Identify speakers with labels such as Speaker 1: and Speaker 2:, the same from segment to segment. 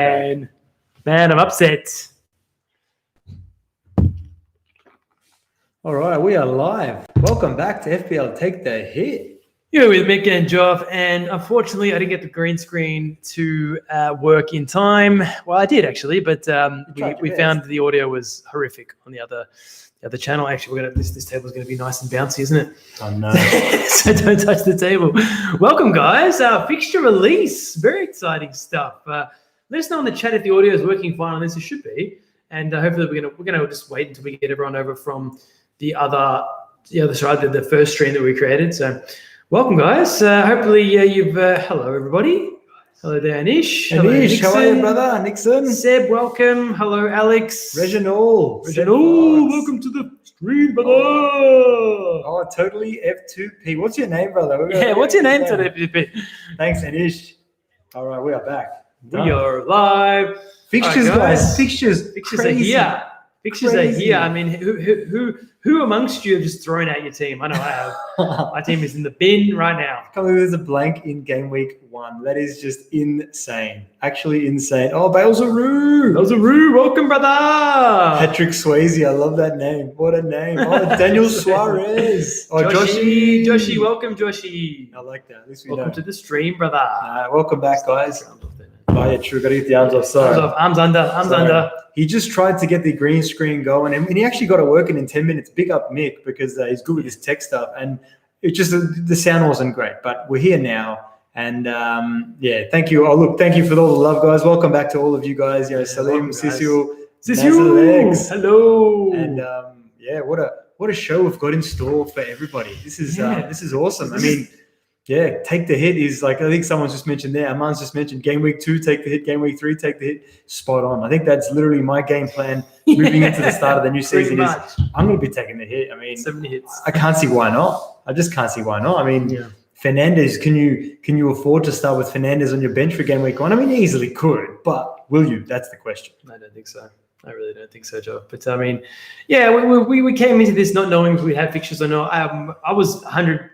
Speaker 1: Man, I'm upset.
Speaker 2: All right, we are live. Welcome back to FPL Take the Hit.
Speaker 1: You're with Mick and Joff, and unfortunately, I didn't get the green screen to work in time. Well, I did actually, but we found the audio was horrific on the other channel. Actually, this table is going to be nice and bouncy, isn't it?
Speaker 2: Oh no!
Speaker 1: So don't touch the table. Welcome, guys. Fixture release, very exciting stuff. Let us know in the chat if the audio is working fine on this. It should be, and hopefully we're gonna just wait until we get everyone over from the first stream that we created. So, welcome, guys. Hopefully you've. Hello, everybody. Hello there, Anish.
Speaker 2: Hello, Anish. How are you, brother? Nixon.
Speaker 1: Seb, welcome. Hello, Alex.
Speaker 2: Reginald,
Speaker 1: welcome to the stream, brother.
Speaker 2: Oh, totally F2P. What's your name, brother?
Speaker 1: What's your name today, FPP?
Speaker 2: Thanks, Anish. All right, we are back.
Speaker 1: We are live.
Speaker 2: Fixtures, guys. Fixtures
Speaker 1: are here. Fixtures are here. I mean, who amongst you have just thrown out your team? I know I have. My team is in the bin right now.
Speaker 2: I can't believe there's a blank in game week 1. That is just insane. Actually insane. Oh, Balesaroo.
Speaker 1: Welcome, brother.
Speaker 2: Patrick Swayze. I love that name. What a name. Oh, Daniel Suarez. Oh,
Speaker 1: Joshi. Welcome, Joshi.
Speaker 2: I like that. At least
Speaker 1: welcome to the stream, brother.
Speaker 2: Welcome back, guys. Oh, yeah, true. Got to get the arms off. Sorry.
Speaker 1: Arms under.
Speaker 2: He just tried to get the green screen going, and he actually got it working in 10 minutes. Big up Mick, because he's good with his tech stuff, and it just the sound wasn't great. But we're here now, and thank you. Oh, look, thank you for all the love, guys. Welcome back to all of you guys. Salim, Sisu,
Speaker 1: hello,
Speaker 2: and what a show we've got in store for everybody. This is awesome. I mean. Yeah, take the hit is like, I think someone's just mentioned there. Aman's just mentioned game week 2, take the hit. Game week 3, take the hit. Spot on. I think that's literally my game plan moving into the start of the new season. I'm going to be taking the hit. I mean,
Speaker 1: 70 hits.
Speaker 2: I can't see why not. I just can't see why not. I mean, Fernandes, can you afford to start with Fernandes on your bench for game week 1? I mean, you easily could, but will you? That's the question.
Speaker 1: I don't think so. I really don't think so, Joe. But I mean, we came into this not knowing if we had fixtures or not. I was 100%,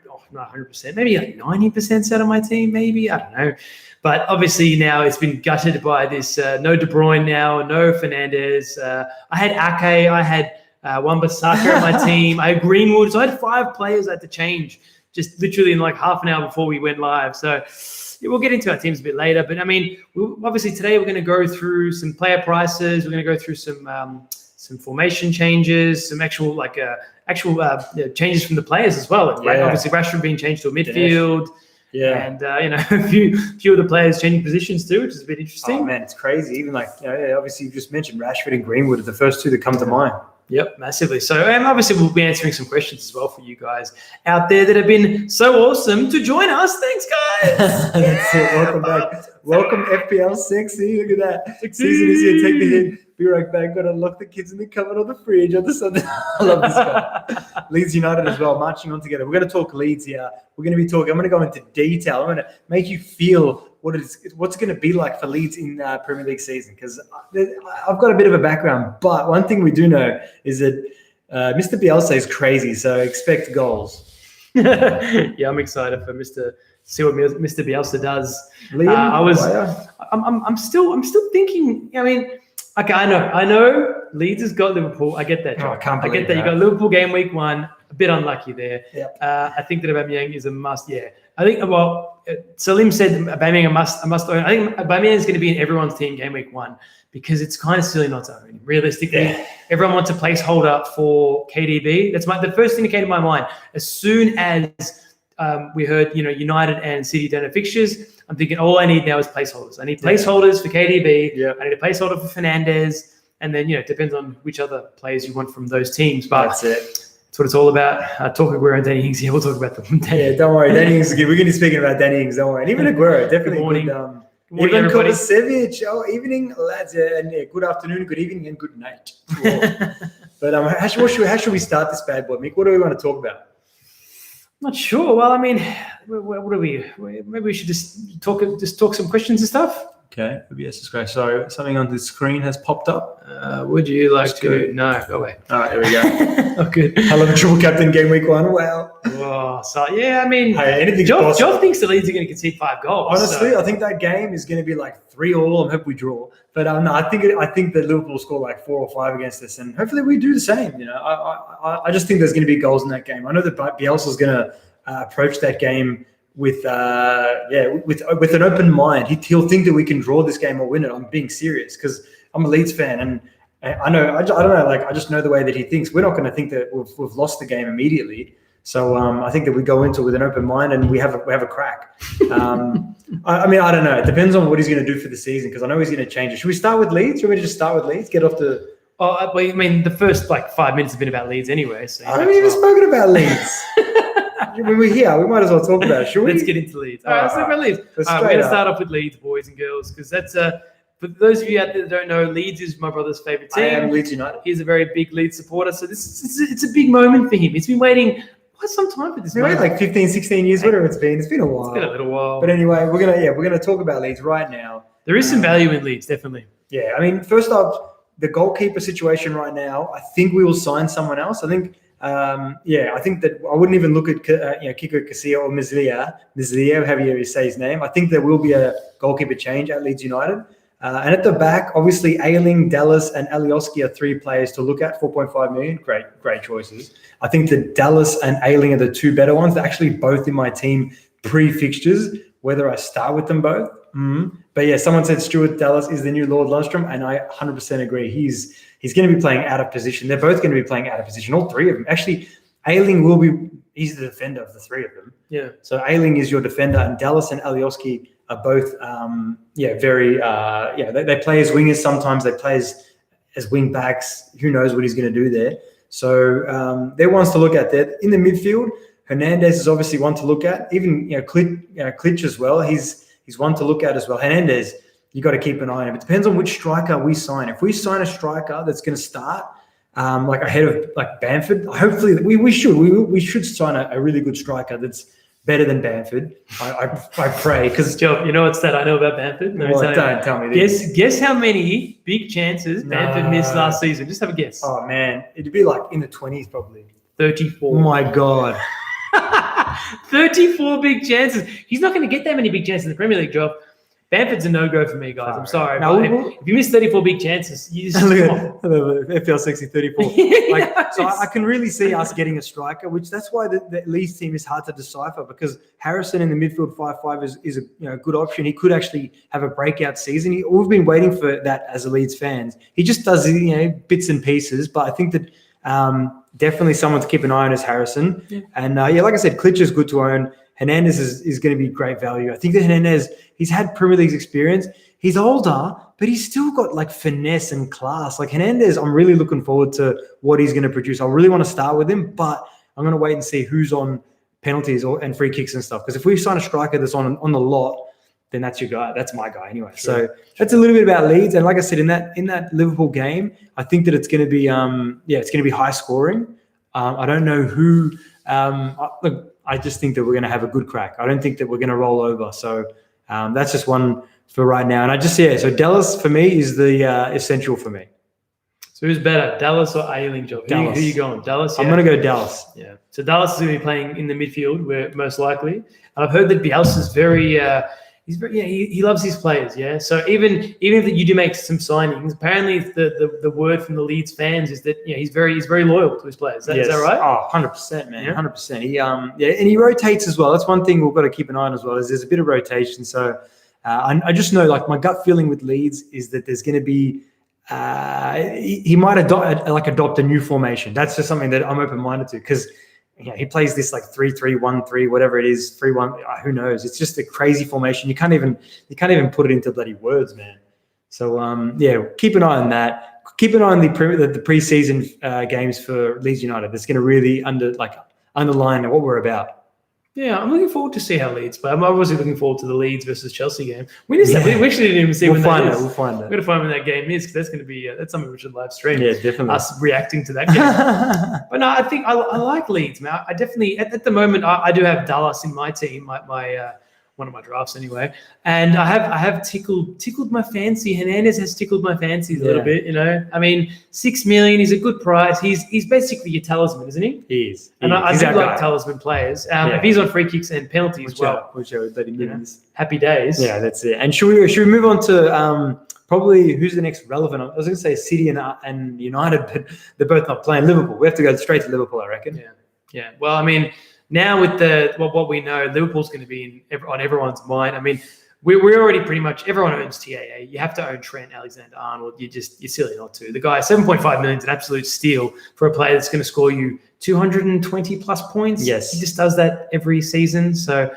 Speaker 1: maybe like 90% set on my team, maybe. I don't know. But obviously now it's been gutted by this no De Bruyne now, no Fernandes. I had Ake, I had Wan-Bissaka on my team. I had Greenwood. So I had 5 players I had to change just literally in like half an hour before we went live. So we'll get into our teams a bit later. But I mean, obviously today we're going to go through some player prices. We're going to go through some formation changes, some actual changes from the players as well. Right? Obviously, Rashford being changed to a midfield. Yeah. And, a few of the players changing positions too, which is a bit interesting.
Speaker 2: Oh, man, it's crazy. Even obviously you just mentioned Rashford and Greenwood are the first 2 that come to mind.
Speaker 1: Yep, massively. So, obviously we'll be answering some questions as well for you guys out there that have been so awesome to join us. Thanks, guys.
Speaker 2: That's it. Welcome back. Welcome, FPL Sexy. Look at that. Season is here. Take the hit. Be right back. Got to lock the kids in the cupboard on the fridge on the Sunday. I love this guy. Leeds United as well, marching on together. We're going to talk Leeds here. We're going to be talking. I'm going to go into detail. I'm going to make you feel what's it going to be like for Leeds in Premier League season, because I've got a bit of a background. But one thing we do know is that Mr. Bielsa is crazy, so expect goals.
Speaker 1: Yeah, I'm excited for see what Mr. Bielsa does. I'm still thinking. I mean. Okay, I know Leeds has got Liverpool. I get that.
Speaker 2: I can't believe
Speaker 1: I get that. You got Liverpool game week 1. A bit unlucky there.
Speaker 2: Yep.
Speaker 1: I think that Aubameyang is a must. Yeah. I think, Salim said Aubameyang a must own. I think Aubameyang is going to be in everyone's team game week 1 because it's kind of silly not to own him. Realistically, everyone wants a placeholder for KDB. That's the first thing that came to my mind. As soon as we heard, United and City don't have fixtures, I'm thinking all I need now is placeholders. I need placeholders for KDB.
Speaker 2: Yeah.
Speaker 1: I need a placeholder for Fernandes. And then, it depends on which other players you want from those teams. But
Speaker 2: that's it.
Speaker 1: That's what it's all about. Talking Aguero and Danny Ings here. We'll talk about them.
Speaker 2: Yeah, don't worry. Danny Ings is good. We're going to be speaking about Danny Ings. Don't worry. And even Aguero, definitely. Good morning. Good morning, Ivan Kovacevic. Oh, evening, lads. And good afternoon, good evening, and good night. But how should we start this bad boy, Mick? What do we want to talk about?
Speaker 1: Not sure. Well, I mean, what do we? Maybe we should just talk some questions and stuff.
Speaker 2: Okay, OBS is great. So something on the screen has popped up.
Speaker 1: Would you like
Speaker 2: Let's
Speaker 1: to?
Speaker 2: go.
Speaker 1: No, go away.
Speaker 2: All right, there we go.
Speaker 1: Oh, good.
Speaker 2: I love a triple captain game week 1. Wow.
Speaker 1: Oh, so yeah, I mean,
Speaker 2: Hey, anything's
Speaker 1: Job
Speaker 2: possible.
Speaker 1: thinks the Leeds are going to concede 5 goals.
Speaker 2: Honestly,
Speaker 1: so.
Speaker 2: I think that game is going to be like 3-3. I hope we draw. But no, I think that Liverpool will score like 4 or 5 against us, and hopefully we do the same. You know, I just think there's going to be goals in that game. I know that Bielsa's going to approach that game with an open mind. He'll think that we can draw this game or win it. I'm being serious because I'm a Leeds fan, and I don't know. Like I just know the way that he thinks. We're not going to think that we've lost the game immediately. So I think that we go into it with an open mind and we have a crack. I mean, I don't know. It depends on what he's going to do for the season because I know he's going to change it. Should we start with Leeds? Should we just start with Leeds? Get off the.
Speaker 1: Oh, well, I mean, the first 5 minutes have been about Leeds anyway. So
Speaker 2: I haven't even spoken about Leeds. When we're here, we might as well talk about it. Should we?
Speaker 1: Let's get into Leeds. All right, let's talk about Leeds. We're
Speaker 2: Straight
Speaker 1: going to
Speaker 2: up.
Speaker 1: start off with Leeds, boys and girls, because that's for those of you out there that don't know, Leeds is my brother's favourite team.
Speaker 2: I am Leeds United.
Speaker 1: He's a very big Leeds supporter, so it's a big moment for him. He's been waiting quite some time for this.
Speaker 2: It's been like 15, 16 years, whatever it's been. It's been a while.
Speaker 1: It's been a little while.
Speaker 2: But anyway, we're gonna talk about Leeds right now.
Speaker 1: There is some value in Leeds, definitely.
Speaker 2: Yeah, I mean, first off, the goalkeeper situation right now, I think we will sign someone else. I think, I think that I wouldn't even look at Kiko Casilla or Mizlia, however you say his name. I think there will be a goalkeeper change at Leeds United. And at the back, obviously, Ayling, Dallas, and Alioski are 3 players to look at, 4.5 million. Great choices. I think that Dallas and Ayling are the 2 better ones. They're actually both in my team pre-fixtures, whether I start with them both. But yeah, someone said Stuart Dallas is the new Lord Lundstrom, and I 100% agree. He's going to be playing out of position. They're both going to be playing out of position, all 3 of them. Actually, Ayling he's the defender of the 3 of them.
Speaker 1: Yeah.
Speaker 2: So Ayling is your defender, and Dallas and Alioski are both, they play as wingers sometimes. They play as wing backs. Who knows what he's going to do there? So they're ones to look at there. In the midfield, Hernandez is obviously one to look at. Even Klitsch as well. He's one to look at as well. Hernandez, you got to keep an eye on him. It depends on which striker we sign. If we sign a striker that's going to start like ahead of like Bamford, hopefully we should sign a really good striker that's better than Bamford. I pray because
Speaker 1: Joe, you know what's that I know about Bamford?
Speaker 2: Don't tell me this.
Speaker 1: Guess how many big chances Bamford missed last season? Just have a guess.
Speaker 2: Oh man, it'd be like in the 20s probably.
Speaker 1: 34.
Speaker 2: Oh my god.
Speaker 1: 34 big chances. He's not going to get that many big chances in the Premier League, Joe. Bamford's a no-go for me, guys. I'm sorry.
Speaker 2: No,
Speaker 1: if you miss 34 big chances, you just
Speaker 2: look
Speaker 1: come
Speaker 2: at FPL 60 34. I can really see us getting a striker, which that's why the Leeds team is hard to decipher because Harrison in the midfield 5-5 is a good option. He could actually have a breakout season. We've been waiting for that as a Leeds fans. He just does bits and pieces, but I think that definitely someone to keep an eye on is Harrison. Yeah. And like I said, Klitsch is good to own. Hernandez is going to be great value. I think that Hernandez, he's had Premier League experience. He's older, but he's still got like finesse and class. Like Hernandez, I'm really looking forward to what he's going to produce. I really want to start with him, but I'm going to wait and see who's on penalties and free kicks and stuff. Because if we sign a striker that's on the lot, then that's your guy. That's my guy anyway. Sure. So that's a little bit about Leeds. And like I said, in that Liverpool game, I think that it's going to be it's going to be high scoring. I don't know who. Look, I just think that we're going to have a good crack. I don't think that we're going to roll over. So that's just one for right now. And so Dallas for me is the essential for me.
Speaker 1: So who's better, Dallas or Ayling, Joe? Who are you going? Dallas? Yeah.
Speaker 2: I'm going to go Dallas.
Speaker 1: Yeah. So Dallas is going to be playing in the midfield, where most likely. And I've heard that Bielsa's very he loves his players, yeah. So even if you do make some signings, apparently the word from the Leeds fans is that he's very loyal to his players. Is that right?
Speaker 2: Oh, 100%, man, 100%. He and he rotates as well. That's one thing we've got to keep an eye on as well. Is there's a bit of rotation. So I just know, like my gut feeling with Leeds is that there's going to be he might adopt a new formation. That's just something that I'm open-minded to because. He plays this like 3-3-1-3, whatever it is, 3-1. Who knows? It's just a crazy formation. You can't even put it into bloody words, man. So keep an eye on that. Keep an eye on the preseason games for Leeds United. That's going to really underline what we're about.
Speaker 1: Yeah, I'm looking forward to see how Leeds play. I'm obviously looking forward to the Leeds versus Chelsea game. We actually didn't even see when that is.
Speaker 2: We'll find it.
Speaker 1: We're going to find when that game is because that's going to be that's something we should live stream.
Speaker 2: Yeah, definitely.
Speaker 1: Us reacting to that game. But no, I think I like Leeds, man. I definitely at the moment I do have Dallas in my team. My one of my drafts anyway. And I have tickled my fancy. Hernandez has tickled my fancies a little bit, you know. I mean, 6 million is a good price. He's basically your talisman, isn't he?
Speaker 2: He is.
Speaker 1: And I do like talisman players. If he's on free kicks and penalties as well.
Speaker 2: Which are 30 minutes.
Speaker 1: Happy days.
Speaker 2: Yeah, that's it. And should we move on to probably who's the next relevant? I was going to say City and United, but they're both not playing. Liverpool. We have to go straight to Liverpool, I reckon.
Speaker 1: Yeah. Well, I mean, now with what we know, Liverpool's going to be on everyone's mind. I mean, we're already pretty much everyone owns TAA. You have to own Trent Alexander-Arnold. You're silly not to. The guy 7.5 million is an absolute steal for a player that's going to score you 220 plus points.
Speaker 2: Yes,
Speaker 1: he just does that every season. So,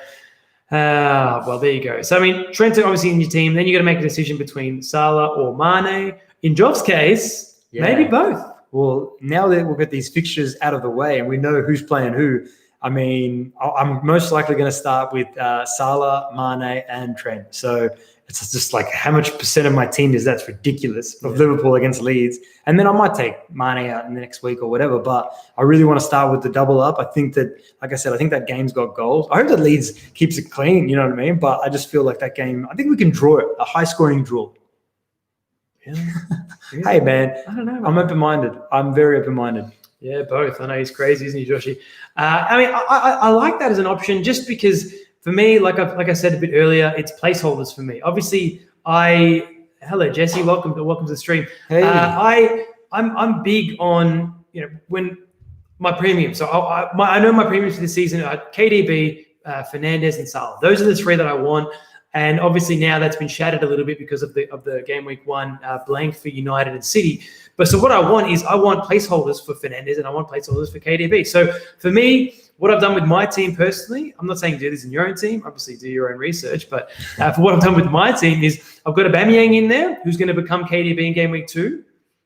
Speaker 1: well, there you go. So I mean, Trent's obviously in your team. Then you got to make a decision between Salah or Mane. In Job's case, maybe both.
Speaker 2: Well, now that we'll get these fixtures out of the way and we know who's playing who, I mean, I'm most likely going to start with Salah, Mane, and Trent. So it's just like how much percent of my team is that's ridiculous of Liverpool against Leeds. And then I might take Mane out in the next week or whatever. But I really want to start with the double up. I think that, like I said, I think that game's got goals. I hope that Leeds keeps it clean, you know what I mean? But I just feel like that game, I think we can draw it, a high-scoring draw.
Speaker 1: Really?
Speaker 2: Hey, man.
Speaker 1: I don't know.
Speaker 2: I'm open-minded. I'm very open-minded.
Speaker 1: Yeah, both. I know he's crazy, isn't he, Joshy? I mean, I like that as an option just because for me, like I said a bit earlier, it's placeholders for me. Obviously, hello Jesse, welcome to the stream.
Speaker 2: Hey.
Speaker 1: I'm big on when my premium. So I know my premiums for this season are KDB, Fernandez, and Salah. Those are the three that I want. And obviously now that's been shattered a little bit because of the game week 1 blank for United and City. But so what I want placeholders for Fernandez and I want placeholders for KDB. So for me, what I've done with my team personally, I'm not saying do this in your own team, obviously do your own research, but for what I've done with my team is I've got Aubameyang in there who's going to become KDB in game week 2.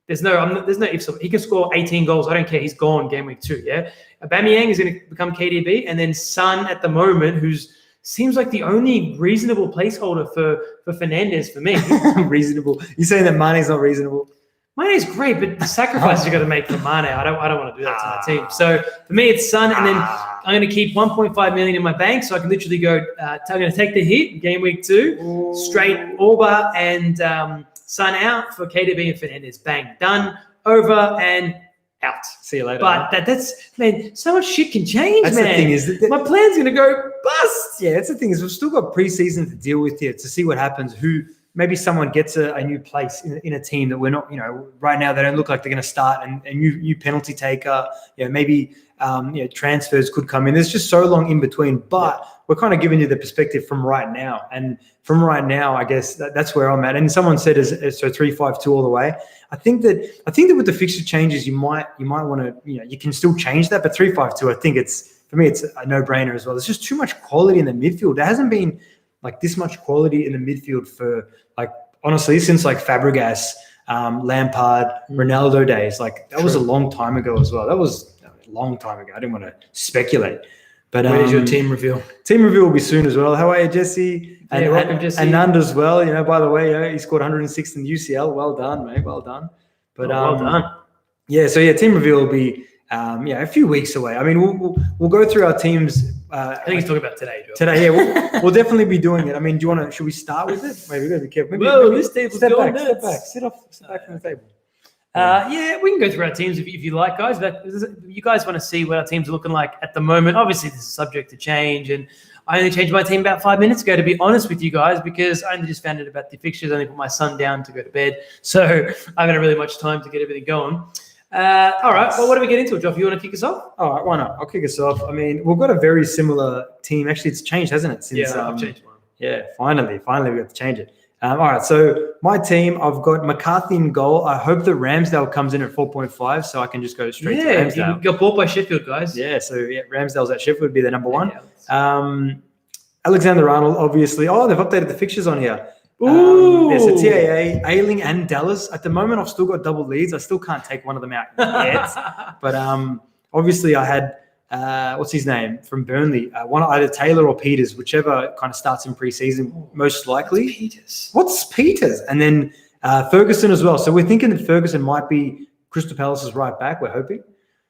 Speaker 1: There's no ifs. He can score 18 goals. I don't care. He's gone game week 2. Yeah. Aubameyang is going to become KDB, and then Son at the moment, who's seems like the only reasonable placeholder for Fernandez for me.
Speaker 2: Reasonable. You're saying that Mane's not reasonable?
Speaker 1: Mane's great, but the sacrifices you got to make for Mane, I don't want to do that to my team. So for me, it's Son, and then I'm going to keep 1.5 million in my bank, so I can literally go. I'm going to take the hit game week 2, straight Orba and Son out for KDB and Fernandez. Bang, done, over and out.
Speaker 2: See you later.
Speaker 1: But that's so much shit can change,
Speaker 2: that's
Speaker 1: man.
Speaker 2: The thing is that
Speaker 1: my plan's going to go bust.
Speaker 2: Yeah, that's the thing is we've still got preseason to deal with here to see what happens. Maybe someone gets a new place in a team that we're not, right now they don't look like they're going to start, and a new penalty taker, maybe transfers could come in. There's just so long in between, but we're kind of giving you the perspective from right now. And from right now, I guess that's where I'm at. And someone said so 3-5-2 all the way. I think that with the fixture changes, you might want to, you can still change that, but 3-5-2, I think for me, it's a no-brainer as well. There's just too much quality in the midfield. There hasn't been like this much quality in the midfield for honestly since Fabregas, Lampard, Ronaldo days. That was a long time ago as well. That was a long time ago. I didn't want to speculate. But
Speaker 1: where's your team reveal?
Speaker 2: Team reveal will be soon as well. How are you, Jesse?
Speaker 1: And welcome, Jesse.
Speaker 2: And Nand as well. By the way, he scored 106 in the UCL. Well done, mate. Well done. But
Speaker 1: well done.
Speaker 2: Yeah. So team reveal will be a few weeks away. I mean, we'll go through our teams.
Speaker 1: I think he's talking about today, Joe.
Speaker 2: Today, yeah, we'll definitely be doing it. I mean, should we start with it? Maybe we got to be careful.
Speaker 1: Maybe this table's
Speaker 2: step
Speaker 1: going
Speaker 2: back,
Speaker 1: nuts.
Speaker 2: Sit back from the table.
Speaker 1: We can go through our teams if you like, guys. But you guys want to see what our teams are looking like at the moment. Obviously, this is subject to change, and I only changed my team about 5 minutes ago, to be honest with you guys, because I only just found out about the fixtures. I only put my son down to go to bed, so I haven't had really much time to get everything going. All right. Well, what do we get into it, Joff? You want to kick us off?
Speaker 2: All right. Why not? I'll kick us off. I mean, we've got a very similar team. Actually, it's changed, hasn't it? Since,
Speaker 1: I've changed mine.
Speaker 2: Yeah, finally we got to change it. All right. So my team, I've got McCarthy in goal. I hope that Ramsdale comes in at 4.5, so I can just go straight to Ramsdale.
Speaker 1: Yeah, got bought by Sheffield, guys.
Speaker 2: Yeah. So Ramsdale's at Sheffield would be the number one. Alexander-Arnold, obviously. Oh, they've updated the fixtures on here.
Speaker 1: Ooh.
Speaker 2: So TAA, Ayling and Dallas. At the moment, I've still got double leads. I still can't take one of them out yet. But obviously, I had, what's his name, from Burnley. Either Taylor or Peters, whichever kind of starts in pre-season, most likely. What's Peters? And then Ferguson as well. So we're thinking that Ferguson might be Crystal Palace's right back, we're hoping.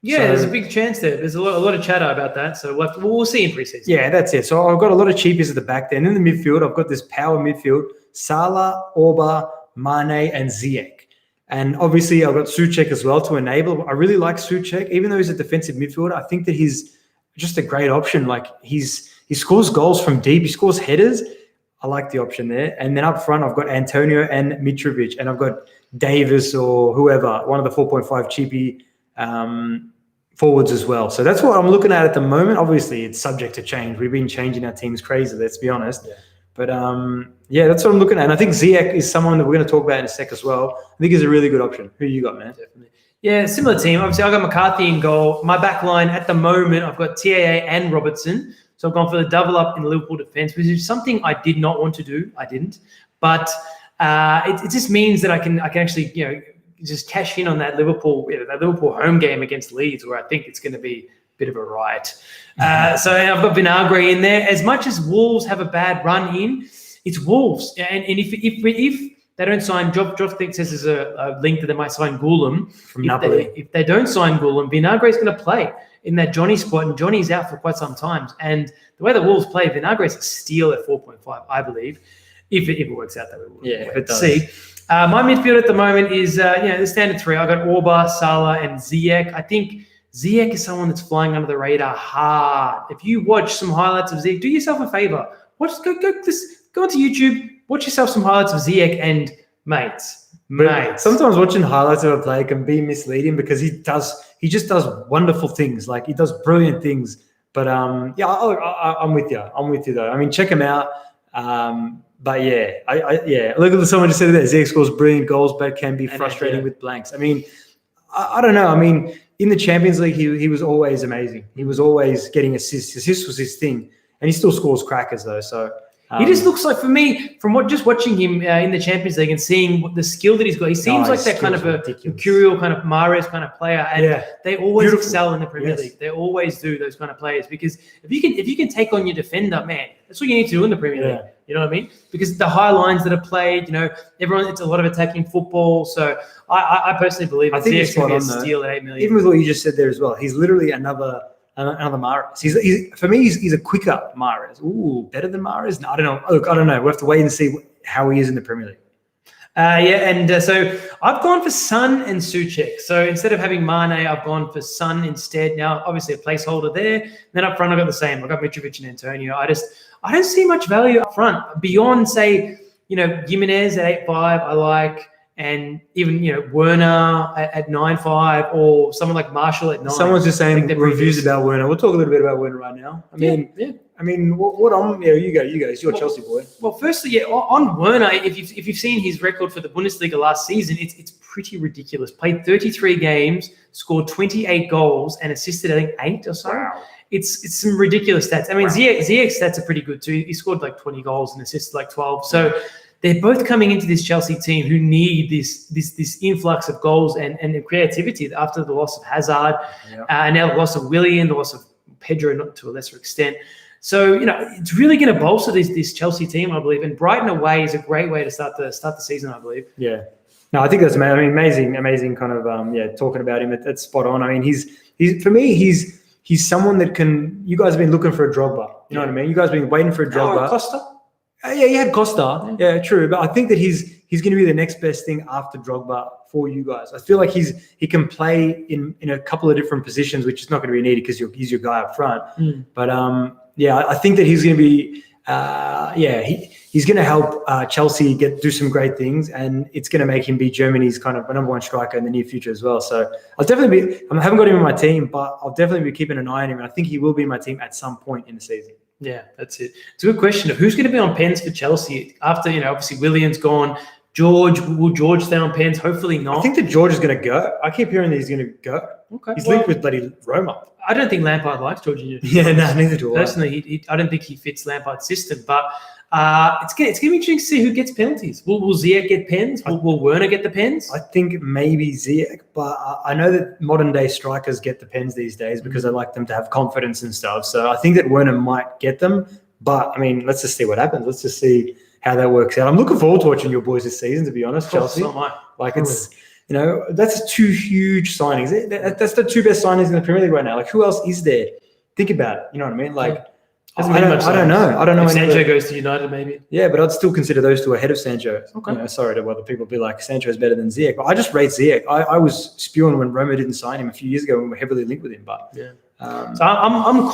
Speaker 1: Yeah,
Speaker 2: So-
Speaker 1: there's a big chance there. There's a lot of chatter about that. So we'll see in pre-season.
Speaker 2: Yeah, that's it. So I've got a lot of cheapies at the back there. And in the midfield, I've got this power midfield, Salah, Orba, Mane, and Ziyech. And obviously, I've got Souček as well to enable. I really like Souček. Even though he's a defensive midfielder, I think that he's just a great option. Like, he scores goals from deep. He scores headers. I like the option there. And then up front, I've got Antonio and Mitrovic. And I've got Davis or whoever, one of the 4.5 cheapie forwards as well. So that's what I'm looking at the moment. Obviously, it's subject to change. We've been changing our teams crazy, let's be honest.
Speaker 1: Yeah.
Speaker 2: But yeah, that's what I'm looking at. And I think Ziyech is someone that we're going to talk about in a sec as well. I think he's a really good option. Who you got, man?
Speaker 1: Definitely. Yeah, similar team. Obviously, I've got McCarthy in goal. My back line at the moment, I've got TAA and Robertson. So I've gone for the double up in Liverpool defense, which is something I did not want to do. I didn't. But it just means that I can actually, just cash in on that Liverpool home game against Leeds, where I think it's going to be a bit of a riot. So I've got Vinagre in there. As much as Wolves have a bad run in, it's Wolves. And if they don't sign, Job thinks says there's a link that they might sign Gulam
Speaker 2: From Napoli.
Speaker 1: If they don't sign Gulam, Vinagre is going to play in that Johnny spot, and Johnny's out for quite some time. And the way the Wolves play, Vinagre is a steal at 4.5, I believe, if it works out that way.
Speaker 2: Yeah,
Speaker 1: if it does. See. My midfield at the moment is the standard three. I've got Orba, Salah, and Ziyech. I think Ziyech is someone that's flying under the radar hard. If you watch some highlights of Ziyech, do yourself a favor. Go onto YouTube, watch yourself some highlights of Ziyech and mates.
Speaker 2: Sometimes watching highlights of a player can be misleading because he just does wonderful things. Like, he does brilliant things. But I'm with you. I'm with you though. I mean, check him out. But yeah, look at someone just said that Ziyech scores brilliant goals, but can be frustrating with blanks. I mean, I don't know. I mean, in the Champions League, he was always amazing. He was always getting assists. Assists was his thing, and he still scores crackers though. So
Speaker 1: he just looks like, for me, from just watching him in the Champions League and seeing what the skill that he's got, he seems like that kind of a mercurial kind of Mahrez kind of player, and they always excel in the Premier League. They always do, those kind of players, because if you can take on your defender, man, that's what you need to do in the Premier League. You know what I mean? Because the high lines that are played, it's a lot of attacking football. So I personally believe that Ziyech's going to be a steal at 8 million.
Speaker 2: Even with what you just said there as well, he's literally another Mahrez. For me, he's a quicker Mahrez. Ooh, better than Mahrez? No, I don't know. Look, I don't know. We'll have to wait and see how he is in the Premier League.
Speaker 1: So I've gone for Son and Souček. So instead of having Mane, I've gone for Son instead. Now, obviously, a placeholder there. Then up front, I've got the same. I've got Mitrovic and Antonio. I don't see much value up front beyond, say, Jimenez at 8.5. I like, and even Werner at 9.5, or someone like Marshall at 9.
Speaker 2: Someone's just saying reviews about Werner. We'll talk a little bit about Werner right now. I mean, what on? Yeah, you go. It's your Chelsea boy.
Speaker 1: Well, firstly, on Werner, if you've seen his record for the Bundesliga last season, it's pretty ridiculous. Played 33 games, scored 28 goals, and assisted, I think, 8 or so. Wow. It's some ridiculous stats. I mean, Ziyech's stats are pretty good too. He scored like 20 goals and assisted like 12. So they're both coming into this Chelsea team who need this influx of goals and creativity after the loss of Hazard, and now the loss of Willian, the loss of Pedro, not to a lesser extent. So it's really going to bolster this Chelsea team, I believe. And Brighton away is a great way to start the season, I believe.
Speaker 2: Yeah. No, I think that's amazing kind of talking about him. That's spot on. I mean, he's for me, he's someone that can. You guys have been looking for a Drogba. You know what I mean? You guys have been waiting for a Drogba.
Speaker 1: Costa.
Speaker 2: Yeah, you had Costa. Yeah, true. But I think that he's going to be the next best thing after Drogba for you guys. I feel like he can play in a couple of different positions, which is not going to be needed because he's your guy up front. But I think that he's going to be. He's going to help Chelsea do some great things, and it's going to make him be Germany's kind of number one striker in the near future as well. So I'll definitely I haven't got him in my team, but I'll definitely be keeping an eye on him, and I think he will be in my team at some point in the season.
Speaker 1: Yeah, that's it. It's a good question of who's going to be on pens for Chelsea after, obviously Willian's gone. Will George stay on pens? Hopefully not.
Speaker 2: I think that George is going to go. I keep hearing that he's going to go. Okay. He's linked with bloody Roma.
Speaker 1: I don't think Lampard likes Jorginho.
Speaker 2: Yeah, no, neither do I.
Speaker 1: Personally, I don't think he fits Lampard's system. But it's going to be interesting to see who gets penalties. Will Ziyech get pens? Will Werner get the pens?
Speaker 2: I think maybe Ziyech, but I know that modern-day strikers get the pens these days because they like them to have confidence and stuff. So I think that Werner might get them. But, I mean, let's just see what happens. Let's just see how that works out. I'm looking forward to watching your boys this season, to be honest, Chelsea.
Speaker 1: So am I.
Speaker 2: Like, it's that's two huge signings. That's the two best signings in the Premier League right now. Like, who else is there? Think about it. You know what I mean? Like, I don't know. I don't know.
Speaker 1: If Sancho goes to United, maybe.
Speaker 2: Yeah, but I'd still consider those two ahead of Sancho.
Speaker 1: Okay.
Speaker 2: Sorry to other people be like, Sancho is better than Ziyech, but I just rate Ziyech. I was spewing when Roma didn't sign him a few years ago when we were heavily linked with him. But
Speaker 1: yeah. So I'm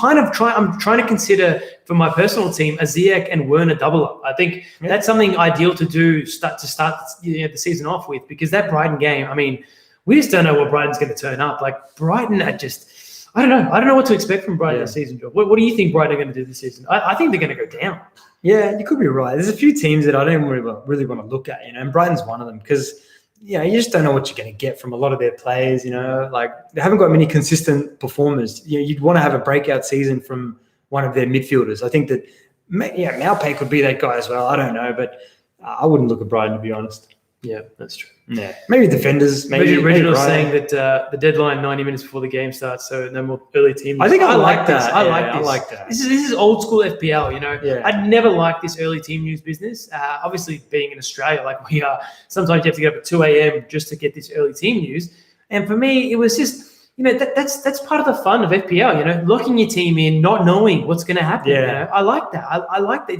Speaker 1: trying to consider for my personal team a Ziyech and Werner double up. I think that's something ideal to do start the season off with, because that Brighton game, I mean, we just don't know what Brighton's going to turn up. Like, Brighton are just, I don't know what to expect from Brighton this season, Joe. What do you think Brighton are going to do this season? I think they're going to go down.
Speaker 2: Yeah, you could be right. There's a few teams that I don't really want to look at, and Brighton's one of them, because you just don't know what you're going to get from a lot of their players. Like, they haven't got many consistent performers. You'd want to have a breakout season from one of their midfielders. I think that Maupay could be that guy as well. I don't know, but I wouldn't look at Brighton, to be honest.
Speaker 1: Yeah, that's true.
Speaker 2: Yeah, maybe defenders. Maybe
Speaker 1: Reginald's saying that the deadline 90 minutes before the game starts, so no more early team news.
Speaker 2: I think I like
Speaker 1: this.
Speaker 2: that.
Speaker 1: I
Speaker 2: like
Speaker 1: that. This is old school FPL.
Speaker 2: Yeah.
Speaker 1: I'd never liked this early team news business. Obviously, being in Australia like we are, sometimes you have to get up at 2 a.m. just to get this early team news. And for me, it was just that's part of the fun of FPL. Locking your team in, not knowing what's going to happen.
Speaker 2: Yeah.
Speaker 1: I like that. I like that.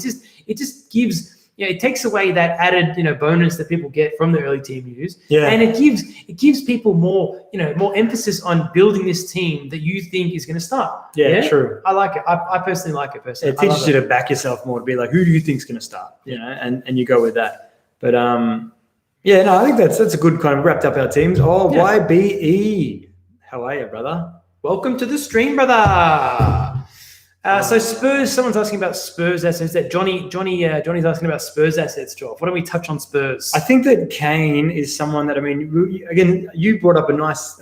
Speaker 1: It just gives. It takes away that added, bonus that people get from the early team news.
Speaker 2: Yeah.
Speaker 1: And it gives people more emphasis on building this team that you think is going to start.
Speaker 2: Yeah, true.
Speaker 1: I like it. I personally like it personally.
Speaker 2: It teaches you to back yourself more, to be like, who do you think is going to start? And you go with that. But I think that's a good kind of wrapped up our teams. Oh, yeah. YBE. How are you, brother?
Speaker 1: Welcome to the stream, brother. So Spurs, someone's asking about Spurs assets. That Johnny's asking about Spurs assets, Joel. Why don't we touch on Spurs?
Speaker 2: I think that Kane is someone that, again, you brought up a nice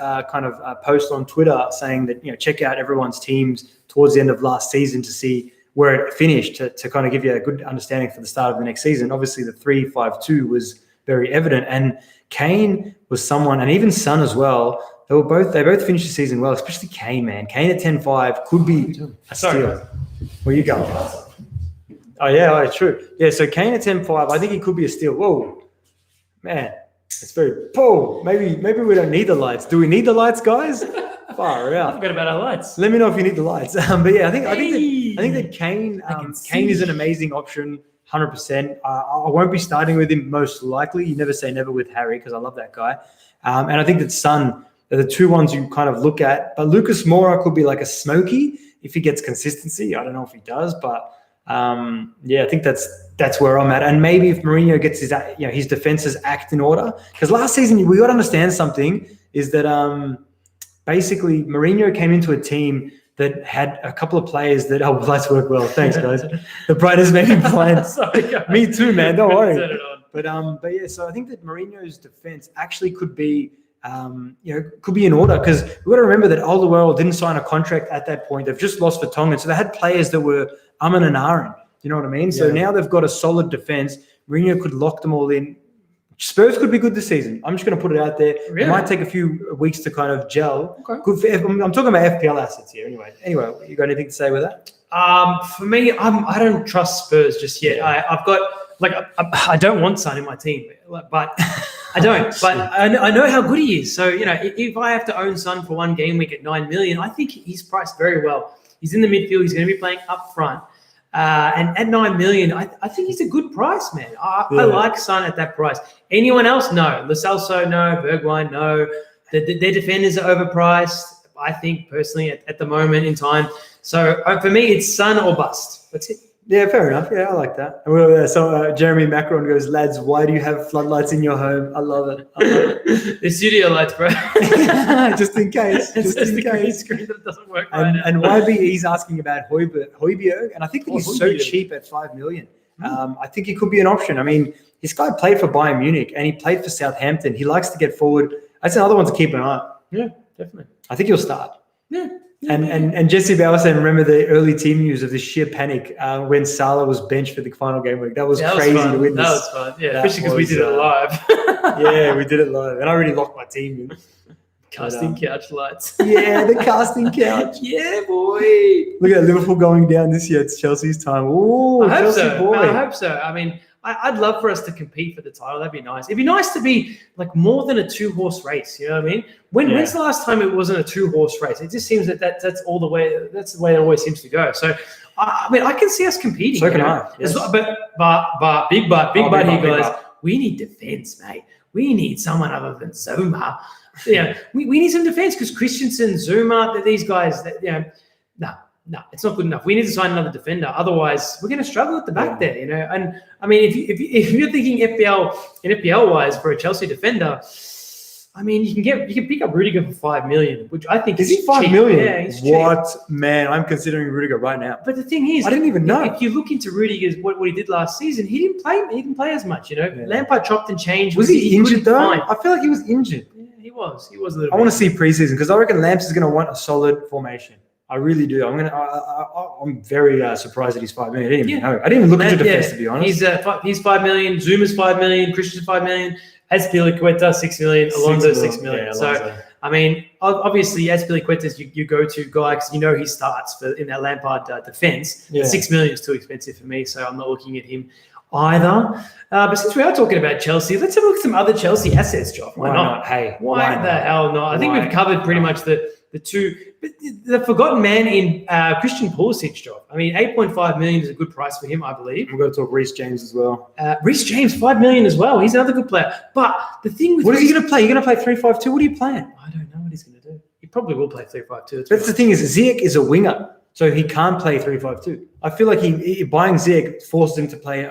Speaker 2: post on Twitter saying that, check out everyone's teams towards the end of last season to see where it finished, to kind of give you a good understanding for the start of the next season. Obviously, the 3-5-2 was very evident, and Kane was someone, and even Son as well. They both finished the season well, especially Kane, man. Kane at 10-5 could be a steal. Where you going? Oh, yeah, true. Yeah, so Kane at 10-5, I think he could be a steal. Whoa, man, it's very. Oh, maybe we don't need the lights. Do we need the lights, guys? Far out.
Speaker 1: I forgot about our lights.
Speaker 2: Let me know if you need the lights. But yeah, I think that Kane is an amazing option. 100%. I won't be starting with him most likely. You never say never with Harry, because I love that guy. And I think that Son. They're the two ones you kind of look at. But Lucas Moura could be like a smoky if he gets consistency. I don't know if he does, but I think that's where I'm at. And maybe if Mourinho gets his defense's act in order, because last season we got to understand something is that basically Mourinho came into a team that had a couple of players that lights work well. Thanks, guys. The brightest made me blind.
Speaker 1: Sorry, guys.
Speaker 2: Me too, man. Don't worry. But yeah, so I think that Mourinho's defense actually could be. Could be in order, because we've got to remember that Alderweireld didn't sign a contract at that point. They've just lost Vertonghen. So they had players that were and ahhing. You know what I mean? So now they've got a solid defense. Mourinho could lock them all in. Spurs could be good this season. I'm just going to put it out there. Really? It might take a few weeks to kind of gel. Okay. Good I'm talking about FPL assets here anyway. Anyway, you got anything to say with that?
Speaker 1: For me, I don't trust Spurs just yet. I've got, I don't want Son in my team, but I don't. But I know how good he is. So, if I have to own Son for one game week at 9 million, I think he's priced very well. He's in the midfield. He's going to be playing up front. And at 9 million, I think he's a good price, man. I like Son at that price. Anyone else? No. Lo Celso, no. Bergwijn, no. Their defenders are overpriced, I think, personally, at the moment in time. So for me, it's Son or bust. That's it.
Speaker 2: Yeah, fair enough. Yeah, I like that. So Jeremy Macron goes, lads, why do you have floodlights in your home? I love it.
Speaker 1: The studio lights, bro.
Speaker 2: Just in case. Just in case.
Speaker 1: Screen that doesn't work
Speaker 2: and YBE's asking about Højbjerg, and I think that he's so cheap at 5 million. I think he could be an option. I mean, this guy played for Bayern Munich and he played for Southampton. He likes to get forward. That's another one to keep an eye on.
Speaker 1: Yeah, definitely.
Speaker 2: I think he'll start.
Speaker 1: Yeah.
Speaker 2: And Jesse Bauer saying, remember the early team news of the sheer panic when Salah was benched for the final game week. That was crazy to witness.
Speaker 1: That was fun. Yeah, especially because we did it live.
Speaker 2: Yeah, we did it live. And I already locked my team in.
Speaker 1: Casting couch lights.
Speaker 2: Yeah, the casting couch.
Speaker 1: Yeah, boy.
Speaker 2: Look at Liverpool going down this year. It's Chelsea's time. Ooh,
Speaker 1: I hope
Speaker 2: Chelsea
Speaker 1: so.
Speaker 2: boy.
Speaker 1: I hope so. I mean, I'd love for us to compete for the title. That'd be nice. It'd be nice to be like more than a 2-horse race. You know what I mean? When's the last time it wasn't a 2-horse race? It just seems that's all the way. That's the way it always seems to go. So I mean, I can see us competing.
Speaker 2: So can I. Yes.
Speaker 1: But big but here, guys. We need defense, mate. We need someone other than Zuma. We need some defense because Christensen, Zuma, these guys. No, it's not good enough. We need to sign another defender. Otherwise, we're going to struggle at the back there, And I mean, if you're thinking FPL wise for a Chelsea defender, I mean, you can pick up Rudiger for 5 million, which I think
Speaker 2: is he 5 million?
Speaker 1: Yeah, he's cheap.
Speaker 2: What, man? I'm considering Rudiger right now.
Speaker 1: But the thing is,
Speaker 2: I didn't even know.
Speaker 1: If you look into Rudiger's what he did last season, he didn't play as much. Lampard chopped and changed.
Speaker 2: Was he injured though?
Speaker 1: Fine.
Speaker 2: I feel like he was injured.
Speaker 1: Yeah, he was. He was a little.
Speaker 2: I want to see preseason because I reckon Lamps is going to want a solid formation. I really do. I'm very surprised that he's 5 million. I didn't even know. I didn't even look into defense, to be honest.
Speaker 1: He's 5 million. Zuma's 5 million. Christian's 5 million. Azpilicueta 6 million. Alonso 6 million. So I mean, obviously Azpilicueta's you go to guy because he starts in that Lampard defense. Yeah. 6 million is too expensive for me, so I'm not looking at him either. But since we are talking about Chelsea, let's have a look at some other Chelsea assets, Josh. Why not?
Speaker 2: Hey,
Speaker 1: why the hell not? I think we've covered pretty much the two. But the forgotten man in Christian Pulisic, Josh. I mean, 8.5 million is a good price for him, I believe.
Speaker 2: We're going to talk Rhys James as well.
Speaker 1: Rhys James, 5 million as well. He's another good player. But the thing with
Speaker 2: what is he going to play? You're going to play 3-5-2? What are you playing?
Speaker 1: I don't know what he's going to do. He probably will play 3-5-2.
Speaker 2: That's the thing is Ziyech is a winger, so he can't play 3-5-2. I feel like buying Ziyech forces him to play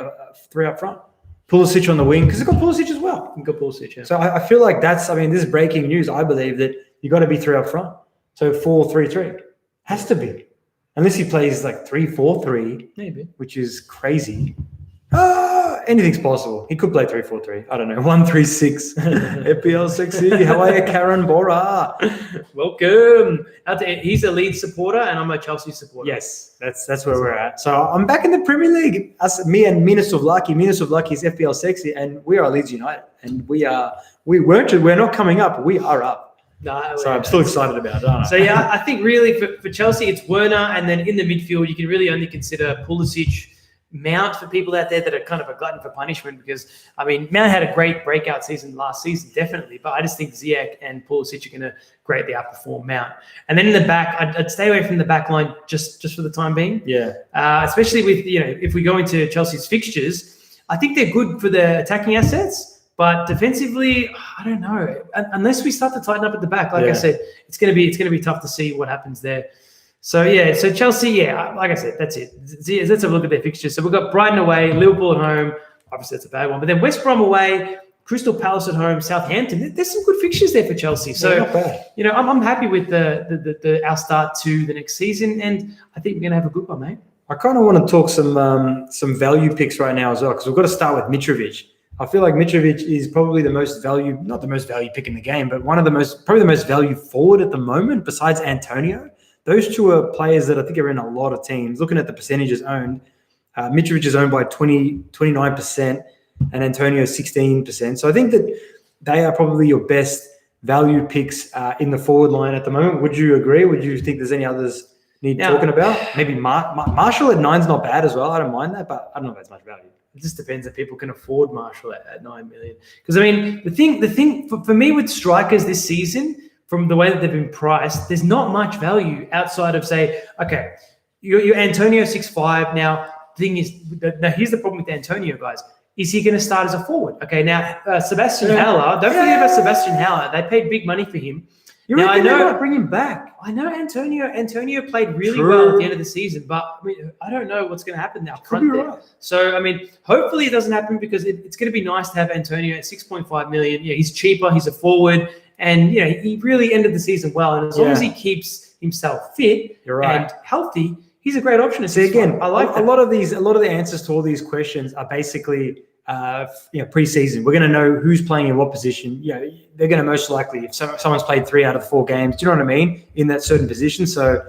Speaker 2: 3 up front. Pulisic on the wing because they've got Pulisic as well.
Speaker 1: You've got Pulisic, yeah.
Speaker 2: So I feel like this is breaking news. I believe that you got to be 3 up front. So 4-3-3 has to be, unless he plays like 3-4-3,
Speaker 1: maybe,
Speaker 2: which is crazy. Anything's possible. He could play 3-4-3. I don't know. 1-3-6. FPL sexy. How are you, Karen Bora?
Speaker 1: Welcome. He's a Leeds supporter, and I'm a Chelsea supporter.
Speaker 2: Yes, that's where we're at. So I'm back in the Premier League. Me and Mina Suvlaki. Mina Suvlaki is FPL sexy, and we are Leeds United, and we're not coming up. We are up. So I'm still excited about it, aren't I?
Speaker 1: So, yeah, I think really for Chelsea, it's Werner. And then in the midfield, you can really only consider Pulisic, Mount for people out there that are kind of a glutton for punishment because, I mean, Mount had a great breakout season last season, definitely. But I just think Ziyech and Pulisic are going to greatly outperform Mount. And then in the back, I'd stay away from the back line just for the time being.
Speaker 2: Yeah.
Speaker 1: Especially with, if we go into Chelsea's fixtures, I think they're good for the attacking assets. But defensively, I don't know. Unless we start to tighten up at the back, like I said, it's going to be tough to see what happens there. So so Chelsea, like I said, that's it. Let's have a look at their fixtures. So we've got Brighton away, Liverpool at home. Obviously, that's a bad one. But then West Brom away, Crystal Palace at home, Southampton. There's some good fixtures there for Chelsea. So
Speaker 2: not bad.
Speaker 1: I'm happy with our start to the next season, and I think we're going to have a good one, mate.
Speaker 2: I kind of want to talk some value picks right now as well because we've got to start with Mitrovic. I feel like Mitrovic is probably not the most value pick in the game, but probably the most value forward at the moment besides Antonio. Those two are players that I think are in a lot of teams. Looking at the percentages owned, Mitrovic is owned by 29% and Antonio 16%. So I think that they are probably your best value picks in the forward line at the moment. Would you agree? Would you think there's any others talking about? Maybe Marshall at 9's not bad as well. I don't mind that, but I don't know if that's much value.
Speaker 1: It just depends if people can afford Marshall at 9 million. Because I mean, the thing for me with strikers this season, from the way that they've been priced, there's not much value outside of say, okay, you're Antonio 6'5". Now, here's the problem with Antonio, guys. Is he going to start as a forward? Okay, now Sebastian Haller. Don't forget about Sebastian Haller. They paid big money for him.
Speaker 2: I know. Bring him back.
Speaker 1: I know Antonio played really well at the end of the season, but I mean, I don't know what's going to happen now front there. Right. So I mean, hopefully it doesn't happen because it's going to be nice to have Antonio at 6.5 million. Yeah, he's cheaper. He's a forward, and he really ended the season well. And as long as he keeps himself fit and healthy, he's a great option.
Speaker 2: See, again, I like a lot of the answers to all these questions are basically. Pre-season, we're going to know who's playing in what position. They're going to most likely, if someone's played 3 out of 4 games, do you know what I mean, in that certain position. So,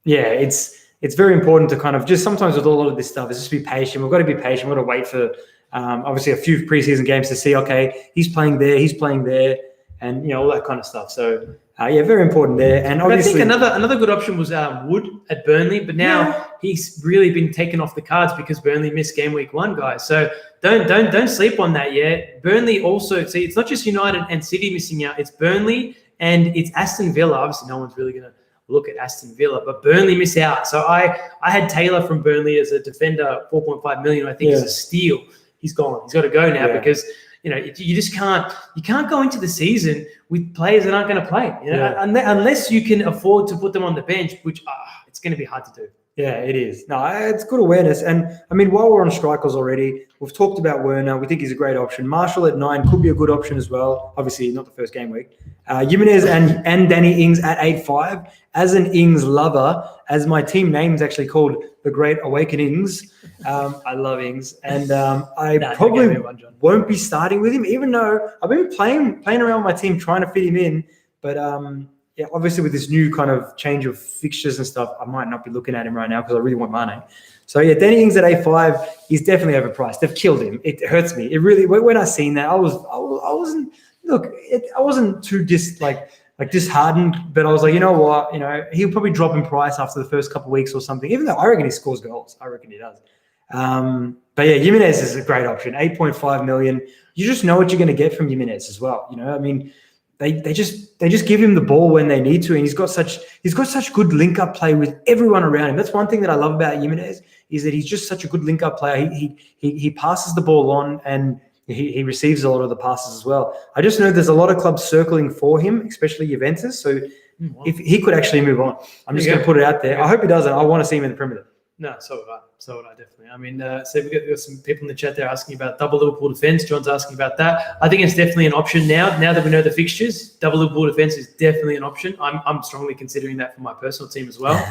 Speaker 2: it's very important to kind of just sometimes with a lot of this stuff is just be patient. We've got to be patient. We've got to wait for obviously a few pre-season games to see, okay, he's playing there, and all that kind of stuff. So Yeah, very important there. And
Speaker 1: But
Speaker 2: obviously,
Speaker 1: I think another good option was Wood at Burnley, but now he's really been taken off the cards because Burnley missed game week 1, guys. So don't sleep on that yet. Burnley also, see, it's not just United and City missing out. It's Burnley and it's Aston Villa. Obviously, no one's really going to look at Aston Villa, but Burnley miss out. So I had Taylor from Burnley as a defender, 4.5 million. I think is a steal. He's gone. He's got to go now because you just can't go into the season with players that aren't going to play. Unless you can afford to put them on the bench, which it's going to be hard to do.
Speaker 2: Yeah, it is. No, it's good awareness. And I mean, while we're on strikers already, we've talked about Werner. We think he's a great option. Marshall at 9 could be a good option as well. Obviously, not the first game week. Jimenez and Danny Ings at 8.5. As an Ings lover, as my team name is actually called the Great Awakenings, I love Ings. And I probably won't be starting with him, even though I've been playing around with my team trying to fit him in. But obviously with this new kind of change of fixtures and stuff, I might not be looking at him right now because I really want Mane. So Danny Ings at 8.5, he's definitely overpriced. They've killed him. It hurts me. It really, when I seen that, I wasn't too disheartened, but I was like, you know what, he'll probably drop in price after the first couple of weeks or something. Even though I reckon he scores goals, I reckon he does. But Jimenez is a great option. 8.5 million. You just know what you're going to get from Jimenez as well. I mean. They just give him the ball when they need to, and he's got such good link up play with everyone around him. That's one thing that I love about Jimenez is that he's just such a good link up player. He passes the ball on and he receives a lot of the passes as well. I just know there's a lot of clubs circling for him, especially Juventus. So if he could actually move on, I'm just going to put it out there. I hope he doesn't. I want to see him in the Premier League.
Speaker 1: No, so would I definitely. I mean, so we've got some people in the chat there asking about double Liverpool defence. John's asking about that. I think it's definitely an option now. Now that we know the fixtures, double Liverpool defence is definitely an option. I'm strongly considering that for my personal team as well.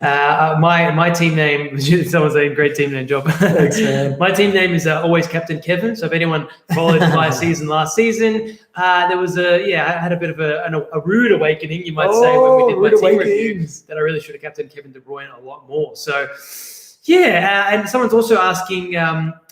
Speaker 1: My team name, someone's saying great team name, Job.
Speaker 2: Thanks, man.
Speaker 1: My team name is always Captain Kevin. So if anyone followed my season last season, there was I had a bit of a rude awakening, you might say, when we did my team review, that I really should have captained Kevin De Bruyne a lot more. So and someone's also asking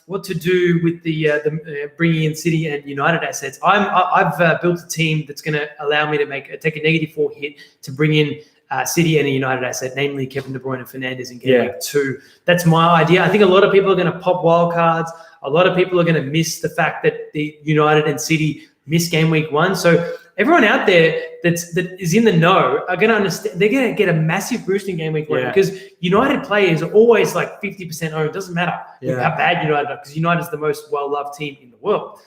Speaker 1: what to do with the bringing in City and United assets. I've built a team that's going to allow me to take a -4 hit to bring in City and a United asset, namely Kevin De Bruyne and Fernandes in game week 2. That's my idea. I think a lot of people are going to pop wild cards. A lot of people are going to miss the fact that the United and City missed game week 1. So everyone out there that is in the know are going to understand. They're going to get a massive boost in game week 1 because United players are always like 50% owned. It doesn't matter how bad United are because United is the most well-loved team in the world.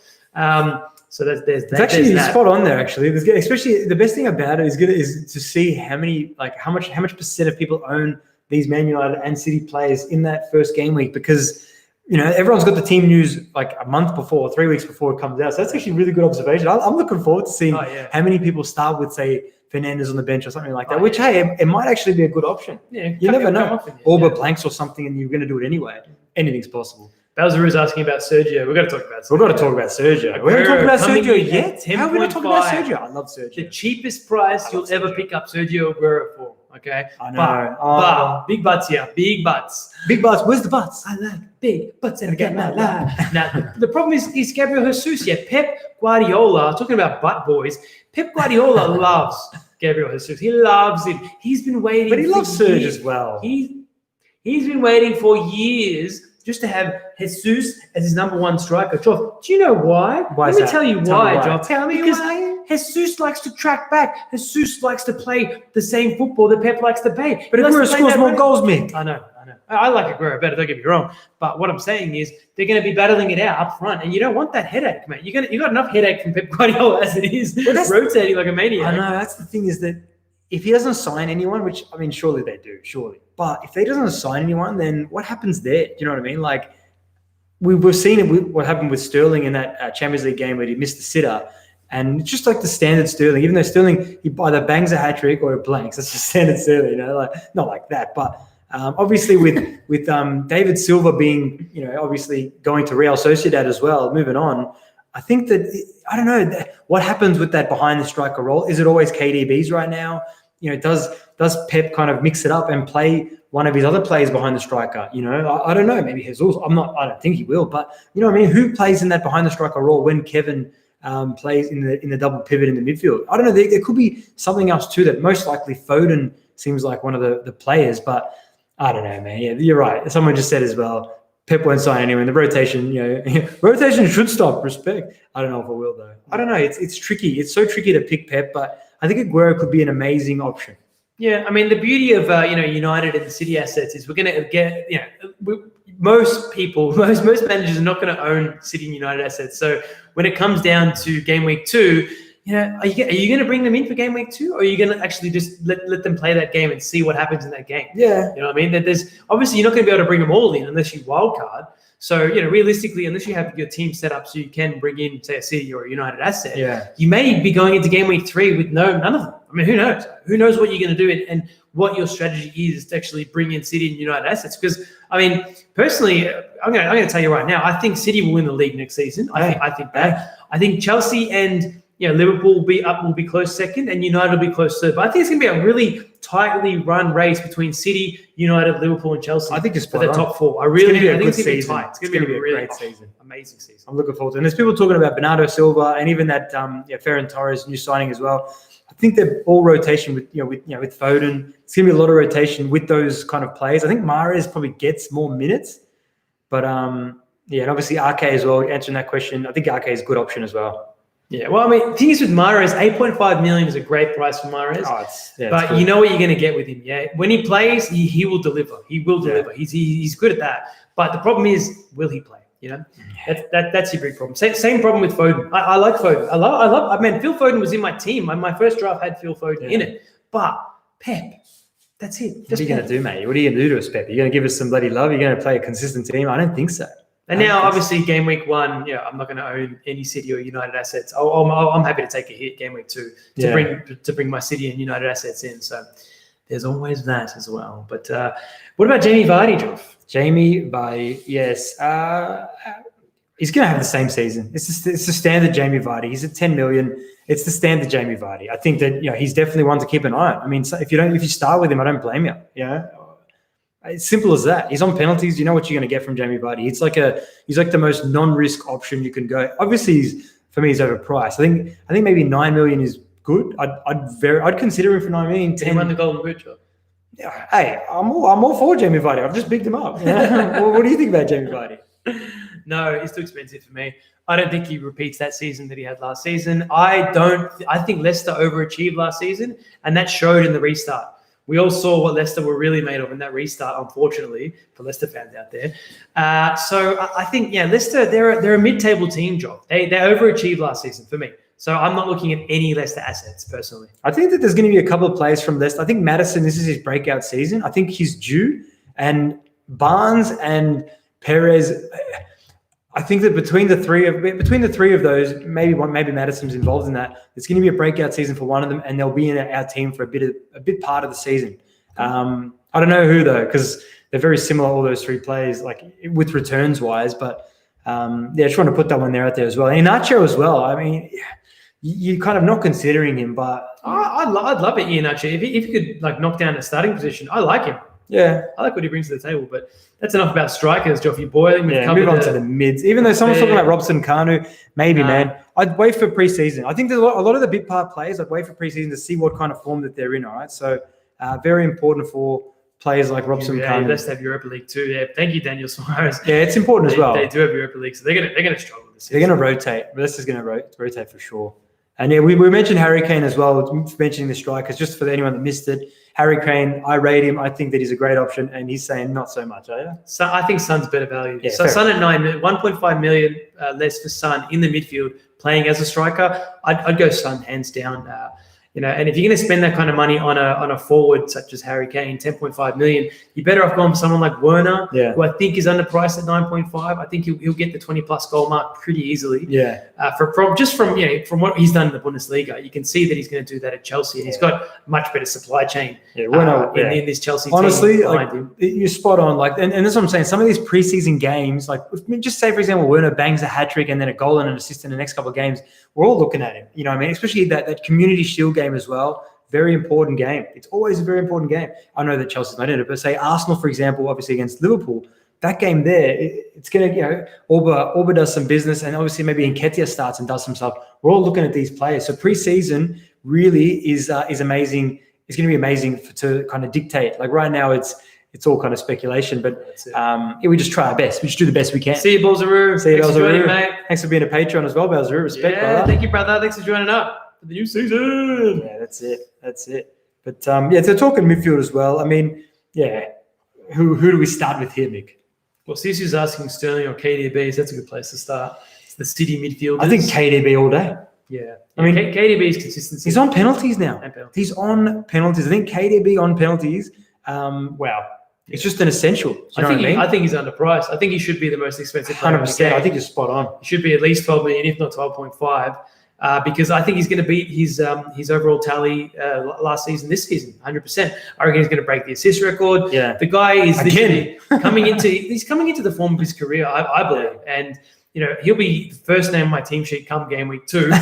Speaker 1: So it's actually spot
Speaker 2: on there. Actually, especially the best thing about it is to see how much percent of people own these Man United and City players in that first game week because everyone's got the team news like a month before, 3 weeks before it comes out. So that's actually a really good observation. I'm looking forward to seeing how many people start with say Fernandes on the bench or something like that. Which it might actually be a good option.
Speaker 1: Yeah,
Speaker 2: you never know. Or blanks or something, and you're going to do it anyway. Anything's possible.
Speaker 1: Bowser is asking about Sergio. We've got to talk about Sergio.
Speaker 2: We haven't talked about Sergio yet. How have we not talked about Sergio? I love Sergio.
Speaker 1: The cheapest price you'll ever pick up Sergio Aguero for. Okay?
Speaker 2: I know. But
Speaker 1: big butts here. Big butts.
Speaker 2: Big butts. Where's the butts?
Speaker 1: I like big butts and I get my life. Now, the problem is Gabriel Jesus. Yeah, Pep Guardiola, talking about butt boys, Pep Guardiola loves Gabriel Jesus. He loves him. He's been waiting.
Speaker 2: But he loves Serge as well.
Speaker 1: He's been waiting for years just to have Jesus as his number 1 striker. Job, do you know why?
Speaker 2: Let
Speaker 1: me tell you why, Job.
Speaker 2: Tell me why.
Speaker 1: Jesus likes to track back. Jesus likes to play the same football that Pep likes to play.
Speaker 2: But Aguero scores more goals, Mick.
Speaker 1: I know. I like Aguero better, don't get me wrong. But what I'm saying is they're going to be battling it out up front, and you don't want that headache, mate. You got enough headache from Pep Guardiola as it is, rotating like a maniac.
Speaker 2: I know. That's the thing is that if he doesn't sign anyone, which, I mean, surely they do, surely. But if he doesn't sign anyone, then what happens there? Do you know what I mean? Like, we've seen what happened with Sterling in that Champions League game where he missed the sitter. And it's just like the standard Sterling. Even though Sterling, he either bangs a hat-trick or it blanks. That's just standard Sterling, like not like that. But obviously with David Silva being, obviously going to Real Sociedad as well, moving on, I think that, I don't know, what happens with that behind the striker role? Is it always KDB's right now? Does Pep kind of mix it up and play one of his other players behind the striker? I don't know. Maybe Jesus. I don't think he will. But, who plays in that behind the striker role when Kevin plays in the double pivot in the midfield. I don't know. There could be something else too. That most likely Foden seems like one of the players, but I don't know, man. Yeah, you're right. Someone just said as well, Pep won't sign anyone. The rotation, rotation should stop. Respect. I don't know if it will though. I don't know. It's tricky. It's so tricky to pick Pep, but I think Aguero could be an amazing option.
Speaker 1: Yeah, I mean the beauty of United and the City assets is we're going to get most managers are not going to own City and United assets. So when it comes down to game week 2, are you going to bring them in for game week 2, or are you going to actually just let them play that game and see what happens in that game?
Speaker 2: Yeah,
Speaker 1: you know what I mean. There's obviously you're not going to be able to bring them all in unless you wild card. So realistically, unless you have your team set up so you can bring in, say, a City or a United asset, you may be going into game week 3 with none of them. I mean, who knows? Who knows what you're going to do and what your strategy is to actually bring in City and United assets? Because I mean, personally, I'm going to tell you right now, I think City will win the league next season. I think that. I think Chelsea and Liverpool will be close second, and United will be close third. But I think it's going to be a really tightly run race between City, United, Liverpool, and Chelsea.
Speaker 2: I think it's
Speaker 1: for the top 4. I think it's going to be tight. It's
Speaker 2: going to be a great season,
Speaker 1: amazing season.
Speaker 2: I'm looking forward to it. And there's people talking about Bernardo Silva and even that Ferran Torres new signing as well. I think they're all rotation with Foden. It's going to be a lot of rotation with those kind of players. I think Mahrez probably gets more minutes, but and obviously Ake as well. Answering that question, I think Ake is a good option as well.
Speaker 1: Yeah, well, I mean, the thing is with Mahrez, 8.5 million is a great price for Mahrez. But cool. You know what you're going to get with him, yeah? When he plays, he will deliver. He will deliver. He's good at that. But the problem is, will he play? That's your big problem. Same problem with Foden. I like Foden. I mean, Phil Foden was in my team. My first draft had Phil Foden in it. But Pep, that's it.
Speaker 2: What are you going to do, mate? What are you going to do to us, Pep? Are you going to give us some bloody love? Are you going to play a consistent team? I don't think so.
Speaker 1: And now, obviously, game week 1, I'm not going to own any City or United assets. I'm happy to take a hit game week 2 to bring my City and United assets in. So there's always that as well. But what about Jamie Vardy, Joff?
Speaker 2: Jamie Vardy, yes. He's going to have the same season. It's the standard Jamie Vardy. He's at 10 million. It's the standard Jamie Vardy. I think that he's definitely one to keep an eye on. I mean, if you start with him, I don't blame you. It's simple as that. He's on penalties. You know what you're going to get from Jamie Vardy. He's like the most non-risk option you can go. Obviously, for me, he's overpriced. I think maybe 9 million is good. I'd consider him for 9 million.
Speaker 1: He won the Golden Boot job.
Speaker 2: Yeah, hey, I'm all for Jamie Vardy. I've just bigged him up. What do you think about Jamie Vardy?
Speaker 1: No, he's too expensive for me. I don't think he repeats that season that he had last season. I think Leicester overachieved last season, and that showed in the restart. We all saw what Leicester were really made of in that restart, unfortunately, for Leicester fans out there. So I think, Leicester, they're a mid-table team, Job. They overachieved last season for me. So I'm not looking at any Leicester assets, personally.
Speaker 2: I think that there's going to be a couple of players from Leicester. I think Maddison, this is his breakout season. I think he's due. And Barnes and Perez, I think that between the three of those, maybe Maddison's involved in that. It's going to be a breakout season for one of them, and they'll be in our team for a bit part of the season. I don't know who though, because they're very similar, all those 3 players, like with returns wise. But just want to put that one there out there as well. And Iheanacho as well. I mean, you're kind of not considering him, but
Speaker 1: I'd love it, Iheanacho. If he could knock down a starting position, I like him.
Speaker 2: Yeah,
Speaker 1: I like what he brings to the table, but that's enough about strikers, Joffy Boy.
Speaker 2: Move on to the mids. Even though someone's talking about Robson Kanu, man. I'd wait for preseason. I think there's a lot of the big part players. I'd wait for preseason to see what kind of form that they're in. All right, so very important for players like Robson Kanu.
Speaker 1: Let's have Europa League too. Yeah, thank you, Daniel Suarez.
Speaker 2: Yeah, it's important as well.
Speaker 1: They do have Europa League, so they're gonna struggle this season.
Speaker 2: They're gonna rotate. Leicester's gonna rotate for sure. And we mentioned Harry Kane as well, mentioning the strikers, just for anyone that missed it. Harry Kane, I rate him. I think that he's a great option, and he's saying not so much, are you?
Speaker 1: So I think Son's better value.
Speaker 2: Yeah,
Speaker 1: so Son at 9 million, 1.5 million less for Son in the midfield, playing as a striker. I'd go Son hands down. And if you're going to spend that kind of money on a forward such as Harry Kane, 10.5 million, you're better off going for someone like Werner, who I think is underpriced at 9.5. I think he'll get the 20-plus goal mark pretty easily.
Speaker 2: Yeah.
Speaker 1: From what he's done in the Bundesliga, you can see that he's going to do that at Chelsea, and he's got much better supply chain in this Chelsea
Speaker 2: honestly,
Speaker 1: team.
Speaker 2: Honestly, you're spot on. And that's what I'm saying. Some of these preseason games, just say for example, Werner bangs a hat trick and then a goal and an assist in the next couple of games. We're all looking at him. You know what I mean? Especially that Community Shield game as well. Very important game. It's always a very important game. I know that Chelsea's not in it, but say Arsenal, for example, obviously against Liverpool, that game there, it's going to, Orba does some business, and obviously maybe Nketiah starts and does some stuff. We're all looking at these players. So preseason really is amazing. It's going to be amazing to kind of dictate. Like right now, it's all kind of speculation, but we just try our best. We just do the best we can.
Speaker 1: See you, Balzaroo.
Speaker 2: See you, Balzaroo.
Speaker 1: Mate.
Speaker 2: Thanks for being a patron as well, Balzaroo. Respect, brother.
Speaker 1: Thank you, brother. Thanks for joining up for the new season.
Speaker 2: Yeah, that's it. But so talking midfield as well. I mean, who do we start with here, Mick?
Speaker 1: Well, Cece's asking Sterling or KDB, so that's a good place to start. It's the City midfielders.
Speaker 2: I think KDB all day.
Speaker 1: Yeah. I mean, KDB's consistency.
Speaker 2: He's on penalties now. He's on penalties. I think KDB on penalties. Wow. It's just an essential.
Speaker 1: I think he's underpriced. I think he should be the most expensive player.
Speaker 2: 100%. I think you're spot on.
Speaker 1: He should be at least 12 million, if not 12.5. Because I think he's going to beat his overall tally last season, this season, 100%. I reckon he's going to break the assist record.
Speaker 2: Yeah.
Speaker 1: The guy is coming into the form of his career, I believe. And he'll be the first name on my team sheet come game week 2 when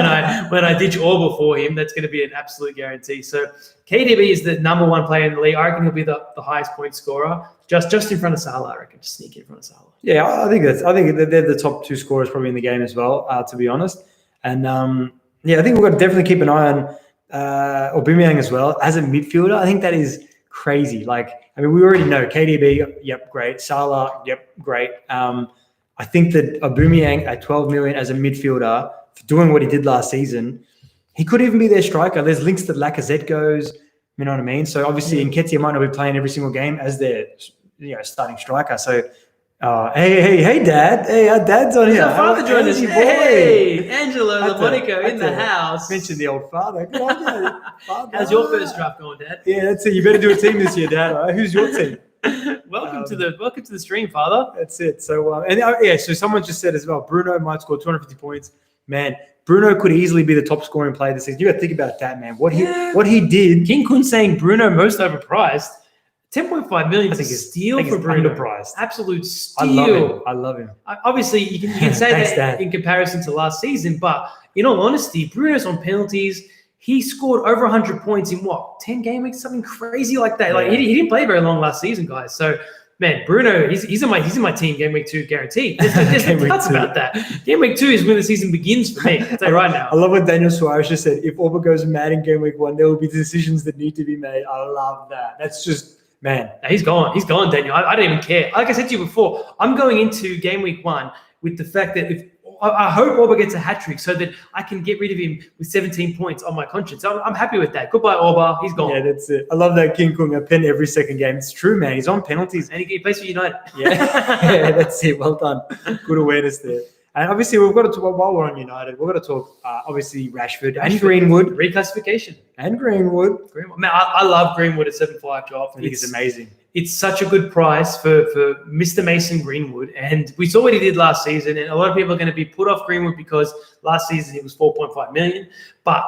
Speaker 1: I ditch Orba for him. That's going to be an absolute guarantee. So KDB is the number 1 player in the league. I reckon he'll be the highest point scorer, just in front of Salah. I reckon, just sneak in front of Salah. Yeah,
Speaker 2: I think they're the top 2 scorers probably in the game as well. To be honest. And I think we've got to definitely keep an eye on Aubameyang as well as a midfielder. I think that is crazy. Like, I mean, we already know KDB, yep, great. Salah, yep, great. I think that Aubameyang at 12 million as a midfielder, for doing what he did last season, he could even be their striker. There's links that Lacazette goes. You know what I mean? So obviously, Nketiah might not be playing every single game as their starting striker. So. Hey, Dad. Hey, our Dad's on here.
Speaker 1: Our father joined us. Hey, Angelo LaMonaco in the house.
Speaker 2: Mention the old father. Good on you.
Speaker 1: How's your first draft going, Dad?
Speaker 2: Yeah, that's it. You better do a team this year, Dad. All right? Who's your team?
Speaker 1: Welcome to the stream, Father.
Speaker 2: That's it. So so someone just said as well, Bruno might score 250 points. Man, Bruno could easily be the top scoring player this season. You got to think about that, man. What he did.
Speaker 1: King Kun saying Bruno most overpriced. 10.5 million is a steal for Bruno.
Speaker 2: Underpriced.
Speaker 1: Absolute steal.
Speaker 2: I love him.
Speaker 1: Obviously, you can say
Speaker 2: Thanks,
Speaker 1: that
Speaker 2: Dad.
Speaker 1: in comparison to last season, but in all honesty, Bruno's on penalties. He scored over 100 points in 10 game weeks, something crazy like that. Like he didn't play very long last season, guys. So, man, Bruno, he's in my team game week 2 guaranteed. There's no doubts about that. Game week 2 is when the season begins for me. I'll tell you right now.
Speaker 2: I love what Daniel Suarez just said. If Orba goes mad in game week 1, there will be decisions that need to be made. I love that. That's just. Man,
Speaker 1: he's gone. He's gone, Daniel. I don't even care. Like I said to you before, I'm going into game week 1 with the fact that I hope Orba gets a hat-trick so that I can get rid of him with 17 points on my conscience. I'm happy with that. Goodbye, Orba. He's gone.
Speaker 2: Yeah, that's it. I love that King Kong. A pen every second game. It's true, man. He's on penalties.
Speaker 1: And he plays for United.
Speaker 2: Yeah, that's it. Well done. Good awareness there. And obviously, we've got to talk, while we're on United, we've got to talk, obviously, Rashford and Greenwood.
Speaker 1: Reclassification.
Speaker 2: And Greenwood.
Speaker 1: Man, I love Greenwood at 7.5 job.
Speaker 2: I think it's amazing.
Speaker 1: It's such a good price for Mr. Mason Greenwood. And we saw what he did last season. And a lot of people are going to be put off Greenwood because last season he was 4.5 million. But,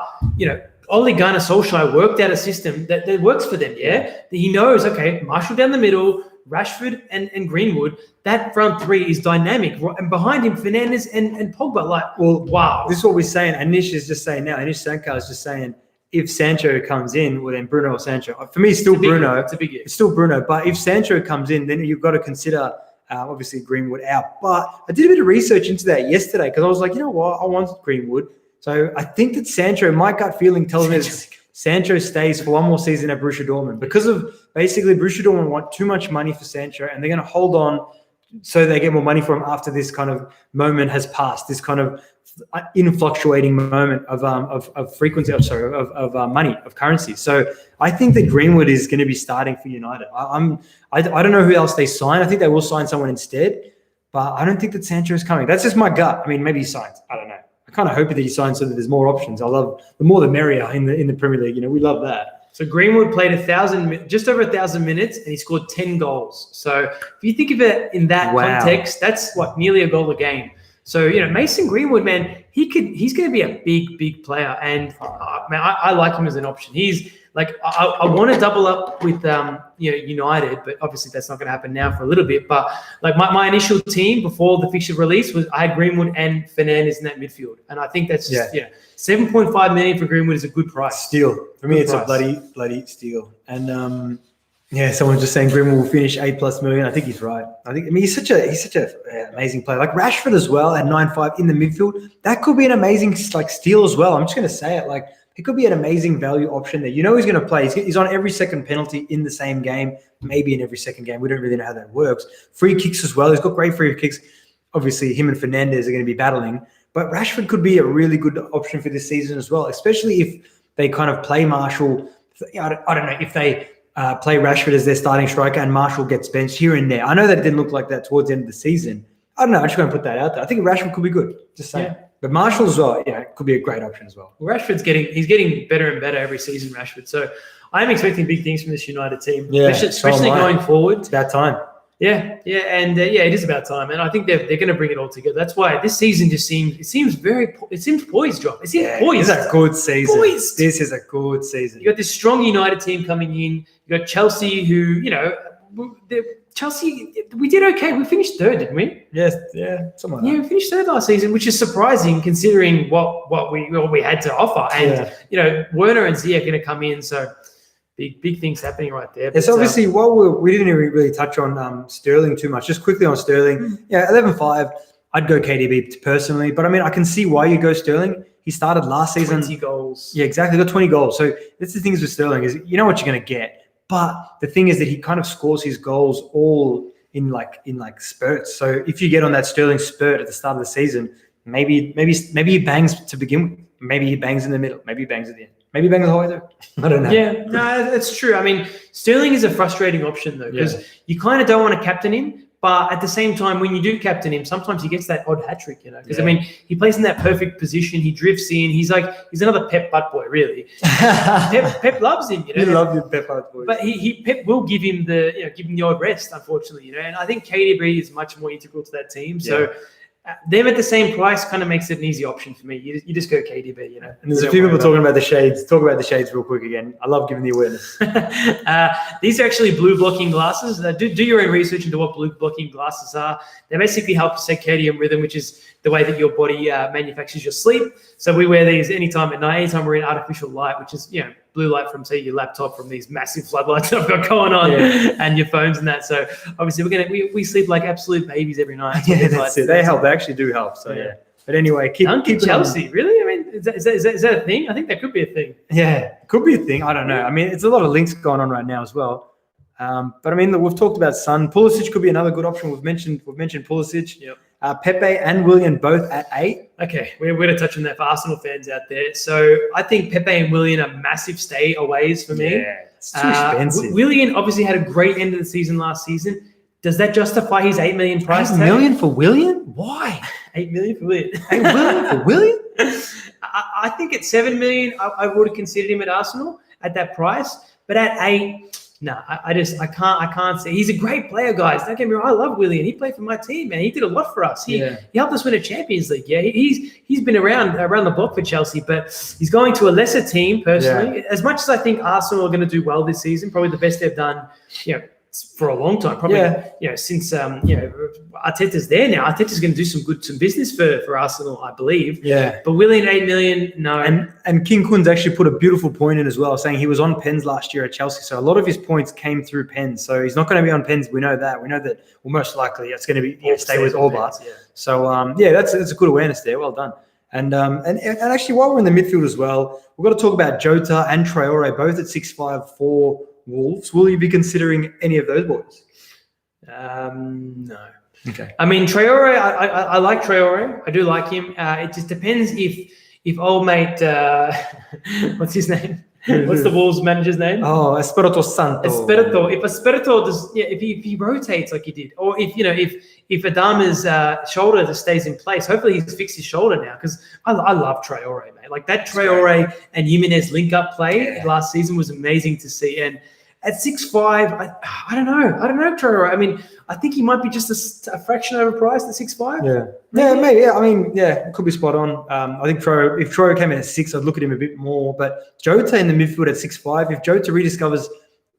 Speaker 1: Ole Gunnar Solskjaer worked out a system that works for them, yeah? He knows, okay, Marshall down the middle, Rashford and Greenwood, that front 3 is dynamic. And behind him, Fernandes and Pogba. Wow.
Speaker 2: This is what we're saying. Anish is just saying now. Anish Sankar is just saying, if Sancho comes in, well, then Bruno or Sancho. For me, it's still Bruno.
Speaker 1: It's a big year.
Speaker 2: It's still Bruno. But if Sancho comes in, then you've got to consider, obviously, Greenwood out. But I did a bit of research into that yesterday because I was like, you know what? I want Greenwood. So I think that Sancho, my gut feeling tells me that Sancho stays for one more season at Borussia Dortmund because of basically Borussia Dortmund want too much money for Sancho and they're going to hold on so they get more money for him after this kind of moment has passed, this kind of influctuating moment of frequency, of money, of currency. So I think that Greenwood is going to be starting for United. I don't know who else they sign. I think they will sign someone instead, but I don't think that Sancho is coming. That's just my gut. I mean, maybe he signs. I don't know. I kind of hope that he signs so that there's more options. I love the more the merrier in the Premier League. We love that.
Speaker 1: So Greenwood played just over 1,000 minutes, and he scored 10 goals. So if you think of it in that context, that's nearly a goal a game. So Mason Greenwood, man, he's going to be a big player, and man, I like him as an option. He's like I want to double up with United, but obviously that's not going to happen now for a little bit. But like my initial team before the fixture release was I had Greenwood and Fernandes in that midfield, and I think that's just 7.5 million for Greenwood is a good price.
Speaker 2: Steal for me, it's a bloody steal. And Yeah, someone's just saying Greenwood will finish 8+ million. I think he's right. He's such a amazing player. Like Rashford as well at 9.5 in the midfield. That could be an amazing like steal as well. I'm just going to say it. Like it could be an amazing value option there. You know he's going to play. He's on every second penalty in the same game, maybe in every second game. We don't really know how that works. Free kicks as well. He's got great free kicks. Obviously, him and Fernandes are going to be battling. But Rashford could be a really good option for this season as well, especially if they kind of play Marshall. I don't know if they play Rashford as their starting striker and Marshall gets benched here and there. I know that it didn't look like that towards the end of the season. I don't know. I'm just going to put that out there. I think Rashford could be good. Just saying. Yeah. But Marshall as well, could be a great option as well.
Speaker 1: Rashford's getting better and better every season, Rashford. So I'm expecting big things from this United team, especially going forward.
Speaker 2: It's about time.
Speaker 1: Yeah, and it is about time, and I think they're going to bring it all together. That's why this season seems poised, John. It seems poised.
Speaker 2: This is a good season. Poised. This is a good season.
Speaker 1: You got this strong United team coming in. You got Chelsea, who Chelsea. We did okay. We finished third, didn't we?
Speaker 2: Yes, something like that.
Speaker 1: We finished third last season, which is surprising considering what we had to offer. And Werner and Ziyech are going to come in, so. Big things happening right there.
Speaker 2: Yes, obviously, we didn't even really touch on Sterling too much. Just quickly on Sterling, 11.5. I'd go KDB personally, but I mean, I can see why you go Sterling. He started last season.
Speaker 1: 20 goals.
Speaker 2: Yeah, exactly. Got 20 goals. So that's the thing with Sterling is you know what you're going to get, but the thing is that he kind of scores his goals all in spurts. So if you get on that Sterling spurt at the start of the season, maybe he bangs to begin with. Maybe he bangs in the middle. Maybe he bangs at the end. Maybe bang the whole way through. I don't know.
Speaker 1: Yeah, no, that's true. I mean, Sterling is a frustrating option though, because you kind of don't want to captain him, but at the same time, when you do captain him, sometimes he gets that odd hat trick, because I mean, he plays in that perfect position. He drifts in. He's another Pep butt boy, really. Pep loves him,
Speaker 2: You love your Pep butt boy.
Speaker 1: But Pep will give him the odd rest, unfortunately, and I think KDB is much more integral to that team. So. Them at the same price kind of makes it an easy option for me. You just go KDB,
Speaker 2: And there's a few people talking about the shades. Talk about the shades real quick again. I love giving the awareness.
Speaker 1: These are actually blue blocking glasses. Do your own research into what blue blocking glasses are. They basically help circadian rhythm, which is the way that your body manufactures your sleep. So we wear these anytime at night, anytime we're in artificial light, which is, blue light from, say, your laptop, from these massive floodlights that I've got going on, and your phones and that. So obviously we sleep like absolute babies every night.
Speaker 2: That's it. They help. They actually do help. So But anyway, keep
Speaker 1: Chelsea. Really? I mean, is that a thing? I think that could be a thing.
Speaker 2: Yeah, it could be a thing. I don't know. I mean, it's a lot of links going on right now as well. But I mean, we've talked about Son. Pulisic could be another good option. We've mentioned Pulisic.
Speaker 1: Yep.
Speaker 2: Pepe and Willian both at 8.
Speaker 1: Okay, we're going to touch on that for Arsenal fans out there. So I think Pepe and Willian are massive stay-aways for me.
Speaker 2: Yeah, it's too expensive.
Speaker 1: Willian obviously had a great end of the season last season. Does that justify his $8 million price tag?
Speaker 2: $8 million for Willian? Why?
Speaker 1: $8 million for Willian.
Speaker 2: $8 million for Willian?
Speaker 1: I think at $7 million, I would have considered him at Arsenal at that price. But at 8, no, I can't say. He's a great player, guys. Don't get me wrong. I love Willian. He played for my team, man. He did a lot for us. He helped us win a Champions League. Yeah, he's been around the block for Chelsea, but he's going to a lesser team personally. Yeah. As much as I think Arsenal are going to do well this season, probably the best they've done, for a long time, probably, since Arteta's there now. Arteta's going to do some business for Arsenal, I believe.
Speaker 2: Yeah.
Speaker 1: But Willian, $8 million, no.
Speaker 2: And King Kun's actually put a beautiful point in as well, saying he was on pens last year at Chelsea. So a lot of his points came through pens. So he's not going to be on pens. We know that. Well, most likely it's going to be stay with Orba. Yeah. So that's a good awareness there. Well done. And actually, while we're in the midfield as well, we've got to talk about Jota and Traore, both at 6'5" for Wolves. Will you be considering any of those boys?
Speaker 1: No.
Speaker 2: Okay.
Speaker 1: I mean, Traore, I like Traore. I do like him. It just depends if old mate, what's his name? What's the Wolves manager's name?
Speaker 2: Oh, Espirito Santo.
Speaker 1: If Espirito does, if he rotates like he did, or if Adama's shoulder just stays in place, hopefully he's fixed his shoulder now, because I love Traore, man. Like that Traore and Jimenez link-up play last season was amazing to see. And at 6'5", I don't know Traore. I mean, I think he might be just a fraction overpriced at 6'5".
Speaker 2: Yeah. Maybe. Yeah, I mean, it could be spot on. I think if Traore came in at 6, I'd look at him a bit more. But Jota in the midfield at 6'5", if Jota rediscovers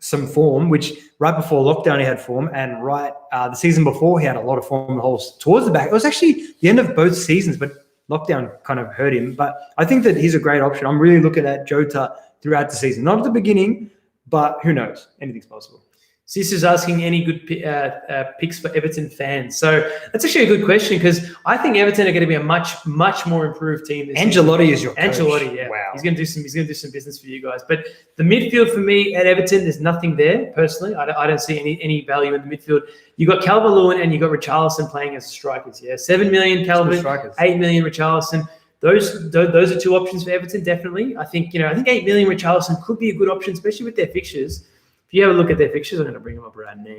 Speaker 2: some form, which right before lockdown he had form, and the season before he had a lot of form holes towards the back. It was actually the end of both seasons, but lockdown kind of hurt him. But I think that he's a great option. I'm really looking at Jota throughout the season. Not at the beginning, but who knows? Anything's possible.
Speaker 1: Sis is asking any good picks for Everton fans. So that's actually a good question because I think Everton are going to be a much more improved team.
Speaker 2: Ancelotti is your coach.
Speaker 1: Ancelotti, yeah.
Speaker 2: Wow.
Speaker 1: He's going to do some business for you guys. But the midfield for me at Everton, there's nothing there personally. I don't see any value in the midfield. You got Calvert-Lewin and you got Richarlison playing as strikers. Yeah, 7 million Calvert, 8 million Richarlison. Those are two options for Everton, definitely. I think 8 million Richarlison could be a good option, especially with their fixtures. If you have a look at their fixtures, I'm going to bring them up right now.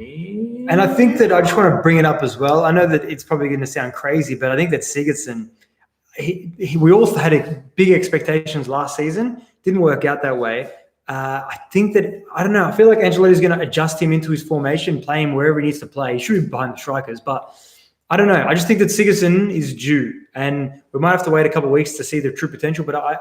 Speaker 2: And I think that I just want to bring it up as well. I know that it's probably going to sound crazy, but I think that Sigurdsson, we all had big expectations last season. Didn't work out that way. I think that, I don't know, I feel like Ancelotti's going to adjust him into his formation, play him wherever he needs to play. He should be behind the strikers, but I don't know. I just think that Sigurdsson is due, and we might have to wait a couple of weeks to see the true potential, but I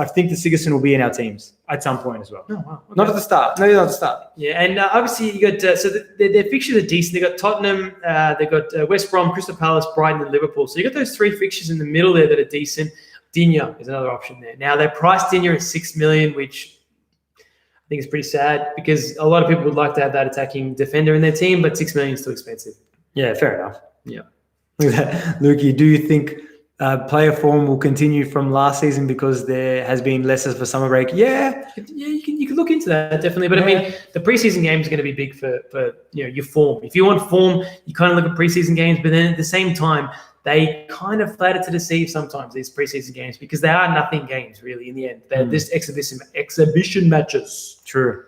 Speaker 2: think that Sigurdsson will be in our teams at some point as well.
Speaker 1: Oh, wow. Okay.
Speaker 2: Not at the start. Maybe not at the start.
Speaker 1: Yeah, and obviously you got their fixtures are decent. They got Tottenham, they got West Brom, Crystal Palace, Brighton, and Liverpool. So you got those three fixtures in the middle there that are decent. Digne is another option there. Now they priced Digne at 6 million, which I think is pretty sad because a lot of people would like to have that attacking defender in their team, but 6 million is too expensive.
Speaker 2: Yeah, fair enough.
Speaker 1: Yeah.
Speaker 2: Look at that. Lukey, do you think player form will continue from last season because there has been less of a summer break? Yeah,
Speaker 1: you can look into that definitely. But I mean, the preseason games are going to be big for your form. If you want form, you kind of look at preseason games. But then at the same time, they kind of flatter to deceive sometimes these preseason games because they are nothing games really. In the end, they're just exhibition matches.
Speaker 2: True.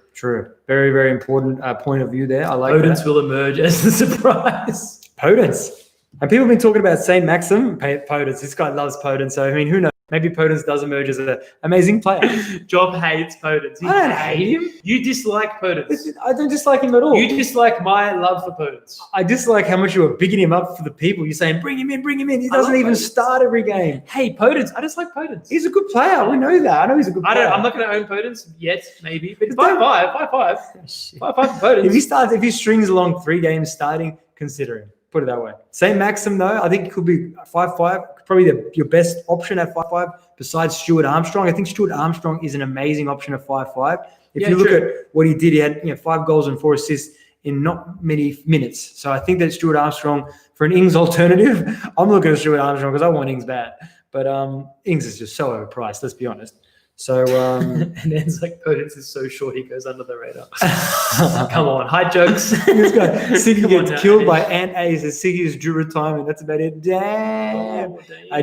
Speaker 2: Very, very important point of view there. I like
Speaker 1: Podence
Speaker 2: that.
Speaker 1: will emerge as the surprise.
Speaker 2: Podence. And people have been talking about St. Maxim, Podence. This guy loves Podence. So, I mean, who knows? Maybe Podence does emerge as an amazing player.
Speaker 1: Job hates Podence.
Speaker 2: I don't hate him.
Speaker 1: You dislike Podence.
Speaker 2: I don't dislike him at all.
Speaker 1: You dislike my love for Podence.
Speaker 2: I dislike how much you were bigging him up for the people. You're saying, bring him in. He doesn't even start every game.
Speaker 1: Hey, Podence. I just like Podence.
Speaker 2: He's a good player. We know that. I know he's a good player.
Speaker 1: I'm not going to own Podence yet, maybe. But 5-5 for Podence.
Speaker 2: If he strings along 3 games starting, consider him. Put it that way. St. Maxim, though, I think it could be 5-5, probably your best option at 5-5 besides Stuart Armstrong. I think Stuart Armstrong is an amazing option at 5-5. If you look at what he did, he had 5 goals and 4 assists in not many minutes. So I think that Stuart Armstrong, for an Ings alternative, I'm looking at Stuart Armstrong because I want Ings bad. But Ings is just so overpriced, let's be honest. So
Speaker 1: and then it's like Podence is so short he goes under the radar. Come on, high jokes.
Speaker 2: This guy Siggy gets killed by Ant A. Says Siggy is due retirement. That's about it. Damn.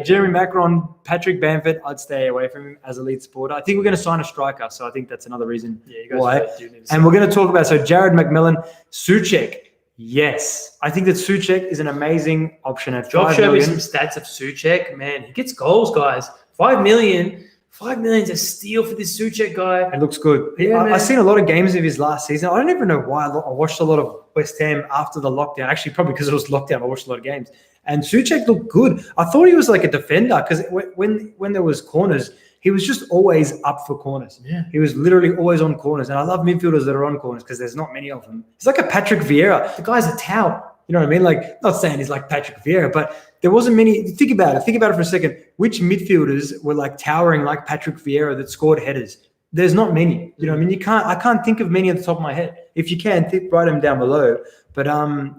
Speaker 2: Jeremy Macron, Patrick Bamford. I'd stay away from him as a Leeds supporter. I think we're going to sign a striker, so I think that's another reason why. And we're going to talk about Jared McMillan, Souček. Yes, I think that Souček is an amazing option at 5 million.
Speaker 1: Showed me some stats of Souček. Man, he gets goals, guys. 5 million. 5 million is a steal for this Souček guy.
Speaker 2: It looks good.
Speaker 1: Yeah,
Speaker 2: I've seen a lot of games of his last season. I don't even know why. I watched a lot of West Ham after the lockdown. Actually, probably because it was lockdown. I watched a lot of games. And Souček looked good. I thought he was like a defender because when there was corners, he was just always up for corners.
Speaker 1: Yeah.
Speaker 2: He was literally always on corners. And I love midfielders that are on corners because there's not many of them. He's like a Patrick Vieira.
Speaker 1: The guy's a tower.
Speaker 2: You know what I mean? Like, not saying he's like Patrick Vieira, but there wasn't many. Think about it for a second. Which midfielders were like towering like Patrick Vieira that scored headers? There's not many. You know what I mean? I can't think of many at the top of my head. If you can, write them down below. But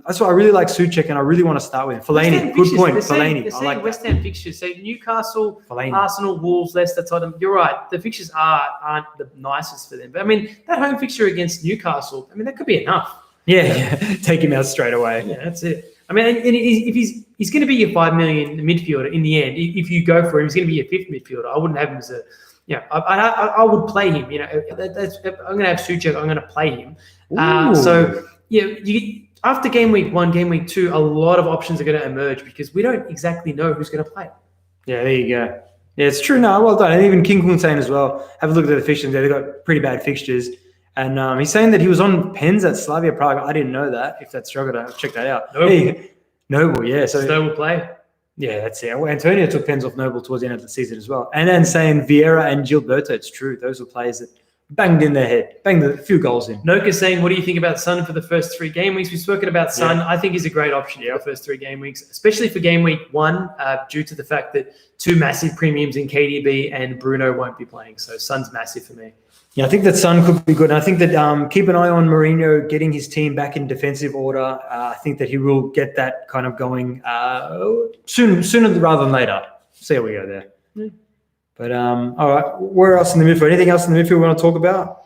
Speaker 2: that's why I really like Souček, and I really want to start with him. Fellaini, good point. Fellaini, I like
Speaker 1: West Ham fixtures. So Newcastle,
Speaker 2: Fellaini.
Speaker 1: Arsenal, Wolves, Leicester, Tottenham. You're right. The fixtures aren't the nicest for them. But I mean, that home fixture against Newcastle, I mean, that could be enough.
Speaker 2: Yeah. Take him out straight away.
Speaker 1: Yeah, that's it. I mean, and if he's going to be your 5 million midfielder in the end, if you go for him, he's going to be your 5th midfielder. I wouldn't have him as a, I would play him. I'm going to have Souček. I'm going to play him. After game week 1, game week 2, a lot of options are going to emerge because we don't exactly know who's going to play.
Speaker 2: Yeah, there you go. Yeah, it's true. No, well done. And even King Kung saying as well, have a look at the fixtures. They've got pretty bad fixtures. And he's saying that he was on pens at Slavia Prague. I didn't know that. If that's struggled, I'll check that out. Noble, yeah. So
Speaker 1: Noble play.
Speaker 2: Yeah, that's it. Well, Antonio took pens off Noble towards the end of the season as well. And then saying Vieira and Gilberto, it's true. Those were players that banged in their head, banged a few goals in.
Speaker 1: Noka's saying, what do you think about Son for the first 3 game weeks? We've spoken about Son. I think he's a great option for the first 3 game weeks, especially for game week 1, due to the fact that 2 massive premiums in KDB and Bruno won't be playing. So Son's massive for me.
Speaker 2: Yeah, I think that Son could be good. And I think that keep an eye on Mourinho getting his team back in defensive order. I think that he will get that kind of going sooner rather than later. See how we go there.
Speaker 1: Yeah.
Speaker 2: But all right, where else in the midfield? Anything else in the midfield we want to talk about?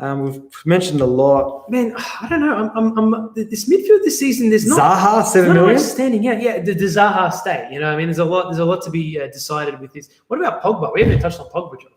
Speaker 2: We've mentioned a lot.
Speaker 1: Man, I don't know. I'm this midfield this season. There's not
Speaker 2: Zaha, 7 million.
Speaker 1: Standing. Yeah. The Zaha stay. You know, I mean, there's a lot to be decided with this. What about Pogba? We haven't touched on Pogba, John.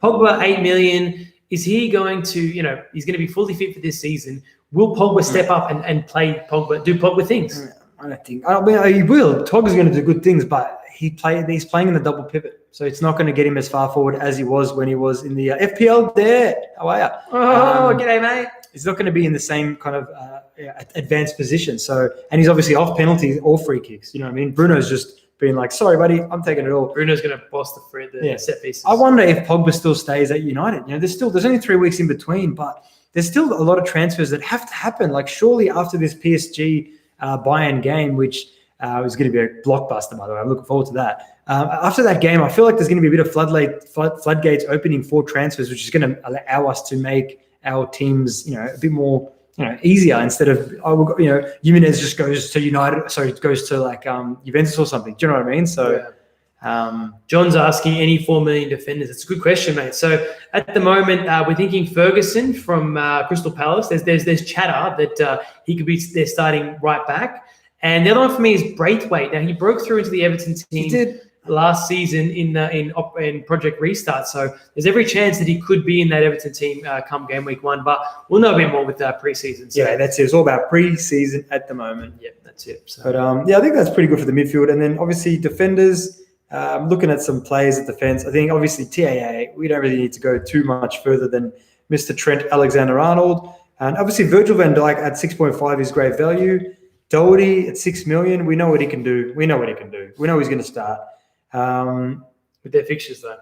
Speaker 1: Pogba, 8 million. Is he going to? You know, he's going to be fully fit for this season. Will Pogba step up and play Pogba? Do Pogba things?
Speaker 2: I don't think. I mean, he will. Pogba's going to do good things, but he's playing in the double pivot. So it's not going to get him as far forward as he was when he was in the FPL there. How are you?
Speaker 1: Oh, g'day, mate.
Speaker 2: He's not going to be in the same kind of advanced position. So, and he's obviously off penalties or free kicks. You know what I mean? Bruno's just being like, sorry, buddy, I'm taking it all.
Speaker 1: Bruno's going to boss the set pieces.
Speaker 2: I wonder if Pogba still stays at United. You know, there's only 3 weeks in between, but there's still a lot of transfers that have to happen. Like surely after this PSG Bayern game, which is going to be a blockbuster, by the way. I'm looking forward to that. After that game, I feel like there's going to be a bit of floodgates opening for transfers, which is going to allow us to make our teams, you know, a bit more, you know, easier instead of, Jimenez just goes to United. Sorry, it goes to like Juventus or something. Do you know what I mean? So,
Speaker 1: John's asking any 4 million defenders. It's a good question, mate. So at the moment, we're thinking Ferguson from Crystal Palace. There's chatter that he could be their starting right back. And the other one for me is Braithwaite. Now he broke through into the Everton team last season in Project Restart. So there's every chance that he could be in that Everton team come game week 1. But we'll know a bit more with preseason. So.
Speaker 2: Yeah, that's it. It's all about preseason at the moment.
Speaker 1: Yeah, that's it. So.
Speaker 2: But I think that's pretty good for the midfield. And then obviously defenders. Looking at some players at defense, I think obviously TAA. We don't really need to go too much further than Mr. Trent Alexander-Arnold, and obviously Virgil van Dijk at 6.5 is great value. Doherty at 6 million. We know what he can do. We know he's going to start.
Speaker 1: With their fixtures, though.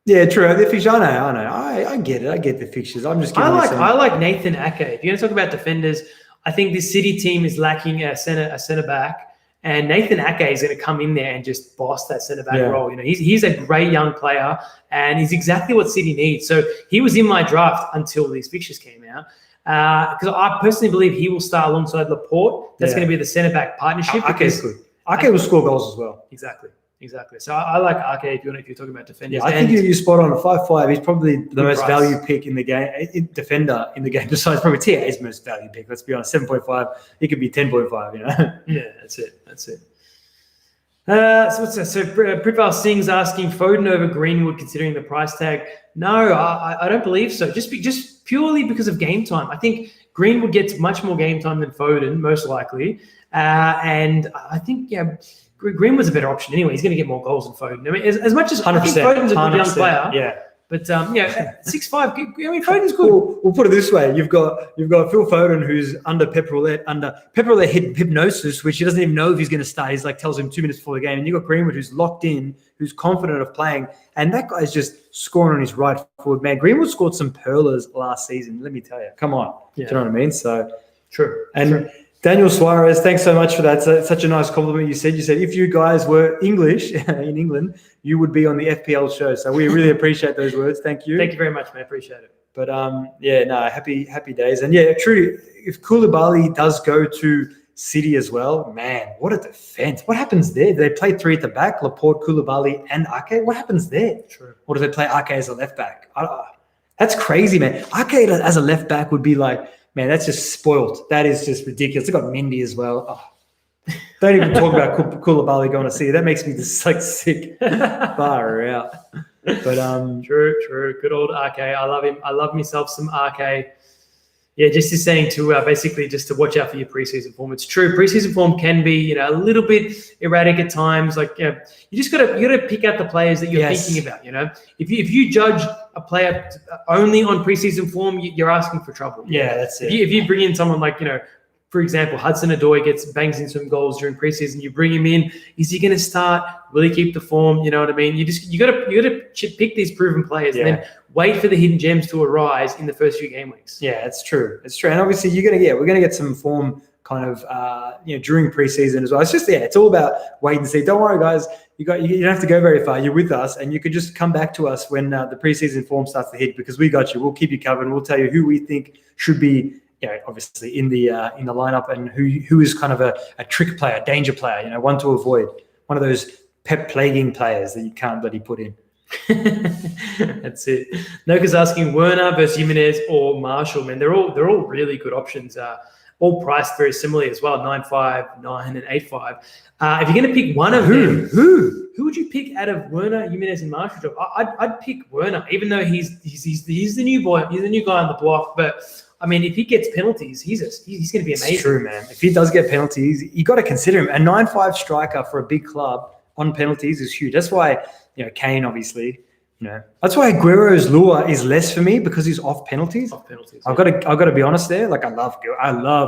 Speaker 2: Yeah, true. The fixtures. I know. I get it. I get the fixtures. I'm just.
Speaker 1: I like Nathan Ake. If you're going to talk about defenders, I think this City team is lacking a centre back, and Nathan Ake is going to come in there and just boss that centre back role. You know, he's a great young player, and he's exactly what City needs. So he was in my draft until these fixtures came out. Because I personally believe he will start alongside Laporte. That's going to be the centre back partnership.
Speaker 2: Ake is good. Ake will score goals as well.
Speaker 1: Exactly. So I like Ake if you're talking about defenders.
Speaker 2: Yeah, I think you're spot on. 5.5. He's probably the most value pick in the game, defender in the game. Besides probably TA's most value pick. Let's be honest. 7.5. He could be 10.5. You know.
Speaker 1: Yeah, that's it. So what's that? So Pritpal Singh's asking Foden over Greenwood considering the price tag. No, I don't believe so. Just purely because of game time. I think Greenwood gets much more game time than Foden, most likely. And I think Greenwood's a better option anyway. He's going to get more goals than Foden. I mean, as much as 100%, I think Foden's a good young player.
Speaker 2: Yeah.
Speaker 1: But 6'5", I mean, Foden's good.
Speaker 2: We'll put it this way: you've got Phil Foden, who's under Pep Roulette hypnosis, which he doesn't even know if he's going to start. He's like tells him 2 minutes before the game, and you've got Greenwood, who's locked in, who's confident of playing, and that guy's just scoring on his right foot. Man, Greenwood scored some pearlers last season. Let me tell you, come on, do you know what I mean? So
Speaker 1: true.
Speaker 2: And Daniel Suarez, thanks so much for that. Such a nice compliment. You said if you guys were English in England, you would be on the FPL show. So we really appreciate those words. Thank you.
Speaker 1: Thank you very much, man. Appreciate it.
Speaker 2: But happy days. And yeah, true. If Koulibaly does go to City as well, man, what a defense. What happens there? Do they play 3 at the back, Laporte, Koulibaly, and Ake? What happens there?
Speaker 1: True. Or
Speaker 2: do they play Ake as a left back? That's crazy, man. Ake as a left back would be like, man, that's just spoiled. That is just ridiculous. They got Mendy as well. Oh. Don't even talk about Koulibaly going to see. That makes me just like sick. Far out. But
Speaker 1: true. Good old Ake. I love him. I love myself some Ake. Yeah, just saying to basically just to watch out for your preseason form. It's true. Preseason form can be, a little bit erratic at times. Like, you just gotta pick out the players that you're thinking about. If you judge a player only on preseason form, you're asking for trouble.
Speaker 2: Yeah, that's it.
Speaker 1: If you bring in someone like for example, Hudson-Odoi bangs in some goals during preseason. You bring him in. Is he going to start? Will he keep the form? You know what I mean? You got to pick these proven players and then wait for the hidden gems to arise in the first few game weeks.
Speaker 2: Yeah, it's true. It's true. And obviously we're gonna get some form kind of during preseason as well. It's just it's all about wait and see. Don't worry, guys. You don't have to go very far. You're with us, and you could just come back to us when the preseason form starts to hit, because we got you. We'll keep you covered, and we'll tell you who we think should be, obviously in the lineup, and who is kind of a trick player, danger player, one to avoid, one of those pep plaguing players that you can't bloody put in.
Speaker 1: That's it. Noka's asking Werner versus Jimenez or Marshall. Man, they're all really good options. All priced very similarly as well, 9.5, 9, and 8.5. If you're going to pick one of them, who would you pick out of Werner, Jimenez, and Marshall? I'd pick Werner, even though he's the new boy, he's the new guy on the block. But I mean, if he gets penalties, he's going to be amazing.
Speaker 2: It's true, man. If he does get penalties, you got to consider him. A 9.5 striker for a big club on penalties is huge. That's why Kane, obviously. That's why Aguero's lure is less for me, because he's off penalties. I've got to be honest there. Like I love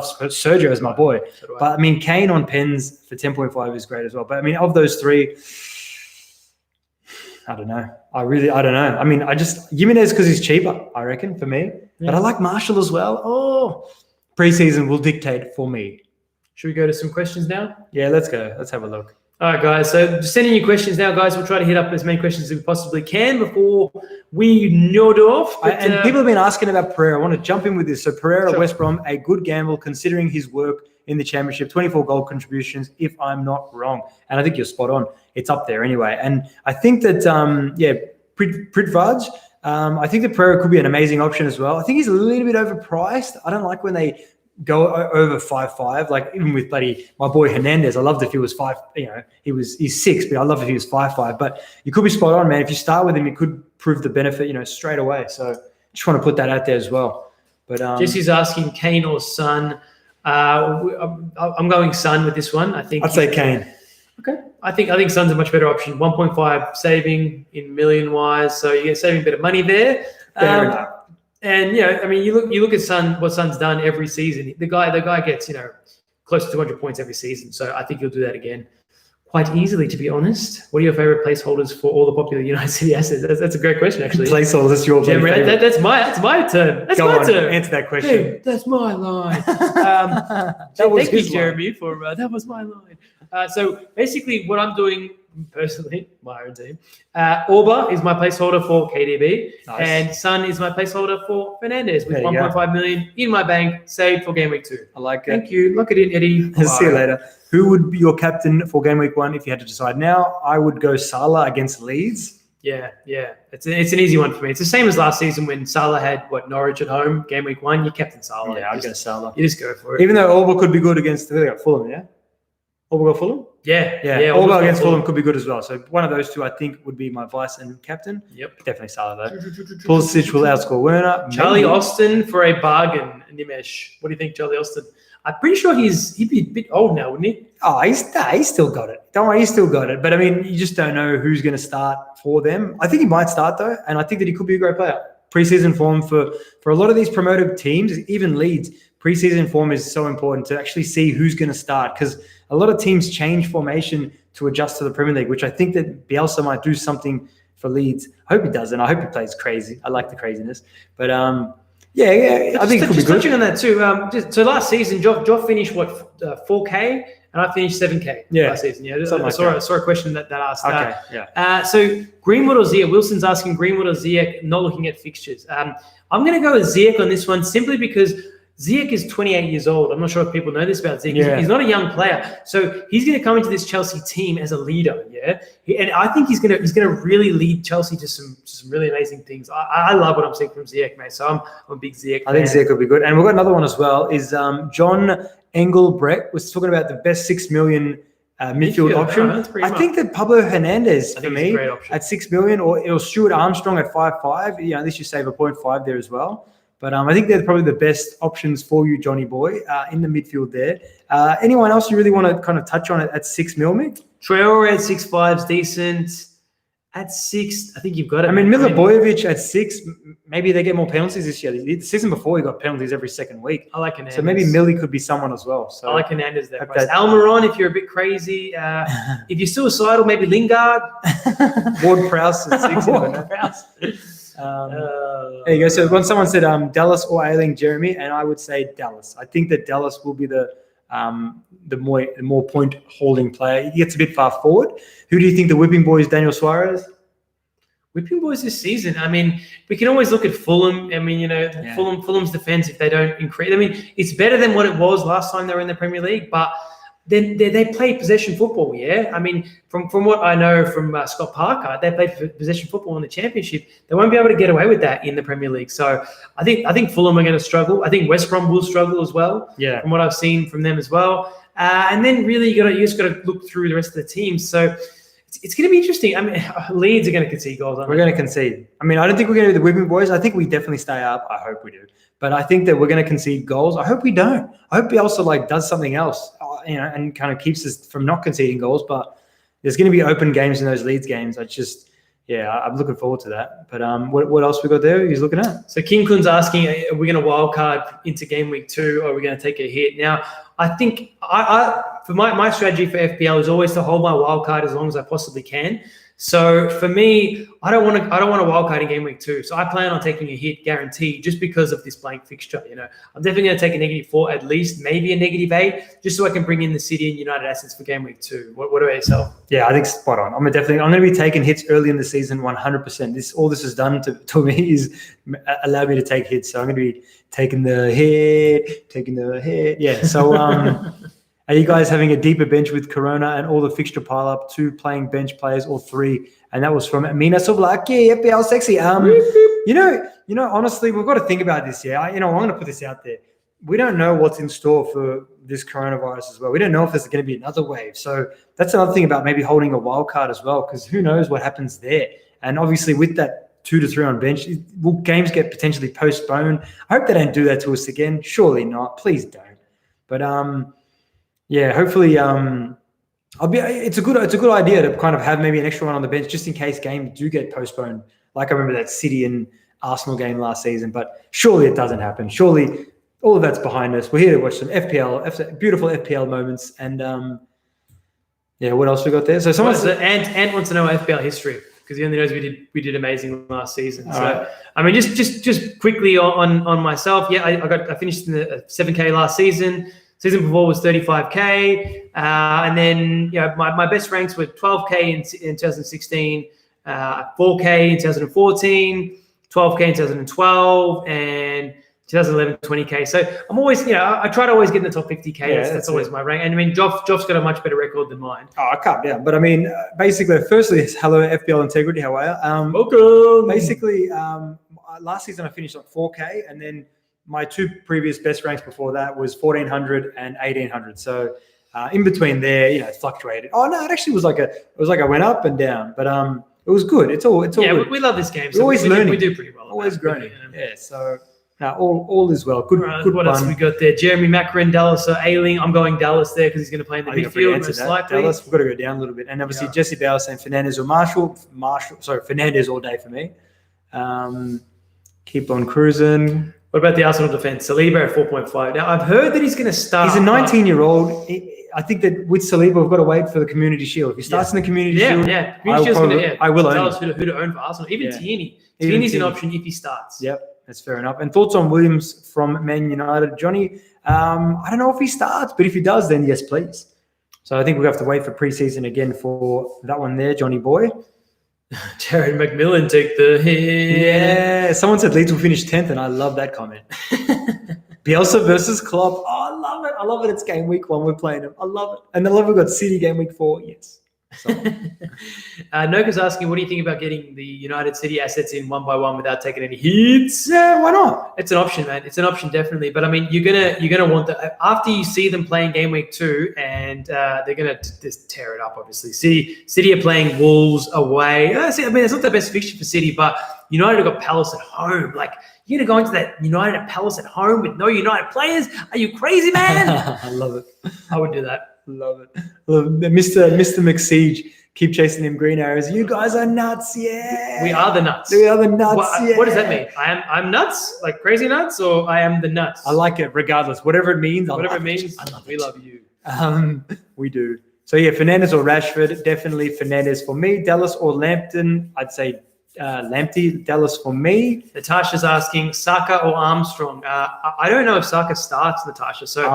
Speaker 2: Sergio as my boy, but I mean Kane on pens for 10.5 is great as well. But I mean of those three, I don't know. I don't know. I mean Jimenez because he's cheaper, I reckon for me. Yeah. But I like Marshall as well. Oh, preseason will dictate for me.
Speaker 1: Should we go to some questions now?
Speaker 2: Yeah, let's go. Let's have a look.
Speaker 1: All right, guys. So just send in your questions now, guys. We'll try to hit up as many questions as we possibly can before we nod off.
Speaker 2: And people have been asking about Pereira. I want to jump in with this. So Pereira, sure. West Brom, a good gamble considering his work in the championship, 24 goal contributions, if I'm not wrong. And I think you're spot on. It's up there anyway. And I think that, Pritvaj, I think that Pereira could be an amazing option as well. I think he's a little bit overpriced. I don't like when they go over 5.5, like even with my boy Hernandez. I loved if he was 5, he's 6, but I love if he was 5.5. But you could be spot on, man. If you start with him, you could prove the benefit, straight away. So just want to put that out there as well. But
Speaker 1: Jesse's asking Kane or Son. I'm going Son with this one.
Speaker 2: I'd say Kane.
Speaker 1: Okay. I think Son's a much better option. 1.5 saving in million wise, so you're saving a bit of money there.
Speaker 2: Fair enough.
Speaker 1: And you look at Son, what Son's done every season. The guy gets close to 200 points every season. So I think he'll do that again quite easily. To be honest, what are your favorite placeholders for all the popular United City assets? That's a great question, actually.
Speaker 2: Placeholders, that's your favorite.
Speaker 1: That's my turn. That's my turn.
Speaker 2: Answer that question.
Speaker 1: Hey, that's my line. Thank you, Jeremy, for that was my line. So basically, what I'm doing. Personally, my own team. Orba is my placeholder for KDB, nice. And Son is my placeholder for Fernandez with 1.5 million in my bank, saved for game week 2.
Speaker 2: I like it.
Speaker 1: Thank you. Lock it in, Eddie.
Speaker 2: See you later. Who would be your captain for game week 1 if you had to decide now? I would go Salah against Leeds.
Speaker 1: Yeah. It's an easy one for me. It's the same as last season when Salah had Norwich at home, game week 1. You captain Salah.
Speaker 2: Yeah, I'd go Salah.
Speaker 1: You just go for it.
Speaker 2: Even though Orba could be good against they got Fulham, yeah? Orba got Fulham?
Speaker 1: Yeah.
Speaker 2: Orba against Fulham could be good as well. So one of those two, I think, would be my vice and captain.
Speaker 1: Yep.
Speaker 2: Definitely Salah, though. Pulisic will outscore Werner.
Speaker 1: Charlie Austin for a bargain, Nimesh. What do you think, Charlie Austin? I'm pretty sure he'd be a bit old now, wouldn't he?
Speaker 2: Oh, he's still got it. Don't worry, he's still got it. But, I mean, you just don't know who's going to start for them. I think he might start, though, and I think that he could be a great player. Preseason form for a lot of these promoted teams, even Leeds, preseason form is so important to actually see who's going to start, because a lot of teams change formation to adjust to the Premier League, which I think that Bielsa might do something for Leeds. I hope he does, and I hope he plays crazy. I like the craziness. But, I think it could be good.
Speaker 1: Touching on that too, so last season, Joff finished, 4K, and I finished 7K last season. Yeah, I saw a question that asked that.
Speaker 2: Okay, yeah.
Speaker 1: So Greenwood or Ziyech? Wilson's asking Greenwood or Ziyech, not looking at fixtures. I'm going to go with Ziyech on this one simply because Ziyech is 28 years old. I'm not sure if people know this about Ziyech. Yeah. He's not a young player. So he's going to come into this Chelsea team as a leader, and I think he's going to really lead Chelsea to some really amazing things. I love what I'm seeing from Ziyech, mate. So I'm a big Ziyech fan.
Speaker 2: I think Ziyech will be good. And we've got another one as well, is John Engelbrecht was talking about the best 6 million midfield option. I think that Pablo Hernandez for me at 6 million, or Stuart Armstrong at 5.5. At least you save a 0.5 there as well. But I think they're probably the best options for you, Johnny boy, in the midfield there. Anyone else you really want to kind of touch on at 6 mil, mate?
Speaker 1: Traore at 6.5 is decent. At 6, I think you've got it.
Speaker 2: I mean, Milivojevic at 6, maybe they get more penalties this year. The season before, he got penalties every second week.
Speaker 1: I like Hernandez.
Speaker 2: So maybe Millie could be someone as well. So
Speaker 1: I like Hernandez there. Almiron, if you're a bit crazy. If you're suicidal, maybe Lingard.
Speaker 2: Ward-Prowse at 6.
Speaker 1: Ward-Prowse.
Speaker 2: There you go. So when someone said Dallas or Ayling Jeremy, and I would say Dallas. I think that Dallas will be the more point holding player. He gets a bit far forward. Who do you think the whipping boy is? Daniel Suarez?
Speaker 1: Whipping boys this season. I mean, we can always look at Fulham. I mean, Fulham's defense, if they don't increase. I mean, it's better than what it was last time they were in the Premier League, but then they play possession football, yeah? I mean, from what I know from Scott Parker, they play possession football in the Championship. They won't be able to get away with that in the Premier League. So I think Fulham are going to struggle. I think West Brom will struggle as well, from what I've seen from them as well. And then really you just got to look through the rest of the teams. So it's going to be interesting. I mean, Leeds are going to concede goals.
Speaker 2: We're going to concede. I mean, I don't think we're going to do the whipping boys. I think we definitely stay up. I hope we do. But I think that we're going to concede goals. I hope we don't. I hope he also does something else, and kind of keeps us from not conceding goals. But there's going to be open games in those Leeds games. I'm looking forward to that. But what else we got there he's looking at?
Speaker 1: So King Kun's asking, are we going to wild card into game week 2 or are we going to take a hit? Now, I think for my strategy for FPL is always to hold my wild card as long as I possibly can. So for me, I don't want to wild card in game week 2. So I plan on taking a hit guaranteed just because of this blank fixture. I'm definitely going to take a -4 at least, maybe a -8, just so I can bring in the City and United assets for game week 2. What about yourself?
Speaker 2: Yeah, I think spot on. I'm going to be taking hits early in the season, 100%. All this has done to me is allow me to take hits. So I'm going to be taking the hit. Yeah. So are you guys having a deeper bench with Corona and all the fixture pile up, 2 playing bench players or 3? And that was from Amina Soblaki, FPL Sexy. Honestly, we've got to think about this. Yeah, I'm going to put this out there. We don't know what's in store for this coronavirus as well. We don't know if there's going to be another wave. So that's another thing about maybe holding a wild card as well, because who knows what happens there. And obviously with that 2 to 3 on bench, will games get potentially postponed? I hope they don't do that to us again. Surely not. Please don't. But hopefully it's a good idea to kind of have maybe an extra one on the bench just in case games do get postponed. Like I remember that City and Arsenal game last season, but surely it doesn't happen. Surely all of that's behind us. We're here to watch some beautiful FPL moments. And what else we got there? So
Speaker 1: Ant wants to know our FPL history because he only knows we did amazing last season. So I mean, just quickly on myself. Yeah, I finished in the 7K last season. Season before was 35K. And then, my best ranks were 12K in 2016, 4K in 2014, 12K in 2012, and 2011, 20K. So I'm always, I try to always get in the top 50K. That's always my rank. And I mean, Joff's got a much better record than mine.
Speaker 2: Oh, I can't down. But I mean, basically, firstly, hello, FPL Integrity. How are you?
Speaker 1: Welcome.
Speaker 2: Basically, last season I finished on 4K, and then my 2 previous best ranks before that was 1400 and 1800. So in between there, it fluctuated. Oh no, it actually was like I went up and down, but it was good. It's all good.
Speaker 1: We love this game.
Speaker 2: We're always learning.
Speaker 1: We do pretty well.
Speaker 2: Always growing. Yeah. So all is well. Good. Good.
Speaker 1: What else we got there? Jeremy Macron, Dallas or Ayling. I'm going Dallas there because he's going to play in the midfield most likely.
Speaker 2: Dallas. We've got to go down a little bit. And obviously Jesse Bauer saying Fernandez or Marshall. Fernandez all day for me. Keep on cruising.
Speaker 1: What about the Arsenal defense? Saliba at 4.5. Now, I've heard that he's going to start.
Speaker 2: He's a 19-year-old. I think that with Saliba, we've got to wait for the Community Shield. If he starts in the Community Shield, I will own
Speaker 1: tell us who to own for Arsenal. Even Tierney. Tierney's an option if he starts.
Speaker 2: Yep, that's fair enough. And thoughts on Williams from Man United? Johnny, I don't know if he starts, but if he does, then yes, please. So I think we have to wait for preseason again for that one there, Johnny boy.
Speaker 1: Jared McMillan take the hit.
Speaker 2: Yeah, someone said Leeds will finish 10th, and I love that comment. Bielsa versus Klopp. Oh, I love it. I love it. It's game week 1. We're playing them. I love it. And I love we've got City game week 4. Yes. So.
Speaker 1: Noka's asking, what do you think about getting the United City assets in one by one without taking any hits?
Speaker 2: Yeah, why not?
Speaker 1: It's an option, man. It's an option, definitely. But I mean, you're gonna want that after you see them playing game week 2, and they're gonna just tear it up. Obviously, City are playing Wolves away. I mean, it's not the best fixture for City, but United have got Palace at home. Like, you're gonna go into that United at Palace at home with no United players? Are you crazy, man?
Speaker 2: I love it.
Speaker 1: I would do that.
Speaker 2: Love it. Mr. McSiege, keep chasing them green arrows. You guys are nuts, yeah.
Speaker 1: We are the nuts.
Speaker 2: We are the nuts, yeah.
Speaker 1: What does that mean? I'm nuts, like crazy nuts, or I am the nuts?
Speaker 2: I like it regardless. Whatever it means,
Speaker 1: Whatever it means, we love you.
Speaker 2: We do. So yeah, Fernandes or Rashford, definitely Fernandes for me. Dallas or Lampton, I'd say Lamptey. Dallas for me.
Speaker 1: Natasha's asking Saka or Armstrong. I don't know if Saka starts, Natasha. So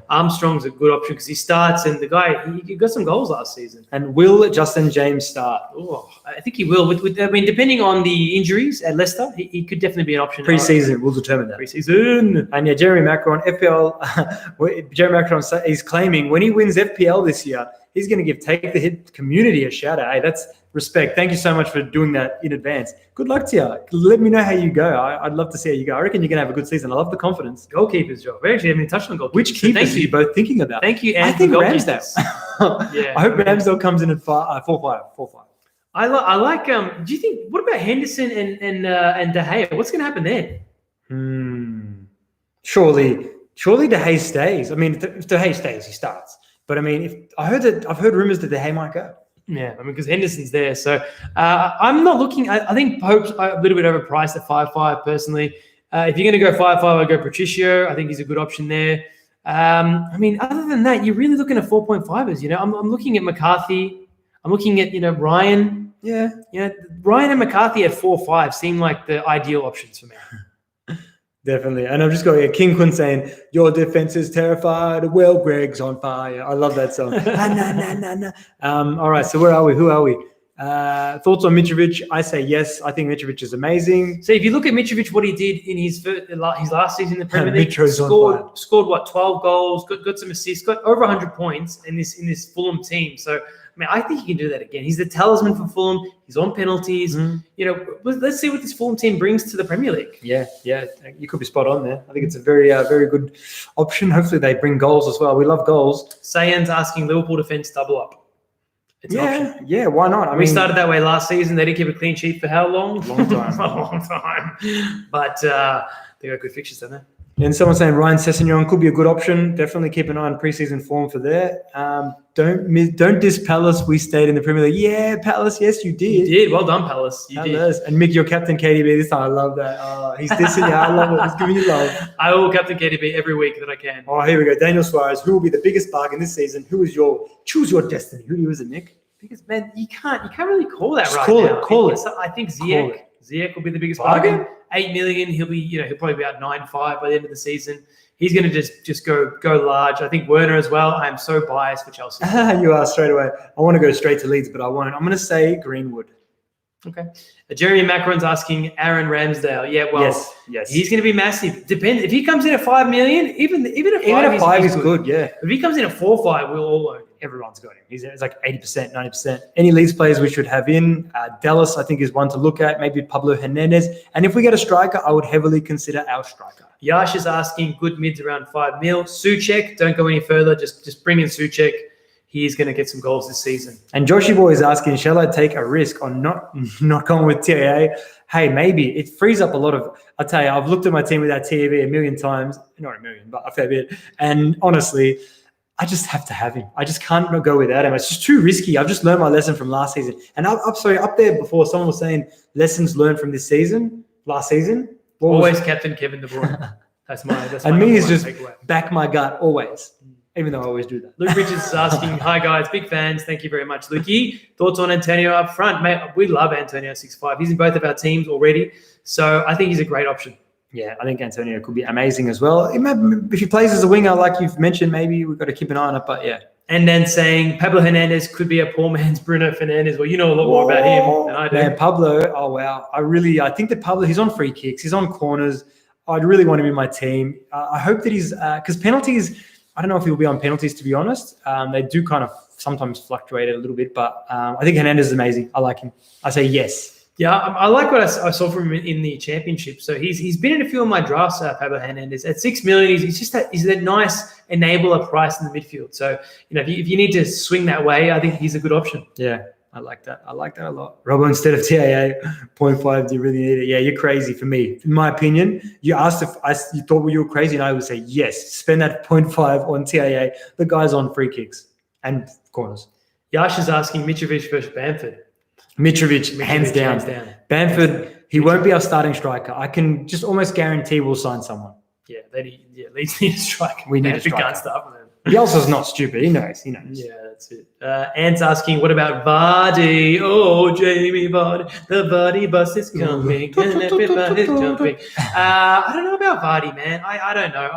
Speaker 1: Armstrong's a good option because he starts, and the guy he got some goals last season.
Speaker 2: And will Justin James start?
Speaker 1: Oh, I think he will. I mean, depending on the injuries at Leicester, he could definitely be an option.
Speaker 2: Pre-season, we'll determine that.
Speaker 1: Pre-season.
Speaker 2: And yeah, Jeremy Macron, FPL. Jeremy Macron is claiming when he wins FPL this year, he's going to give Take the Hit community a shout out. Hey, that's respect. Thank you so much for doing that in advance. Good luck to you. Let me know how you go. I'd love to see how you go. I reckon you're going to have a good season. I love the confidence.
Speaker 1: Goalkeepers, Joe. We actually haven't even touched on goalkeepers.
Speaker 2: Which keepers are you both thinking about?
Speaker 1: Thank you,
Speaker 2: I think Ramsdale.
Speaker 1: Yeah.
Speaker 2: I hope Ramsdale comes in at 4-5.
Speaker 1: I like. Do you think? What about Henderson and De Gea? What's going to happen there?
Speaker 2: Surely De Gea stays. I mean, if De Gea stays, he starts. But I mean, I've heard rumors that De Gea might go.
Speaker 1: Yeah, I mean, because Henderson's there. So I'm not looking. I think Pope's a little bit overpriced at 5.5 personally. If you're going to go 5.5, I'd go Patricio. I think he's a good option there. I mean, other than that, you're really looking at 4.5ers. You know, I'm looking at McCarthy. I'm looking at Ryan.
Speaker 2: Yeah,
Speaker 1: Ryan and McCarthy at 4.5 seem like the ideal options for me.
Speaker 2: Definitely. And I'm just going, King Kun saying, your defense is terrified. Well, Greg's on fire. I love that song. Nah. All right. So where are we? Who are we? Thoughts on Mitrovic? I say yes. I think Mitrovic is amazing.
Speaker 1: So if you look at Mitrovic, what he did in his last season in the Premier League, scored what, 12 goals, got some assists, got over 100 points in this Fulham team. So I mean, I think he can do that again. He's the talisman for Fulham. He's on penalties. You know, let's see what this Fulham team brings to the Premier League. Yeah, you could be spot on there. I think it's a very, very good option. Hopefully, they bring goals as well. We love goals. Sayan's asking Liverpool defense double up. It's an option.
Speaker 2: Yeah, why not? I mean,
Speaker 1: we started that way last season. They didn't keep a clean sheet for how long?
Speaker 2: Long time.
Speaker 1: A long time. But they got good fixtures, don't they?
Speaker 2: And someone saying Ryan Sessegnon could be a good option. Definitely keep an eye on preseason form for there. Don't diss Palace. We stayed in the Premier League. Yeah, Palace. Yes, you did.
Speaker 1: You did. Well done, Palace. You did.
Speaker 2: And Mick, your captain KDB this time. I love that. He's dissing you. I love it. He's giving you love.
Speaker 1: I will captain KDB every week that I can.
Speaker 2: Oh, here we go. Daniel Suarez. Who will be the biggest bargain this season? Choose your destiny. Who is it, Nick?
Speaker 1: Because man, you can't really call that
Speaker 2: just
Speaker 1: right
Speaker 2: now. Call it.
Speaker 1: I think Ziyech will be the biggest bargain. 8 million. He'll probably be at 9.5 by the end of the season. He's going to just go large. I think Werner as well. I am so biased for Chelsea.
Speaker 2: You are straight away. I want to go straight to Leeds, but I won't. I'm going to say Greenwood.
Speaker 1: Okay. Jeremy Macron's asking Aaron Ramsdale. Yeah, well,
Speaker 2: yes.
Speaker 1: He's going to be massive. Depends if he comes in at 5 million. Even at
Speaker 2: 5 is good. Yeah.
Speaker 1: If he comes in at 4.5, we'll all own him.
Speaker 2: Everyone's got him. It's like 80%, 90%. Any Leeds players we should have in. Dallas, I think, is one to look at. Maybe Pablo Hernandez. And if we get a striker, I would heavily consider our striker.
Speaker 1: Yash is asking good mids around 5 mil. Souček, don't go any further. Just bring in Souček. He's going to get some goals this season.
Speaker 2: And Joshy Boy is asking, shall I take a risk on not going with TAA? Hey, maybe. It frees up a lot of... I'll tell you, I've looked at my team without TAV a million times. Not a million, but a fair bit. And honestly, I just have to have him. I just can't go without him. It's just too risky. I've just learned my lesson from last season. And up there before, someone was saying lessons learned from this season, last season.
Speaker 1: Always captain Kevin De Bruyne. That's my
Speaker 2: and me is just back my gut always, even though I always do that.
Speaker 1: Luke Richards is asking, hi guys, big fans. Thank you very much, Lukey. Thoughts on Antonio up front? Mate, we love Antonio 6'5". He's in both of our teams already. So I think he's a great option.
Speaker 2: Yeah, I think Antonio could be amazing as well. If he plays as a winger, like you've mentioned, maybe we've got to keep an eye on it, but yeah.
Speaker 1: And then saying Pablo Hernandez could be a poor man's Bruno Fernandes. Well, you know a lot more about him than I do.
Speaker 2: Man, Pablo, oh wow. I think that Pablo, he's on free kicks, he's on corners. I'd really want him in my team. I hope that he's, because penalties, I don't know if he'll be on penalties, to be honest. They do kind of sometimes fluctuate a little bit, but I think Hernandez is amazing. I like him. I say yes.
Speaker 1: Yeah, I like what I saw from him in the championship. So he's been in a few of my drafts, Pablo Hernandez. At 6 million, he's that nice enabler price in the midfield. So, if you need to swing that way, I think he's a good option.
Speaker 2: Yeah, I like that. I like that a lot. Robo, instead of TAA, 0.5, do you really need it? Yeah, you're crazy for me. In my opinion, you asked if you thought you were crazy, and I would say yes. Spend that 0.5 on TAA. The guy's on free kicks. and corners.
Speaker 1: Yash is asking Mitrovic versus Bamford.
Speaker 2: Mitrovic, hands down. Bamford, he won't be our starting striker. I can just almost guarantee we'll sign someone.
Speaker 1: Yeah, Leeds need a striker.
Speaker 2: We need
Speaker 1: Bamford
Speaker 2: a striker.
Speaker 1: Can't start with him.
Speaker 2: Bielsa's not stupid. He knows.
Speaker 1: Yeah, that's it. Ant's asking, what about Vardy? Oh, Jamie Vardy. The Vardy bus is coming. And everybody's jumping. I don't know about Vardy, man. I don't know.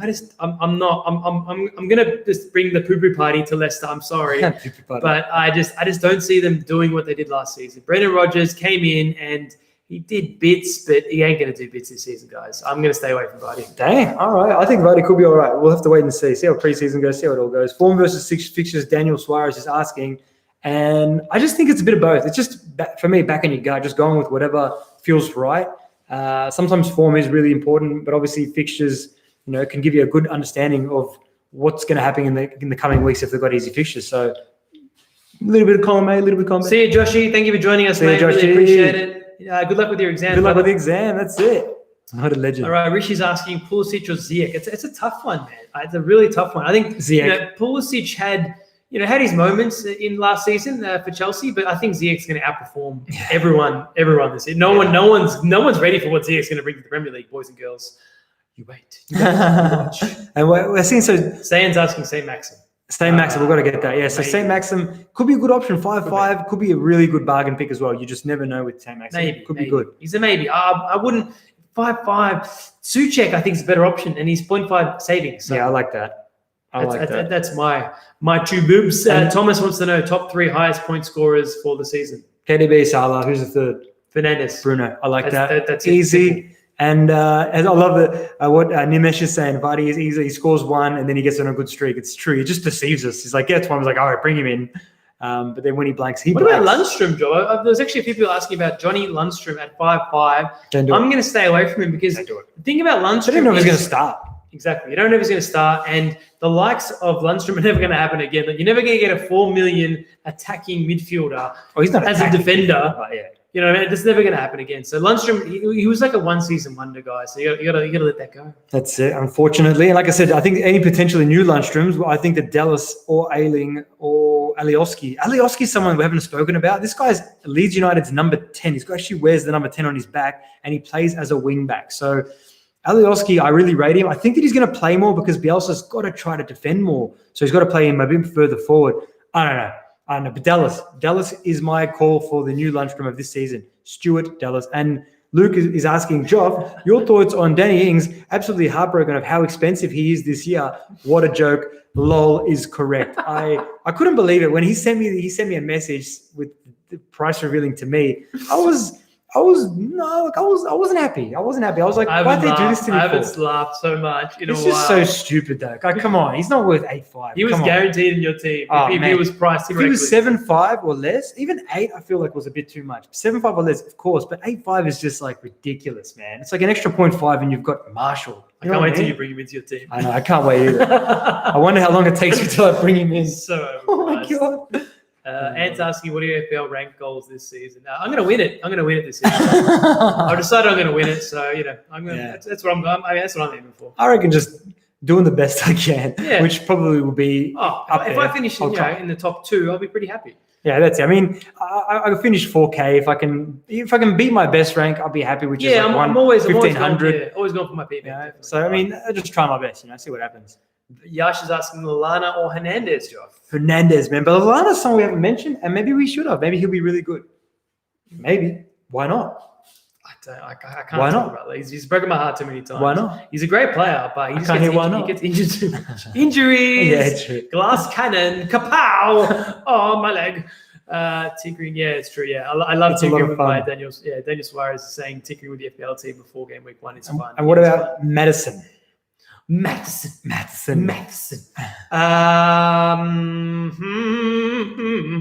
Speaker 1: I'm gonna just bring the poo-poo party to Leicester. I'm sorry, but I just don't see them doing what they did last season. Brendan Rodgers came in and he did bits, but he ain't gonna do bits this season, guys. I'm gonna stay away from Vardy.
Speaker 2: Dang, all right. I think Vardy could be all right. We'll have to wait and see how preseason goes, see how it all goes. Form versus fixtures. Daniel Suarez is asking, and I just think it's a bit of both. It's just for me, back in your gut, just going with whatever feels right. Sometimes form is really important, but obviously fixtures, can give you a good understanding of what's going to happen in the coming weeks if they've got easy fixtures. So a little bit of column A, a little bit of column B.
Speaker 1: See you, Joshy. Thank you for joining us, mate. Really appreciate it. Good luck with your exam.
Speaker 2: Good luck with the exam. That's it. What a legend.
Speaker 1: All right, Rishi's asking Pulisic or Ziyech. It's a tough one, man. It's a really tough one. I think Pulisic had his moments in last season for Chelsea, but I think Ziyech's going to outperform everyone this year. No one's ready for what Ziyech's going to bring to the Premier League, boys and girls. You wait. You watch.
Speaker 2: And we're seeing
Speaker 1: Sayan's asking St. Maxim.
Speaker 2: St. Maxim, we've got to get that. Yeah, so St. Maxim could be a good option. 5-5 could be a really good bargain pick as well. You just never know with St. Maxim.
Speaker 1: Maybe.
Speaker 2: Be good.
Speaker 1: He's a maybe. I wouldn't. 5-5. Souček, I think, is a better option, and he's 0.5 savings. So
Speaker 2: yeah, I like that.
Speaker 1: That's my two boobs. Thomas wants to know top 3 highest point scorers for the season.
Speaker 2: KDB, Salah. Who's the third?
Speaker 1: Fernandes.
Speaker 2: Bruno. I like that.
Speaker 1: That's
Speaker 2: easy. And I love what Nimesh is saying. Vardy is easy. He scores 1 and then he gets on a good streak. It's true. He just deceives us. He's like, gets 1. I was like, all right, bring him in. But then when he blanks,
Speaker 1: What about Lundstrom, Joe? There's actually people asking about Johnny Lundstrom at 5'5". I'm going to stay away from him because the thing about Lundstrom,
Speaker 2: I don't know if he's going to start.
Speaker 1: Exactly. You don't know if he's going to start. And the likes of Lundstrom are never going to happen again. You're never going to get a 4 million attacking midfielder
Speaker 2: he's not
Speaker 1: as a defender.
Speaker 2: Yeah.
Speaker 1: You know what I mean? It's never going to happen again. So Lundstrom, he was like a one-season wonder guy. So you got to let that go.
Speaker 2: That's it, unfortunately. And like I said, I think any potentially new Lundstroms, I think that Dallas or Ayling or Alioski. Alioski is someone we haven't spoken about. This guy's Leeds United's number 10. He actually wears the number 10 on his back, and he plays as a wing back. So Alioski, I really rate him. I think that he's going to play more because Bielsa's got to try to defend more. So he's got to play him a bit further forward. I don't know, but Dallas is my call for the new Lundstrom of this season. Stuart Dallas. And Luke is asking, Joff, your thoughts on Danny Ings? Absolutely heartbroken of how expensive he is this year. What a joke. Lol is correct. I couldn't believe it when he sent me a message with the price revealing to me. I wasn't happy. I was like, why'd they do this to me?
Speaker 1: I haven't laughed so much in a while.
Speaker 2: It's just so stupid, though. Like, come on, he's not worth 8.5.
Speaker 1: He was guaranteed in your team if he was priced correctly.
Speaker 2: If he was 7.5 or less, even 8, I feel like was a bit too much. 7.5 or less, of course, but 8.5 is just like ridiculous, man. It's like an extra 0.5, and you've got Marshall.
Speaker 1: I can't wait till you bring him into your team.
Speaker 2: I know, I can't wait either. I wonder how long it takes me till I bring him in.
Speaker 1: So
Speaker 2: oh my god.
Speaker 1: Ant's asking, what are your FPL rank goals this season? I'm going to win it. I'm going to win it this season. I've decided I'm going to win it. So, that's what I'm going. I mean, that's what I'm aiming for.
Speaker 2: I reckon just doing the best I can, which probably will be
Speaker 1: if I finish in the top 2, I'll be pretty happy.
Speaker 2: Yeah, that's it. I mean, I can finish 4K. If I can beat my best rank, I'll be happy with just
Speaker 1: I'm always
Speaker 2: 1,500.
Speaker 1: Always going for my PB.
Speaker 2: Yeah, so, I mean, I just try my best, see what happens.
Speaker 1: Yash is asking Lallana or Hernandez, Joff.
Speaker 2: Hernandez, man. But Lallana's someone we haven't mentioned, and maybe we should have. Maybe he'll be really good. Maybe. Why not?
Speaker 1: I can't talk about that. He's broken my heart too many times.
Speaker 2: Why not?
Speaker 1: He's a great player, but he gets injured too much. Injuries.
Speaker 2: Yeah, true.
Speaker 1: Glass cannon. Kapow. Oh, my leg. Tinkering. Yeah, it's true. Yeah, I love tinkering with my Daniel. Yeah, Daniel Suarez is saying tinkering with the FPL team before game week 1 is fun.
Speaker 2: And what about Madison?
Speaker 1: Madison.
Speaker 2: La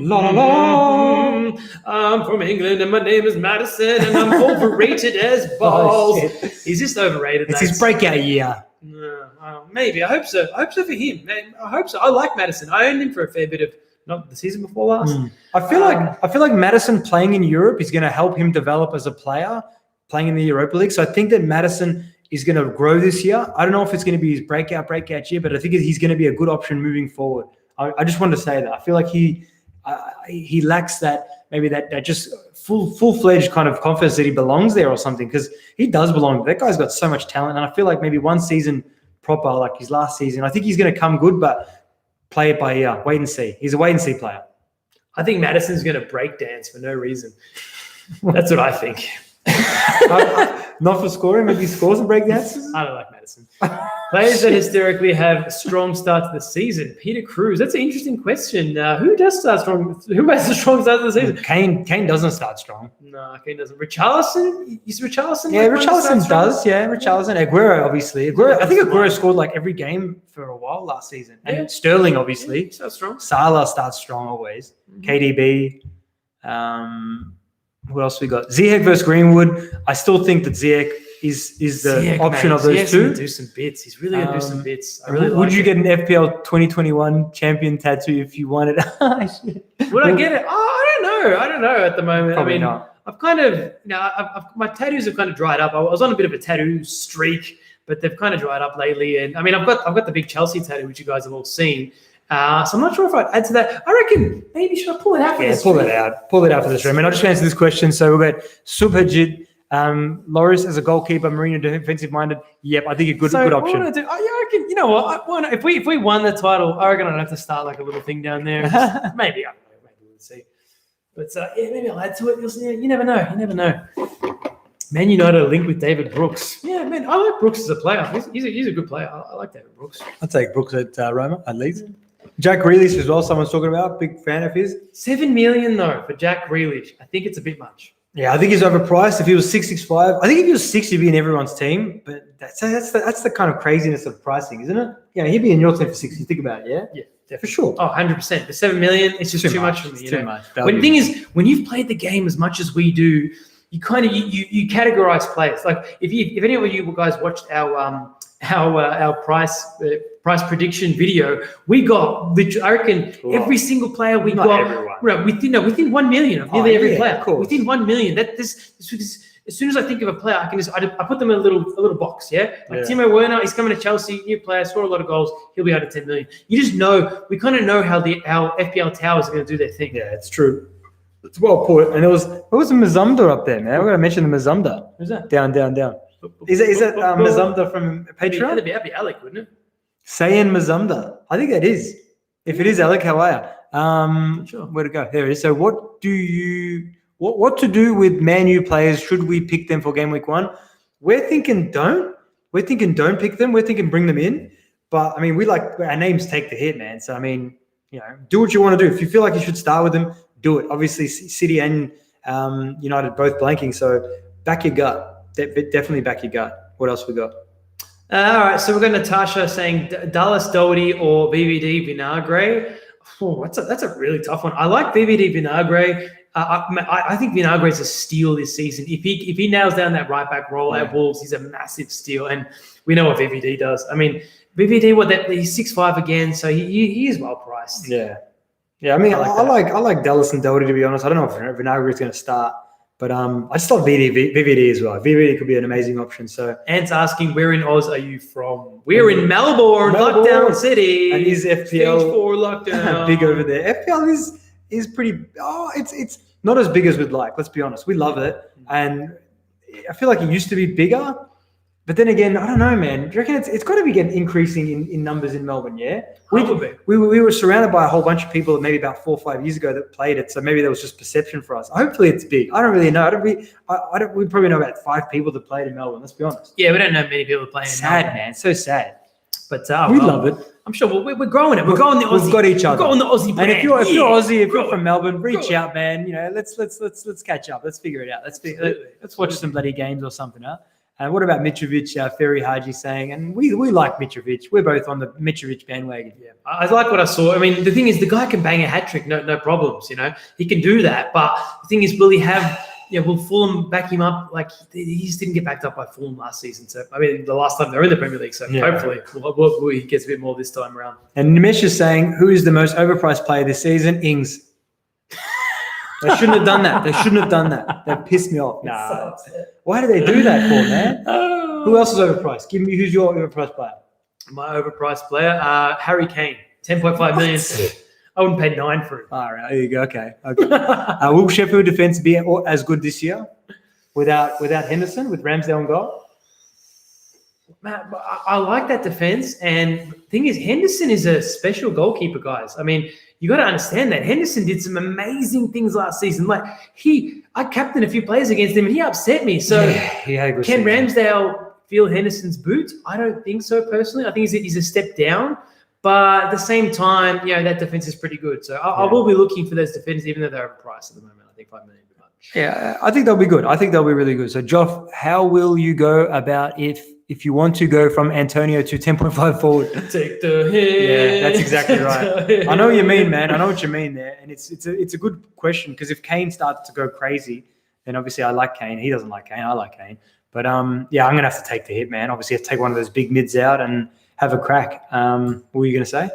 Speaker 2: la la.
Speaker 1: I'm from England and my name is Madison and I'm overrated as balls. He's just overrated.
Speaker 2: It's his breakout year.
Speaker 1: Maybe. I hope so. I hope so for him. Man, I hope so. I like Madison. I owned him for a fair bit of not the season before last.
Speaker 2: I feel like Madison playing in Europe is going to help him develop as a player, playing in the Europa League. So I think that Madison is going to grow this year. I don't know if it's going to be his breakout year, but I think he's going to be a good option moving forward. I just wanted to say that I feel like he lacks that just full-fledged kind of confidence that he belongs there or something, because he does belong. That guy's got so much talent, and I feel like maybe one season proper, like his last season, I think he's going to come good, but play it by ear. Wait and see. He's a wait-and-see player.
Speaker 1: I think Madison's going to break dance for no reason. That's what I think.
Speaker 2: Not for scoring, maybe he scores and break dances.
Speaker 1: I don't like Madison. Players that historically have a strong start to the season. Peter Cruz. That's an interesting question. Who does start strong? Who has a strong start to the season?
Speaker 2: Kane doesn't start strong.
Speaker 1: No, Kane doesn't. Richarlison? Is Richarlison?
Speaker 2: Yeah, Richarlison does. Yeah, Richarlison. Aguero, obviously. I think Aguero scored like every game for a while last season. And Sterling, obviously.
Speaker 1: Yeah, starts strong.
Speaker 2: Salah starts strong always. KDB. What else we got? Ziyech versus Greenwood. I still think that Ziyech is the
Speaker 1: Ziyech,
Speaker 2: option of
Speaker 1: Ziyech's
Speaker 2: those two.
Speaker 1: gonna do some bits. He's really going to do some bits. I really
Speaker 2: would
Speaker 1: like
Speaker 2: you
Speaker 1: it.
Speaker 2: get an FPL 2021 champion tattoo if you wanted?
Speaker 1: Would I get it? Oh, I don't know at the moment.
Speaker 2: Probably not.
Speaker 1: I've kind of, my tattoos have kind of dried up. I was on a bit of a tattoo streak, but they've kind of dried up lately. And I mean, I've got the big Chelsea tattoo, which you guys have all seen. So I'm not sure if I'd add to that. I reckon maybe should I pull it out for this?
Speaker 2: Pull it out. Pull it out for this stream. And I'll just answer this question. So we've got Subhajit, Loris as a goalkeeper, Mourinho defensive minded. Yep, I think a good option.
Speaker 1: What I reckon, you know what? If we won the title, I reckon I'd have to start like a little thing down there. Maybe, I don't know. Maybe we'll see. But maybe I'll add to it. You never know. You never know. Man United are linked with David Brooks. Yeah, man, I like Brooks as a player. He's a good player. I like David Brooks.
Speaker 2: I'll take Brooks at Roma, at Leeds. Jack Grealish as well, someone's talking about. Big fan of his.
Speaker 1: 7 million, though, for Jack Grealish. I think it's a bit much.
Speaker 2: Yeah, I think he's overpriced. If he was 665, I think if he was 6, he'd be in everyone's team. But that's the kind of craziness of pricing, isn't it? Yeah, he'd be in your team for 6. You think about it, yeah?
Speaker 1: Yeah, definitely.
Speaker 2: For sure.
Speaker 1: Oh, 100%. For 7 million, it's just too much for me.
Speaker 2: Too much.
Speaker 1: When the thing is, when you've played the game as much as we do, you kind of you categorize players. Like if any of you guys watched our price prediction video, we got I reckon every single player we got
Speaker 2: everyone.
Speaker 1: within 1 million of nearly every player.
Speaker 2: Of course.
Speaker 1: Within 1 million. That this as soon as I think of a player, I can I put them in a little box. Yeah, like Timo Werner, he's coming to Chelsea, new player, scored a lot of goals. He'll be out of 10 million. You just know we kind of know how FPL towers are going to do their thing.
Speaker 2: Yeah, it's true. It's well put. And there was a Mazumda up there, man. We're going to mention the Mazumda.
Speaker 1: Who's that?
Speaker 2: Down. Is that Mazumda from Patreon?
Speaker 1: That'd be Alec, wouldn't it?
Speaker 2: Sayan Mazumda. I think that is. If it is Alec, how are you?
Speaker 1: Sure.
Speaker 2: Where to go? There it is. So what to do with Man U players? Should we pick them for game week 1? We're thinking don't. We're thinking don't pick them. We're thinking bring them in. But I mean, we like our names take the hit, man. So I mean, do what you want to do. If you feel like you should start with them, do it. Obviously, City and United both blanking. So back your gut. Definitely back your gut. What else we got?
Speaker 1: All right. So we've got Natasha saying Dallas Doherty or VVD Vinagre. Oh, that's a really tough one. I like VVD Vinagre. I think Vinagre is a steal this season. If he nails down that right back role at Wolves, he's a massive steal. And we know what VVD does. I mean, VVD, he's 6'5" again, so he is well priced.
Speaker 2: Yeah. Yeah, I mean, I like Dallas and Doherty, to be honest. I don't know if Vinagre is going to start, but I just love VVD as well. VVD could be an amazing option. So
Speaker 1: Ant's asking, where in Oz are you from? We're in Melbourne, Lockdown City.
Speaker 2: And is FPL
Speaker 1: Stage 4 lockdown.
Speaker 2: big over there? FPL is pretty. It's not as big as we'd like. Let's be honest. We love it, and I feel like it used to be bigger. But then again, I don't know, man. Do you reckon it's got to be increasing in numbers in Melbourne, yeah? We were surrounded by a whole bunch of people maybe about 4 or 5 years ago that played it, so maybe that was just perception for us. Hopefully it's big. I don't really know. We probably know about 5 people that played in Melbourne, let's be honest.
Speaker 1: Yeah, we don't know many people playing in Melbourne.
Speaker 2: Sad, man. So sad.
Speaker 1: But
Speaker 2: we love it.
Speaker 1: I'm sure we're growing it. We're growing the Aussie.
Speaker 2: We've got each other.
Speaker 1: We're going the Aussie brand.
Speaker 2: And if you're Aussie, if you're from Melbourne, reach out, man. Let's catch up. Let's figure it out. Let's watch some bloody games or something, huh? And what about Mitrovic? Ferry Haji saying, and we like Mitrovic. We're both on the Mitrovic bandwagon.
Speaker 1: Yeah, I like what I saw. I mean, the thing is, the guy can bang a hat trick, no problems. He can do that. But the thing is, will he have? Will Fulham back him up? Like he just didn't get backed up by Fulham last season. So I mean, the last time they were in the Premier League. So hopefully, he gets a bit more this time around.
Speaker 2: And Nimesh is saying, who is the most overpriced player this season? Ings. They shouldn't have done that. They pissed me off. Nah. Why do they do that for, man? Who else is overpriced? Give me who's your overpriced player?
Speaker 1: My overpriced player, Harry Kane. 10.5 million. I wouldn't pay 9 for it.
Speaker 2: All right, there you go. Okay. Will Sheffield defense be as good this year without Henderson, with Ramsdale and goal?
Speaker 1: Man, I like that defense. And the thing is, Henderson is a special goalkeeper, guys. I mean, you got to understand that Henderson did some amazing things last season. Like I captained a few players against him, and he upset me. So can Ramsdale feel Henderson's boots? I don't think so personally. I think he's a step down. But at the same time, that defense is pretty good. So I will be looking for those defenders, even though they're overpriced at the moment. I think 5 million.
Speaker 2: Yeah, I think they'll be good. I think they'll be really good. So, Joff, how will you go about if you want to go from Antonio to 10.5 forward?
Speaker 1: Take the hit.
Speaker 2: Yeah, that's exactly right. I know what you mean, man. I know what you mean there. And it's a good question, because if Kane starts to go crazy, then obviously I like Kane. He doesn't like Kane. I like Kane. But, I'm going to have to take the hit, man. Obviously, I have to take one of those big mids out and have a crack. What were you going to say?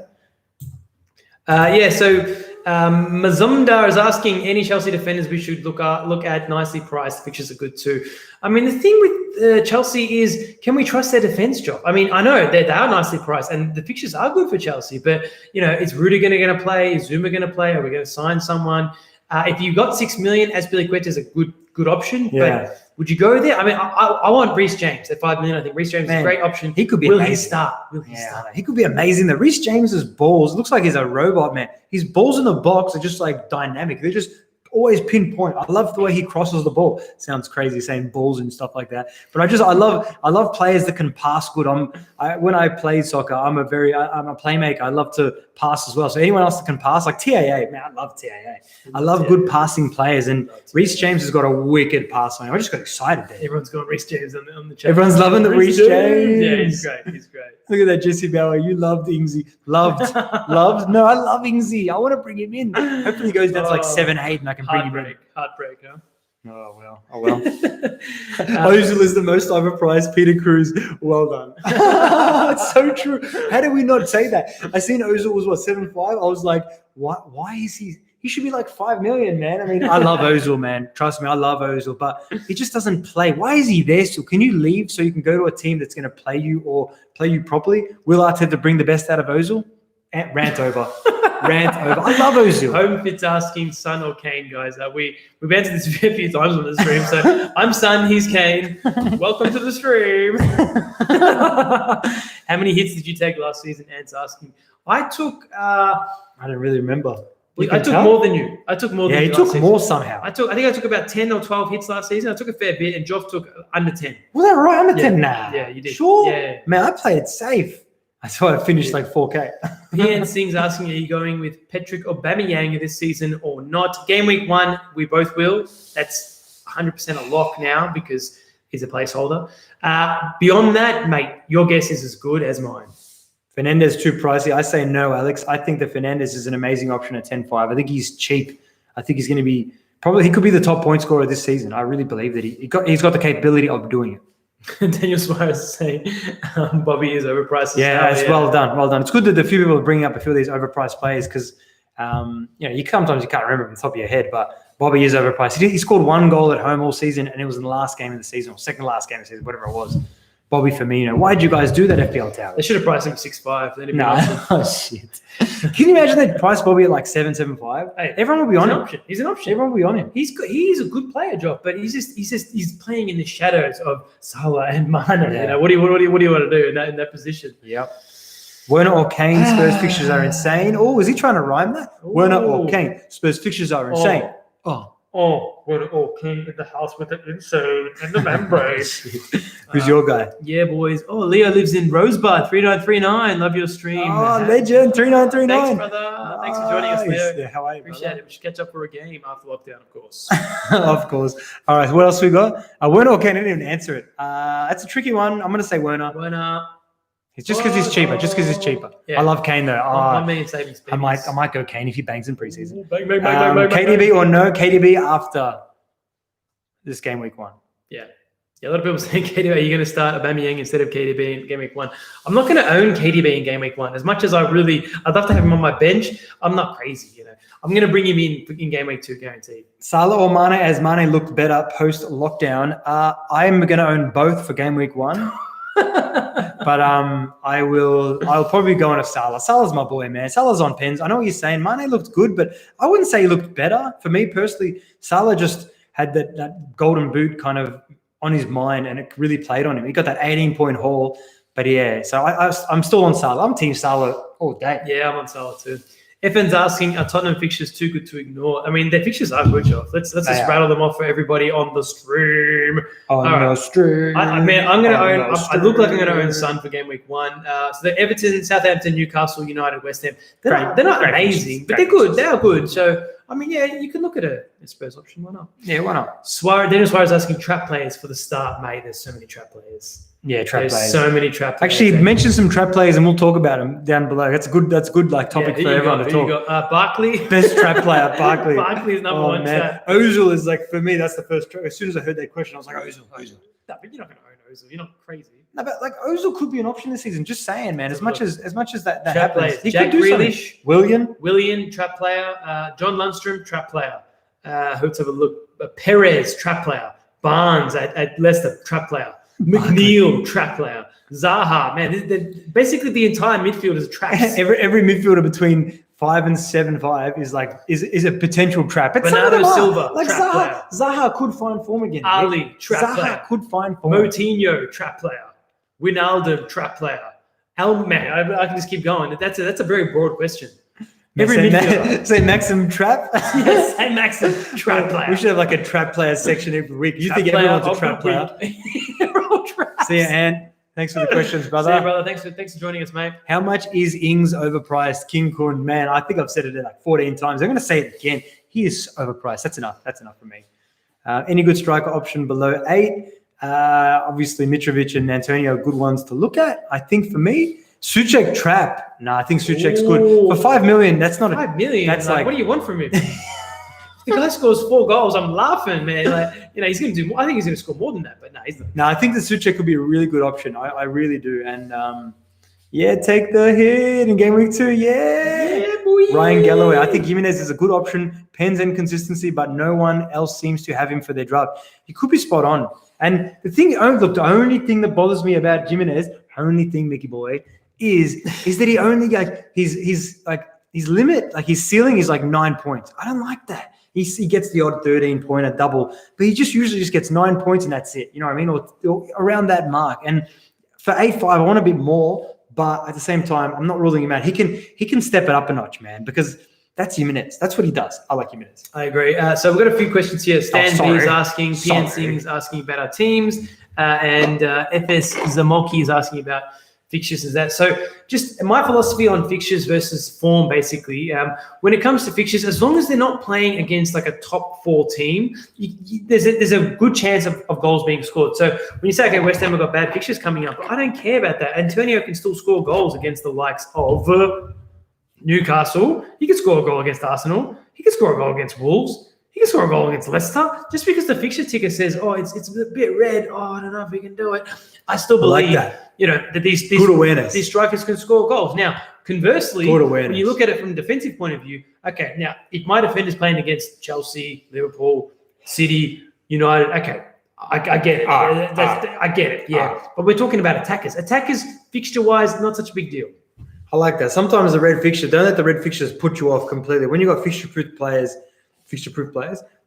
Speaker 1: So Mazumdar is asking any Chelsea defenders we should look at nicely priced. The pictures are good too. I mean, the thing with Chelsea is, can we trust their defense job? I mean, I know they are nicely priced and the pictures are good for Chelsea, but, is Rudiger going to play? Is Zuma going to play? Are we going to sign someone? If you've got 6 million, Azpilicueta is a good option, but would you go there? I mean, I want Rhys James at 5 million. I think Rhys James is a great option.
Speaker 2: He could be amazing. Will he start? He could be amazing. The Rhys James's balls, looks like he's a robot, man. His balls in the box are just like dynamic. They're just always pinpoint. I love the way he crosses the ball. Sounds crazy saying balls and stuff like that, but I love players that can pass good. When I played soccer, I'm a playmaker. I love to pass as well. So anyone else that can pass, like TAA, man, I love TAA. I love good passing players, and Rhys James has got a wicked pass on him. I just got excited there.
Speaker 1: Everyone's got Rhys James on the chat.
Speaker 2: Everyone's loving the Rhys James.
Speaker 1: Yeah, he's great.
Speaker 2: Look at that, Jesse Bauer. You loved Ingsy. Loved. No, I love Ingsy. I want to bring him in. Hopefully he goes down to like 7-8 and I can bring him in.
Speaker 1: Heartbreak, huh?
Speaker 2: Oh, well. Ozil is the most overpriced. Peter Cruz. Well done. It's so true. How did we not say that? I seen Ozil was 7.5. I was like, why is he? He should be like 5 million, man. I mean, I love Ozil, man. Trust me, I love Ozil, but he just doesn't play. Why is he there still? Can you leave so you can go to a team that's going to play you or play you properly? Will Arteta bring the best out of Ozil? Rant over. I love Ozil.
Speaker 1: Home Fit's asking Son or Kane, guys. We've answered this a few times on the stream. So I'm Son, he's Kane. Welcome to the stream. How many hits did you take last season? Ant's asking. I took.
Speaker 2: I don't really remember.
Speaker 1: I took more than you.
Speaker 2: Yeah, you took more somehow.
Speaker 1: I think I took about 10 or 12 hits last season. I took a fair bit, and Joff took under 10.
Speaker 2: Was that right? Under 10? Nah.
Speaker 1: Yeah, you did.
Speaker 2: Sure.
Speaker 1: Yeah.
Speaker 2: Man, I played it safe. That's why I finished like 4K.
Speaker 1: PN Singh's asking, are you going with Patrick Aubameyang this season or not? Game week 1, we both will. That's 100% a lock now because he's a placeholder. Beyond that, mate, your guess is as good as mine.
Speaker 2: Fernandez too pricey. I say no, Alex. I think that Fernandez is an amazing option at 10.5. I think he's cheap. I think he's going to be he could be the top point scorer this season. I really believe that he's got the capability of doing it.
Speaker 1: Daniel Suarez is saying Bobby is overpriced.
Speaker 2: Well done. It's good that a few people are bringing up a few of these overpriced players because sometimes you can't remember from the top of your head, but Bobby is overpriced. He scored 1 goal at home all season, and it was in the last game of the season or second last game of the season, whatever it was. Bobby Firmino. Why did you guys do that, FPL Tower?
Speaker 1: They should have priced him 6.5.
Speaker 2: No, oh, shit. Can you imagine they priced Bobby at like 7.75?
Speaker 1: Hey,
Speaker 2: everyone will be on him.
Speaker 1: He's an option.
Speaker 2: Everyone will be on him.
Speaker 1: He's a good player, Joff, but he's playing in the shadows of Salah and Mane. Yeah. What do you want to do in that position?
Speaker 2: Yep. Werner or Kane, Spurs fixtures are insane. Oh, is he trying to rhyme that? Werner or Kane, Spurs fixtures are insane.
Speaker 1: Werner or Kane in the house with the insane and the membrane.
Speaker 2: Who's your guy?
Speaker 1: Yeah, boys. Oh, Leo lives in Rosebud, 3939. Love your stream.
Speaker 2: Oh, legend, 3939.
Speaker 1: Thanks, brother. Thanks for joining us, Leo.
Speaker 2: Yeah, how are you,
Speaker 1: Appreciate it. We should catch up for a game after lockdown, of course.
Speaker 2: Of course. All right, what else we got? Werner or Kane? I didn't even answer it. That's a tricky one. I'm going to say Werner. It's just because he's cheaper. Yeah. I love Kane though. I might go Kane if he bangs in preseason.
Speaker 1: Bang,
Speaker 2: KDB or no KDB after this game week 1.
Speaker 1: Yeah. A lot of people saying KDB. Are you going to start Aubameyang instead of KDB in game week 1? I'm not going to own KDB in game week 1. As much as I'd love to have him on my bench, I'm not crazy. I'm going to bring him in game week 2, guaranteed.
Speaker 2: Salah or Mane, as Mane looked better post lockdown. I'm going to own both for game week 1. But I'll probably go on a Salah. Salah's my boy, man. Salah's on pens. I know what you're saying. Mane looked good, but I wouldn't say he looked better. For me personally, Salah just had that golden boot kind of on his mind, and it really played on him. He got that 18-point haul. But yeah, so I'm still on Salah. I'm Team Salah all day.
Speaker 1: Yeah, I'm on Salah too. Effen's asking, are Tottenham fixtures too good to ignore? I mean, their fixtures are good, Joff. Let's just rattle them off for everybody on the stream.
Speaker 2: The stream.
Speaker 1: I'm going to own. I look like I'm going to own Sun for game week 1. So the Everton, Southampton, Newcastle, United, West Ham. They're not amazing, but they're good. They are good. So I mean, yeah, you can look at a Spurs option. Why not?
Speaker 2: Yeah, why not?
Speaker 1: Dennis Suarez asking trap players for the start, mate. There's so many trap players.
Speaker 2: Yeah, trap players.
Speaker 1: So many trap players.
Speaker 2: Actually, mention some trap players, and we'll talk about them down below. That's good like topic for everyone to talk.
Speaker 1: Barkley,
Speaker 2: best trap player, Barkley.
Speaker 1: Barkley is number one.
Speaker 2: Man. Ozil is like, for me, that's the first. As soon as I heard that question, I was like, Ozil.
Speaker 1: No, but you're not going to own Ozil. You're not crazy.
Speaker 2: No, but like Ozil could be an option this season. Just saying, man. As much as that
Speaker 1: trap
Speaker 2: happens,
Speaker 1: players.
Speaker 2: he
Speaker 1: Jack
Speaker 2: could do
Speaker 1: Grealish,
Speaker 2: something.
Speaker 1: Willian, trap player. John Lundstrom, trap player. Let's have a look. Perez, trap player. Barnes at Leicester, trap player. McNeil, trap player. Zaha, man, basically the entire midfield is traps.
Speaker 2: every midfielder between 5 and 7'5" is a potential trap. But
Speaker 1: Bernardo Silva,
Speaker 2: like
Speaker 1: trap player.
Speaker 2: Zaha could find form again.
Speaker 1: Ali, trap player.
Speaker 2: Zaha could find form.
Speaker 1: Moutinho, trap player. Wijnaldum, trap player. Man, I can just keep going. That's a very broad question. Every midfielder.
Speaker 2: Say Maxim trap?
Speaker 1: Yes, say Maxim trap player.
Speaker 2: We should have like a trap player section every week. You think everyone's a trap player?
Speaker 1: They're all traps.
Speaker 2: See you, Ann. Thanks for the questions, brother.
Speaker 1: See you, brother. Thanks for joining us, mate.
Speaker 2: How much is Ings overpriced? King Kun, man, I think I've said it like 14 times. I'm going to say it again. He is overpriced. That's enough. That's enough for me. Any good striker option below 8? Obviously, Mitrovic and Antonio are good ones to look at. I think for me, Souček trap. No, I think Souček's good. For 5 million, that's not
Speaker 1: 5 million.
Speaker 2: That's like,
Speaker 1: what do you want from him? The guy scores 4 goals. I'm laughing, man. He's going to do more. I think he's going to score more than that, but no, he's not.
Speaker 2: No, I think the Souček could be a really good option. I really do. And take the hit in game week 2. Yeah, boy. Ryan Galloway. I think Jimenez is a good option. Pens and consistency, but no one else seems to have him for their draft. He could be spot on. And the only thing that bothers me about Jimenez, Mickey boy, is that he only his limit, like his ceiling is like 9 points. I don't like that. He gets the odd 13-point, a double, but he usually just gets 9 points and that's it. You know what I mean? Or around that mark. And for 8.5, I want a bit more, but at the same time, I'm not ruling him out. He can step it up a notch, man, because that's Jimenez. That's what he does. I like Jimenez.
Speaker 1: I agree. So we've got a few questions here. Stan B is asking, PNC is asking about our teams, and FS Zamoki is asking about fixtures. Is that so? Just my philosophy on fixtures versus form, basically. When it comes to fixtures, as long as they're not playing against like a top 4 team, there's a good chance of goals being scored. So when you say, okay, West Ham have got bad fixtures coming up, I don't care about that. Antonio can still score goals against the likes of Newcastle. He can score a goal against Arsenal. He can score a goal against Wolves. He can score a goal against Leicester. Just because the fixture ticker says, it's a bit red. I don't know if he can do it. I still believe that these
Speaker 2: good awareness.
Speaker 1: These strikers can score goals. Now, conversely, when you look at it from a defensive point of view, okay, now if my defender's playing against Chelsea, Liverpool, City, United, okay, I get it. I get it. Yeah, but we're talking about attackers. Attackers, fixture-wise, not such a big deal.
Speaker 2: I like that. Sometimes the red fixture, don't let the red fixtures put you off completely. When you've got fixture-proof players,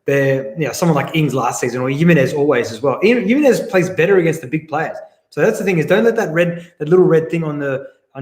Speaker 2: they're someone like Ings last season or Jimenez always as well. Jimenez plays better against the big players. So that's the thing is don't let that little red thing on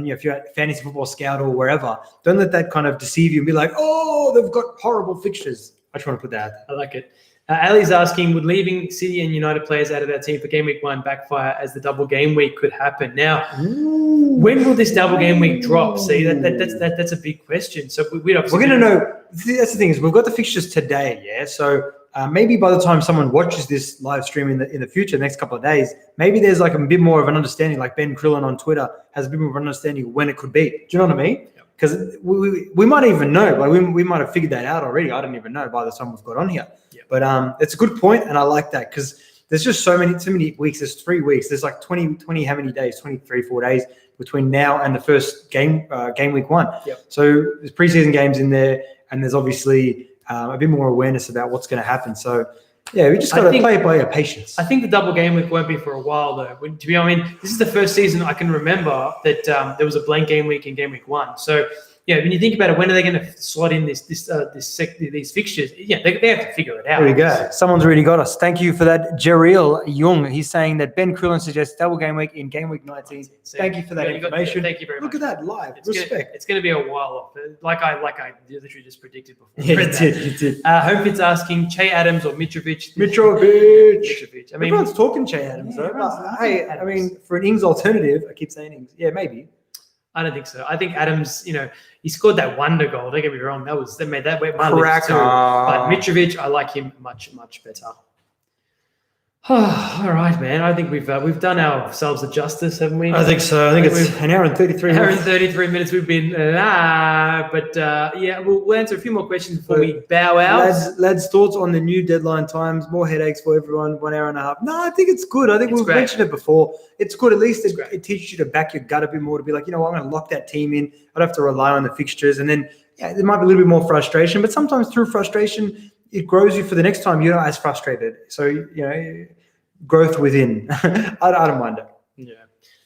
Speaker 2: if you're at Fantasy Football Scout or wherever, don't let that kind of deceive you and be like, they've got horrible fixtures. I just want to put that out there.
Speaker 1: I like it. Ali's asking, would leaving City and United players out of our team for game week 1 backfire as the double game week could happen? Now, when will this double game week drop? See, that's a big question. So we're going to
Speaker 2: know. That's the thing is we've got the fixtures today, yeah. So maybe by the time someone watches this live stream in the future, next couple of days, maybe there's like a bit more of an understanding. Like Ben Krillin on Twitter has a bit more of an understanding of when it could be. Do you know what I mean? Because we might even know. Like we might have figured that out already. I don't even know by the time we've got on here. But it's a good point, and I like that because there's just too many weeks. There's 3 weeks. There's like 20 how many days? 4 days between now and the first game week 1.
Speaker 1: Yep.
Speaker 2: So there's preseason games in there, and there's obviously a bit more awareness about what's going to happen. So Yeah, we just got to play it by your patience.
Speaker 1: I think the double game week won't be for a while though. This is the first season I can remember that there was a blank game week in game week 1. So yeah, when you think about it, when are they going to slot in these fixtures? Yeah, they have to figure it out.
Speaker 2: There we go. Someone's already got us. Thank you for that, Jeriel Young. He's saying that Ben Crillon suggests double game week in game week 19. Thank you for that information.
Speaker 1: Thank you very much.
Speaker 2: Look at that live. Respect.
Speaker 1: It's going to be a while off, like I literally just predicted before.
Speaker 2: Yeah, you did.
Speaker 1: Homefit's asking Che Adams or Mitrovic.
Speaker 2: Mitrovic.
Speaker 1: I mean,
Speaker 2: everyone's talking Che Adams though. Hey, I mean, for an Ings alternative, I keep saying Ings. Yeah, maybe.
Speaker 1: I don't think so. I think Adams, he scored that wonder goal. Don't get me wrong. That made my lips too. But Mitrovic, I like him much, much better. All right, man. I think we've done ourselves a justice, haven't we?
Speaker 2: I think so. I think it's an hour and 33 minutes.
Speaker 1: An hour and 33 minutes we've been. We'll answer a few more questions before we bow out.
Speaker 2: Lads, thoughts on the new deadline times? More headaches for everyone. 1 hour and a half. No, I think it's good. I think we've mentioned it before. It's good. At least it teaches you to back your gut a bit more, to be like, I'm going to lock that team in. I don't have to rely on the fixtures. And then there might be a little bit more frustration, but sometimes through frustration, it grows you for the next time. You're not as frustrated. So, growth within. I don't mind it.
Speaker 1: Yeah.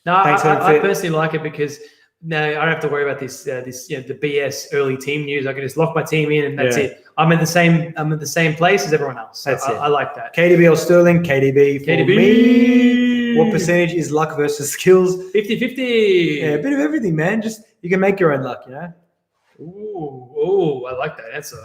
Speaker 1: No, I personally like it because now I don't have to worry about this the BS early team news. I can just lock my team in and that's it. I'm at the same place as everyone else. So I like that.
Speaker 2: KDB or Sterling? KDB for me. What percentage is luck versus skills?
Speaker 1: 50-50.
Speaker 2: Yeah, a bit of everything, man. Just you can make your own luck,
Speaker 1: Ooh, I like that answer.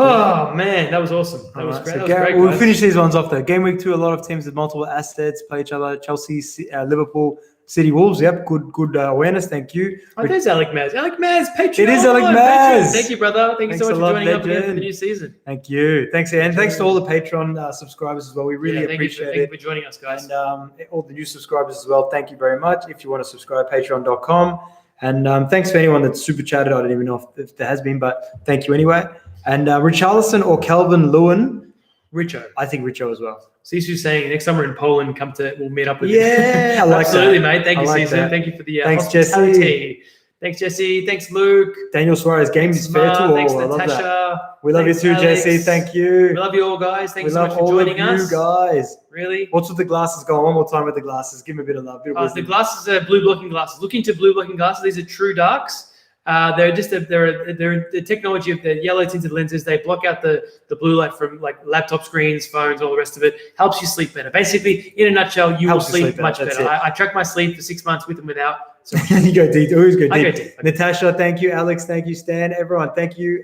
Speaker 1: Oh man, that was awesome. That was great.
Speaker 2: We'll finish these ones off though. Game week 2, a lot of teams with multiple assets play each other. Chelsea, Liverpool, City, Wolves. Yep, good awareness. Thank you.
Speaker 1: Oh, there's Alec Maz. Alec Maz, Patreon.
Speaker 2: It is Alec Maz.
Speaker 1: Thank you, brother. Thank you so much for joining up again for the new season.
Speaker 2: Thank you. Thanks, and thanks to all the Patreon subscribers as well. We really appreciate it.
Speaker 1: Thank you for joining us, guys.
Speaker 2: And all the new subscribers as well. Thank you very much. If you want to subscribe, patreon.com. And thanks for anyone that's super chatted. I don't even know if there has been, but thank you anyway. And Richarlison or Calvin Lewin?
Speaker 1: Richo.
Speaker 2: I think Richo as well.
Speaker 1: Sisu's saying next summer in Poland, we'll meet up with
Speaker 2: you.
Speaker 1: Yeah,
Speaker 2: I like
Speaker 1: absolutely,
Speaker 2: that.
Speaker 1: Mate. Thank you, Sisu. Thank you for the
Speaker 2: Thanks,
Speaker 1: hospitality.
Speaker 2: Jesse.
Speaker 1: Thanks, Jesse. Thanks, Luke.
Speaker 2: Daniel Suarez, games is fair to all.
Speaker 1: Thanks,
Speaker 2: I love
Speaker 1: Natasha.
Speaker 2: That. We love
Speaker 1: Thanks,
Speaker 2: you too,
Speaker 1: Alex.
Speaker 2: Jesse. Thank you.
Speaker 1: We love you all, guys. Thanks so much for joining us.
Speaker 2: You guys.
Speaker 1: Really?
Speaker 2: What's with the glasses? Go on one more time with the glasses. Give me a bit of love.
Speaker 1: The glasses are blue blocking glasses. Look into blue blocking glasses. These are true darks. They're the technology of the yellow tinted lenses. They block out the blue light from like laptop screens, phones, all the rest of it. Helps you sleep better. Basically, in a nutshell, you will sleep much better. I track my sleep for 6 months with and without. So
Speaker 2: you go deep. Always go deep.
Speaker 1: I go deep.
Speaker 2: Natasha, thank you. Alex, thank you. Stan, everyone, thank you.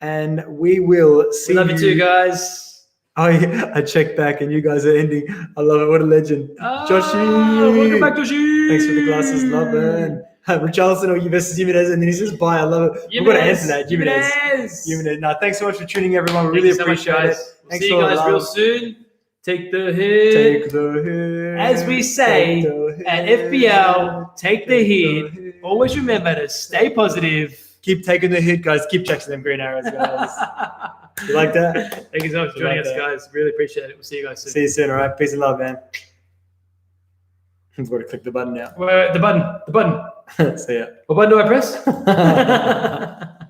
Speaker 2: And we will see you.
Speaker 1: Love you too, guys.
Speaker 2: I checked back and you guys are ending. I love it. What a legend.
Speaker 1: Joshi. Welcome back, Joshi.
Speaker 2: Thanks for the glasses. Love it. Richarlison or versus Jimenez, and then he says bye. I love it. We've got to answer that. Jimenez. No, thanks so much for tuning, everyone. We really appreciate it.
Speaker 1: Thanks see you guys real soon. Take the hit. As we say at FPL, take the hit. Always remember to stay positive.
Speaker 2: Keep taking the hit, guys. Keep checking them green arrows, guys. You like that?
Speaker 1: Thank you so much for joining us, guys. Really appreciate it. We'll see you guys soon.
Speaker 2: See you soon, all right? Peace and love, man. I've got to click the button now.
Speaker 1: Wait, the button.
Speaker 2: See ya.
Speaker 1: What button do I press?